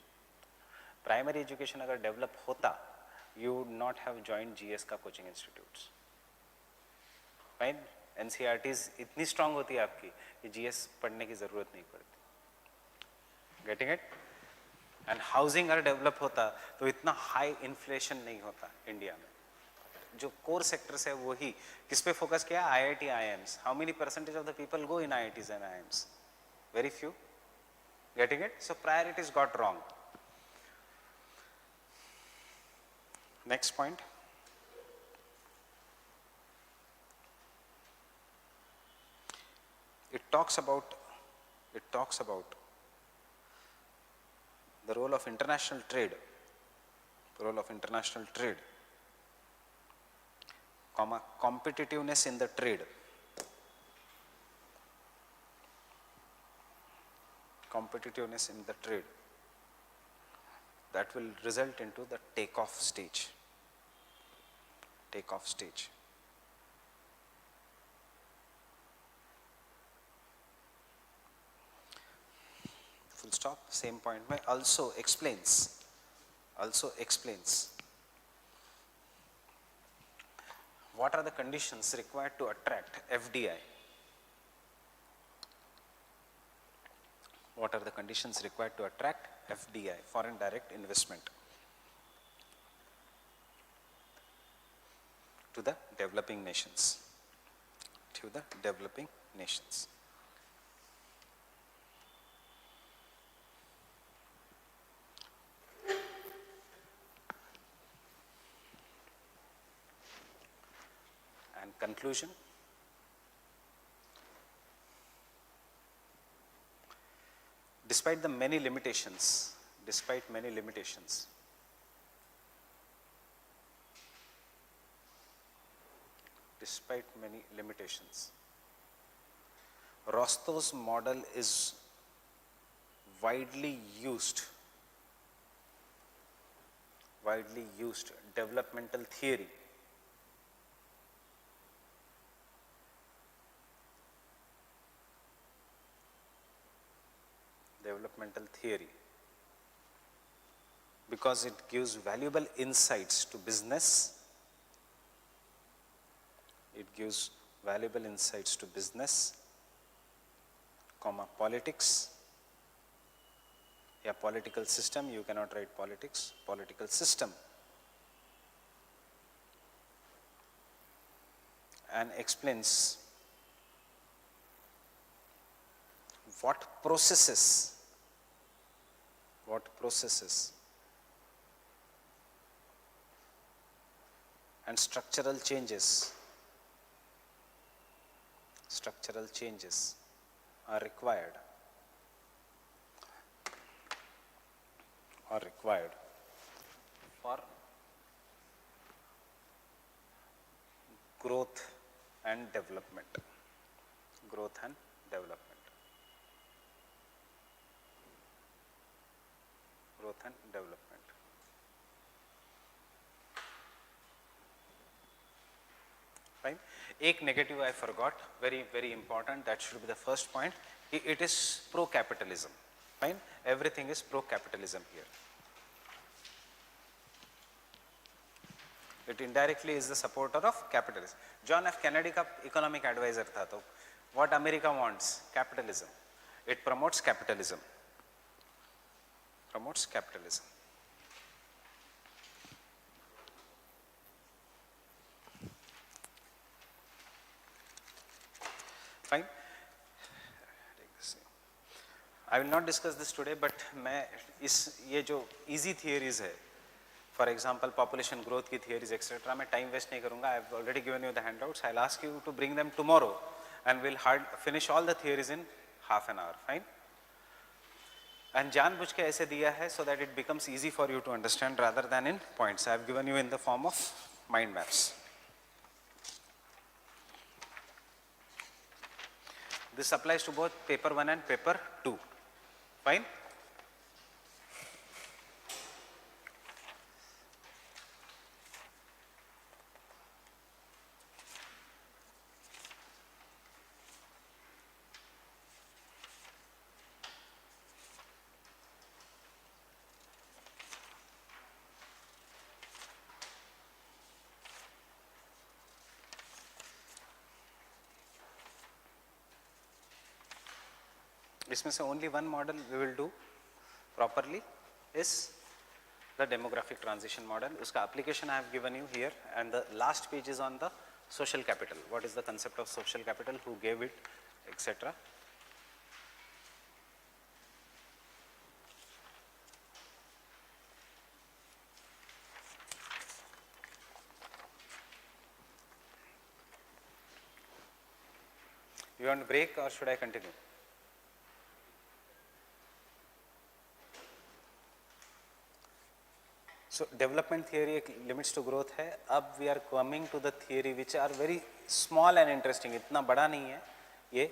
Primary education अगर develop होता, you would not have joined GS का coaching institutes. Fine? NCERTs इतनी strong होती है आपकी कि GS पढ़ने की ज़रूरत नहीं पड़ती. Getting it? And housing अगर develop होता तो इतना high inflation नहीं होता इंडिया में. जो कोर सेक्टर्स है वही किस पे फोकस किया? IIT, IIMs. How many percentage of the people go in IITs and IIMs? Very few. Getting it? So priorities got wrong. Next point. It talks about the role of international trade. Competitiveness in the trade. That will result into the takeoff stage. Full stop. Same point. Also explains what are the conditions required to attract FDI? What are the conditions required to attract FDI, foreign direct investment, to the developing nations? And conclusion. Despite many limitations, Rostow's model is widely used developmental theory because it gives valuable insights to business It gives valuable insights to business, comma, politics. Yeah, political system, you cannot write politics, political system. And explains what processes and structural changes are required for growth and development. Fine. Ek negative I forgot, very, very important, that should be the first point. It is pro-capitalism. Fine. Everything is pro-capitalism here. It indirectly is the supporter of capitalism. John F. Kennedy का economic advisor था, तो what America wants? Capitalism. It promotes capitalism. Fine. I will not discuss this today, but मैं ये जो easy theories है, for example population growth की theories etc. मैं time waste नहीं करूँगा. I have already given you the handouts. I'll ask you to bring them tomorrow, and we'll finish all the theories in half an hour. Fine. And जानबूझ के ऐसे दिया है so that it becomes easy for you to understand rather than in points. I have given you in the form of mind maps. This applies to both paper 1 and paper 2. Fine. इसमें से only one model we will do properly is the demographic transition model. उसका application I have given you here, and the last page is on the social capital. What is the concept of social capital, who gave it, etc. You want break or should I continue? So development theory एक limits to growth है. अब we are coming to the theory which are very small and interesting. इतना बड़ा नहीं है ये.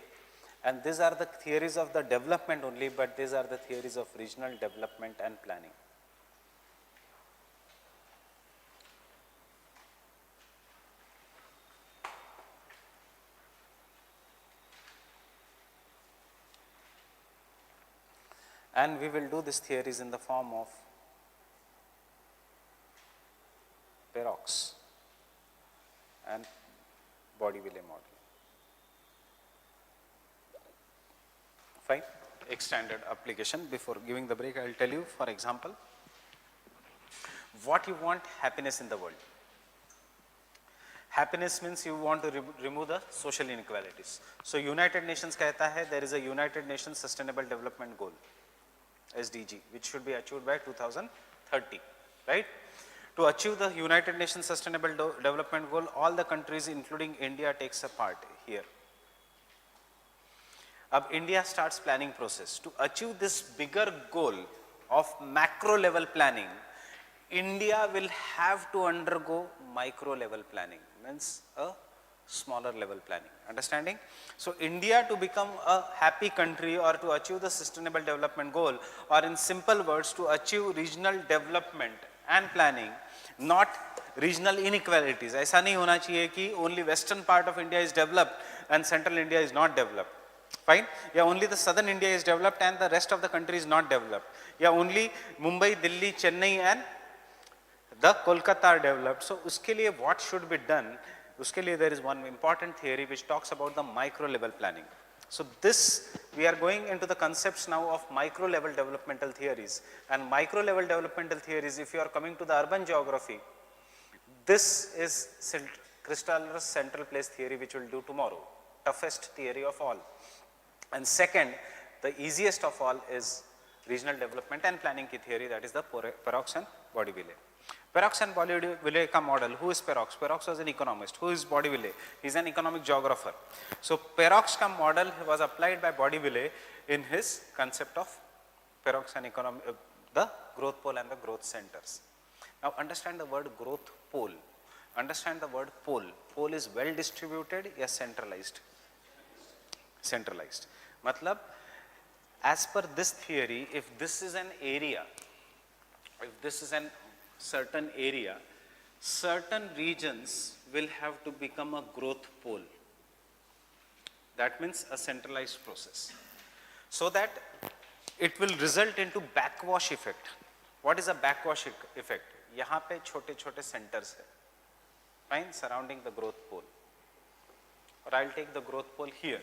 And these are the theories of the development only, but these are the theories of regional development and planning. And we will do these theories in the form of Perox and Body-Wiley model. Fine. Extended application. Before giving the break, I will tell you, for example, what you want happiness in the world. Happiness means you want to remove the social inequalities. So United Nations कहता है there is a United Nations Sustainable Development Goal, SDG, which should be achieved by 2030, right? To achieve the United Nations Sustainable Development Goal, all the countries including India takes a part here. Ab India starts planning process. To achieve this bigger goal of macro level planning, India will have to undergo micro level planning, means a smaller level planning. Understanding? So India to become a happy country or to achieve the sustainable development goal, or in simple words, to achieve regional development and planning, not regional inequalities. ऐसा नहीं होना चाहिए कि only western part of India is developed and central India is not developed. Fine? Yeah, only the southern India is developed and the rest of the country is not developed. Yeah, only Mumbai, Delhi, Chennai and the Kolkata are developed. So उसके लिए what should be done? उसके लिए there is one important theory which talks about the micro level planning. So this, we are going into the concepts now of micro level developmental theories, and micro level developmental theories, if you are coming to the urban geography, this is Kristall's central place theory, which we'll do tomorrow, toughest theory of all. And second, the easiest of all is regional development and planning की theory, that is the Perrox and Bordiville. Perrox and Bordiville का model, who is Perrox? Perrox was an economist. Who is Bordiville? He is an economic geographer. So Perrox का model was applied by Bordiville in his concept of Perrox and the growth pole and the growth centers. Now understand the word growth pole. Understand the word pole. Pole is well distributed, yes, centralized. Centralized. Matlab, as per this theory, if this is an area, if this is an certain area, certain regions will have to become a growth pole. That means a centralized process. So that it will result into backwash effect. What is a backwash effect? यहाँ पे छोटे-छोटे centers है, fine, surrounding the growth pole. Or I'll take the growth pole here.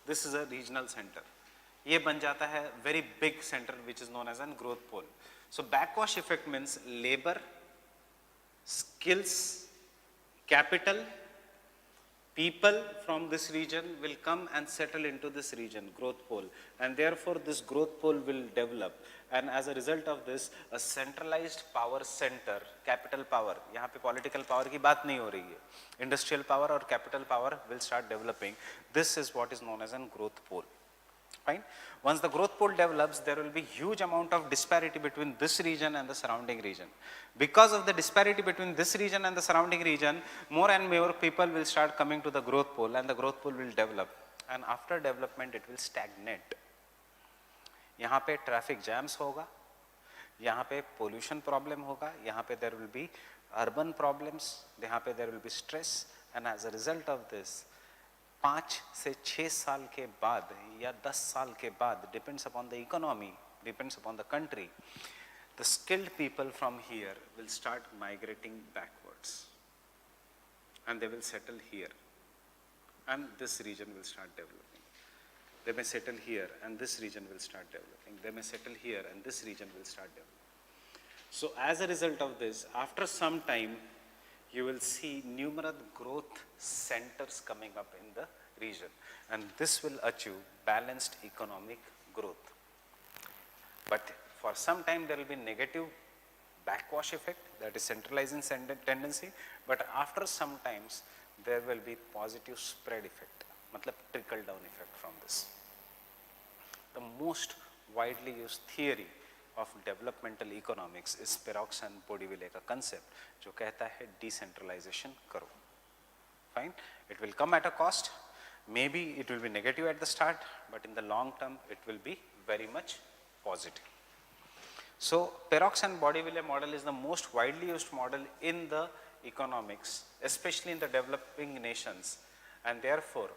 This is a regional center. ये बन जाता है very big center which is known as a growth pole. So backwash effect means labor, skills, capital, people from this region will come and settle into this region, growth pole, and therefore this growth pole will develop, and as a result of this, a centralized power center, capital power, यहाँ पे political power की बात नहीं हो रही है, industrial power or capital power will start developing. This is what is known as a growth pole. Fine. Once the growth pole develops, there will be huge amount of disparity between this region and the surrounding region. Because of the disparity between this region and the surrounding region, more and more people will start coming to the growth pole, and the growth pole will develop. And after development, it will stagnate. यहाँ पे traffic jams होगा, यहाँ पे pollution problem होगा, यहाँ पे there will be urban problems, यहाँ पे there will be stress, and as a result of this, 5 से 6 साल के बाद या 10 साल के बाद, depends upon the economy, depends upon the country, the skilled people from here will start migrating backwards, and they will settle here, and this region will start developing. They may settle here, and this region will start developing. They may settle here, and this region will start developing. So as a result of this, after some time, you will see numerous growth centers coming up in the region, and this will achieve balanced economic growth. But for some time there will be negative backwash effect, that is centralizing tendency, but after some times there will be positive spread effect, matlab trickle down effect from this. The most widely used theory of developmental economics is Perrox and Bordiville का concept, जो कहता है decentralization करो. Fine, it will come at a cost. Maybe it will be negative at the start, but in the long term, it will be very much positive. So Perrox and Bordiville model is the most widely used model in the economics, especially in the developing nations, and therefore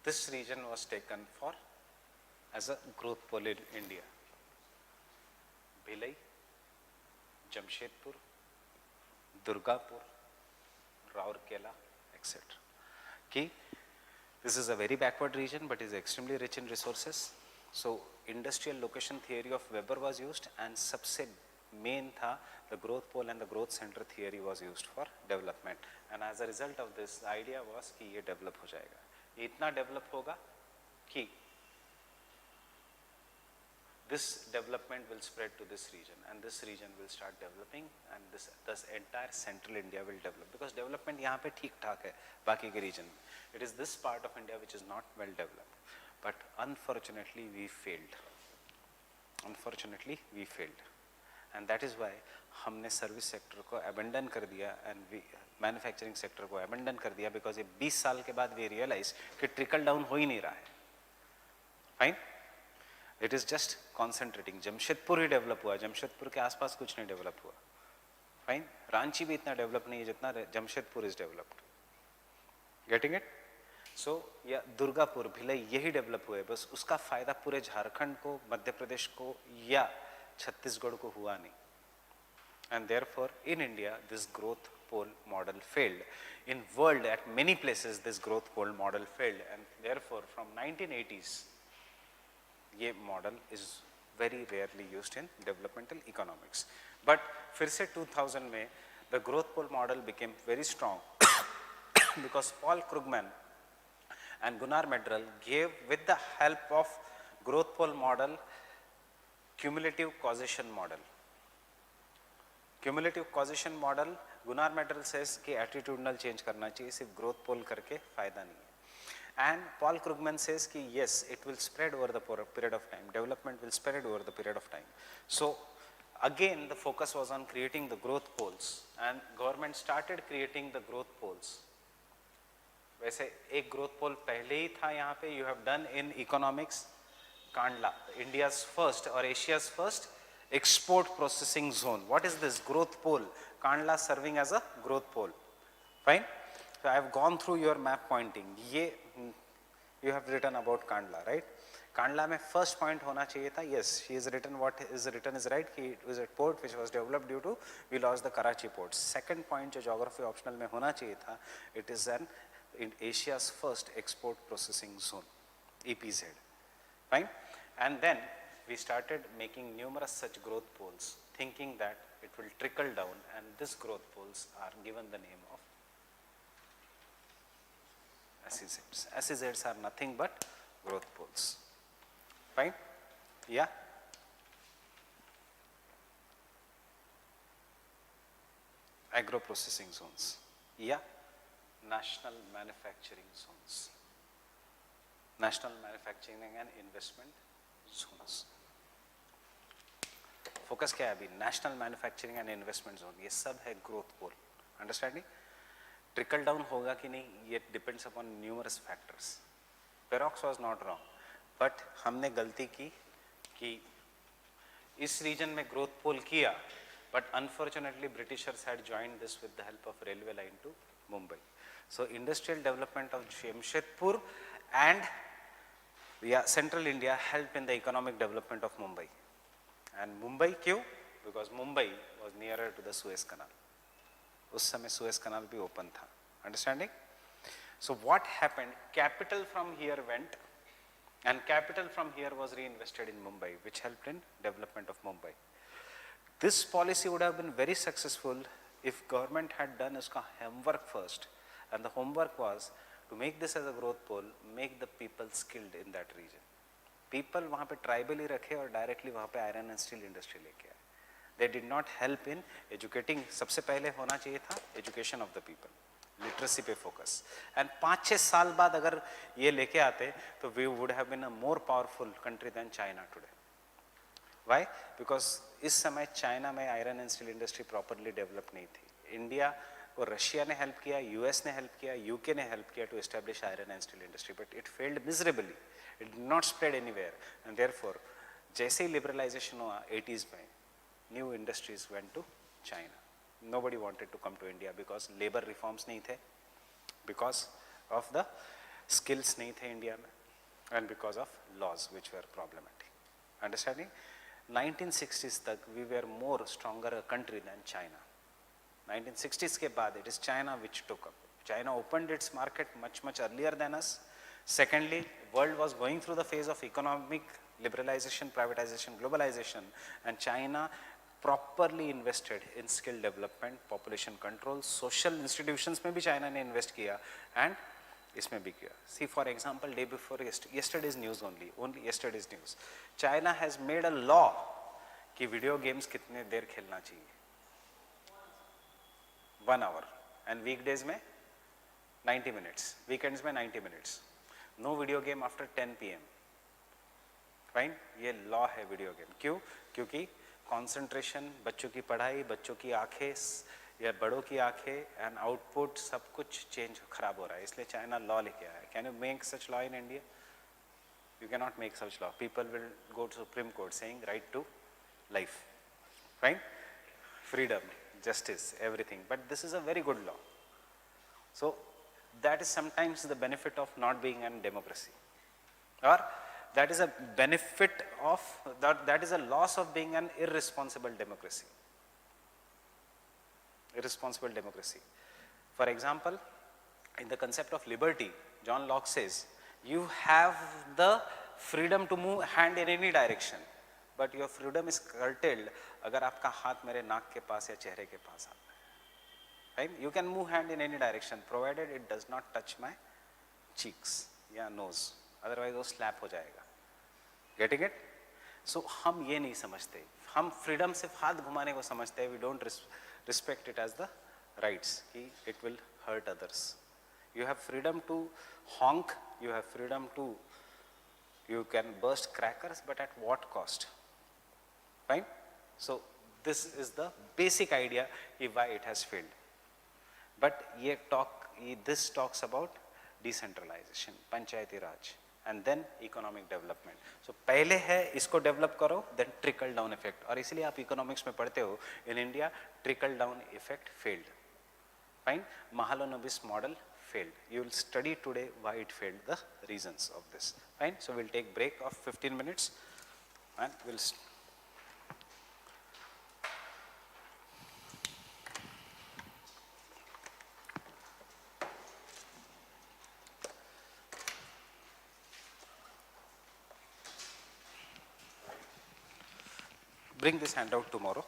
this region was taken for as a growth pole in India. Bhilai, Jamshedpur, Durgapur, Rourkela, etc. Okay. This is a very backward region, but is extremely rich in resources. So industrial location theory of Weber was used, and सबसे main था the growth pole and the growth center theory was used for development. And as a result of this, the idea was कि ये develop हो जाएगा. इतना develop होगा कि this development will spread to this region, and this region will start developing, and this entire central India will develop, because development यहाँ पे ठीक ठाक है बाकी के region. It is this part of India which is not well developed, but unfortunately we failed. Unfortunately we failed, and that is why हमने service sector को abandon कर दिया, एंड मैन्युफैक्चरिंग सेक्टर को अबेंडन कर दिया, बिकॉज ये 20 साल के बाद वी रियलाइज कि ट्रिकल डाउन हो ही नहीं रहा है. Fine. It is just concentrating. Jamshedpur he develop हुआ, जमशेदपुर के आसपास कुछ नहीं डेवलप हुआ. फाइन. रांची भी इतना डेवलप नहीं है जितना Jamshedpur is developed. Getting it? So या दुर्गापुर भिलाई यही डेवलप हुए, बस उसका फायदा पूरे झारखंड को, मध्य प्रदेश को या छत्तीसगढ़ को हुआ नहीं. And therefore in India this growth pole model failed. In world at many places this growth pole model failed, and therefore from 1980s ये model is very rarely used in developmental economics. But फिर से 2000 में the growth pole model became very strong because Paul Krugman and Gunnar Myrdal gave, with the help of growth pole model, cumulative causation model. Cumulative causation model, Gunnar Myrdal says कि attitudinal change करना चाहिए, सिर्फ growth pole करके फायदा नहीं है. And Paul Krugman says कि yes, it will spread over the period of time. Development will spread over the period of time. So again the focus was on creating the growth poles, and government started creating the growth poles. वैसे एक growth pole पहले ही था यहाँ पे. You have done in economics, Kandla, India's first or Asia's first export processing zone. What is this growth pole? Kandla serving as a growth pole. Fine. So I have gone through your map pointing. ये you have written about Kandla, right? Kandla में first point होना चाहिए था. Yes, she is written, what is written is right. It was a port which was developed due to we lost the Karachi port. Second point जो geography optional में होना चाहिए था, it is an in Asia's first export processing zone, EPZ. Fine. And then we started making numerous such growth poles, thinking that it will trickle down, and these growth poles are given the name of SEZs. SEZs are nothing but growth poles. Fine? Yeah? Agro processing zones. Yeah? National manufacturing zones. National manufacturing and investment zones. Focus क्या है अभी? National manufacturing and investment zone. ये सब है growth pole. Understanding? Trickle down होगा कि नहीं, ये depends upon numerous factors. Perroux was not wrong, but हमने गलती की कि इस रीजन में ग्रोथ पोल किया, but unfortunately Britishers had joined this with the help of railway line to Mumbai. So industrial development of Jamshedpur and central India helped in the economic development of Mumbai. And Mumbai क्यों? Because Mumbai was nearer to the Suez Canal. उस समय Suez Canal भी open था. Understanding? So what happened? Capital from here went, and capital from here was reinvested in Mumbai, which helped in development of Mumbai. This policy would have been very successful if government had done उसका homework first, and the homework was to make this as a growth pole, make the people skilled in that region. People वहाँ पे tribally रखे और directly वहाँ पे iron and steel industry लेके आए. They did not help in educating. सबसे पहले होना चाहिए था education of the people, literacy पे focus. And 5-6 साल बाद अगर ये लेके आते तो we would have been a more powerful country than China today. Why? Because इस समय China में iron and steel industry properly developed नहीं थी. India और रशिया ने हेल्प किया, यूएस ने हेल्प किया, यूके ने हेल्प किया to establish iron and steel industry, but it failed miserably. It did not spread anywhere. And therefore जैसे ही लिबरलाइजेशन हुआ 80s में, new industries went to China. Nobody wanted to come to India because labour reforms नहीं थे, because of the skills नहीं थे India में, and because of laws which were problematic. Understanding? 1960s तक we were more stronger country than China. 1960s के बाद it is China which took up. China opened its market much earlier than us. Secondly, world was going through the phase of economic liberalization, privatization, globalization, and China properly invested in skill development, population control, social institutions में भी China ने invest किया, and इसमें भी किया. See, for example, day before yesterday's news only yesterday's news, China has made a law कि video games कितने देर खेलना चाहिए. 1 hour, and weekdays में 90 minutes, weekends में 90 minutes. No video game after 10 PM. Fine? ये law है video game. क्यों? क्योंकि concentration, बच्चों की पढ़ाई, बच्चों की आंखें या बड़ों की आंखें and output सब कुछ change खराब हो रहा है, इसलिए चाइना law लेके आया. Can you make such law in India? You cannot make such law. People will go to Supreme Court saying right to life, right? Freedom, justice, everything. But this is a very good law. So that is sometimes the benefit of not being in democracy, or that is a benefit of that is a loss of being an irresponsible democracy. Irresponsible democracy. For example, in the concept of liberty, John Locke says you have the freedom to move hand in any direction, but your freedom is curtailed अगर आपका हाथ मेरे नाक के पास या चेहरे के पास आता है. Right? You can move hand in any direction provided it does not touch my cheeks या nose, otherwise वो slap हो जाएगा. Getting it? So हम ये नहीं समझते, हम freedom सिर्फ हाथ घुमाने को समझते हैं. We don't respect it as the rights. It will hurt others. You have freedom to honk, you have freedom to, you can burst crackers, but at what cost? Right? So this is the basic idea why it has failed. But this talks about decentralization, panchayati raj, and then economic development. So पहले है इसको develop करो, then trickle down effect. और इसलिए आप economics में पढ़ते हो, in India trickle down effect failed. Fine? Mahalanobis model failed. You will study today why it failed, the reasons of this. Fine? So we'll take break of 15 minutes and we'll bring this handout tomorrow.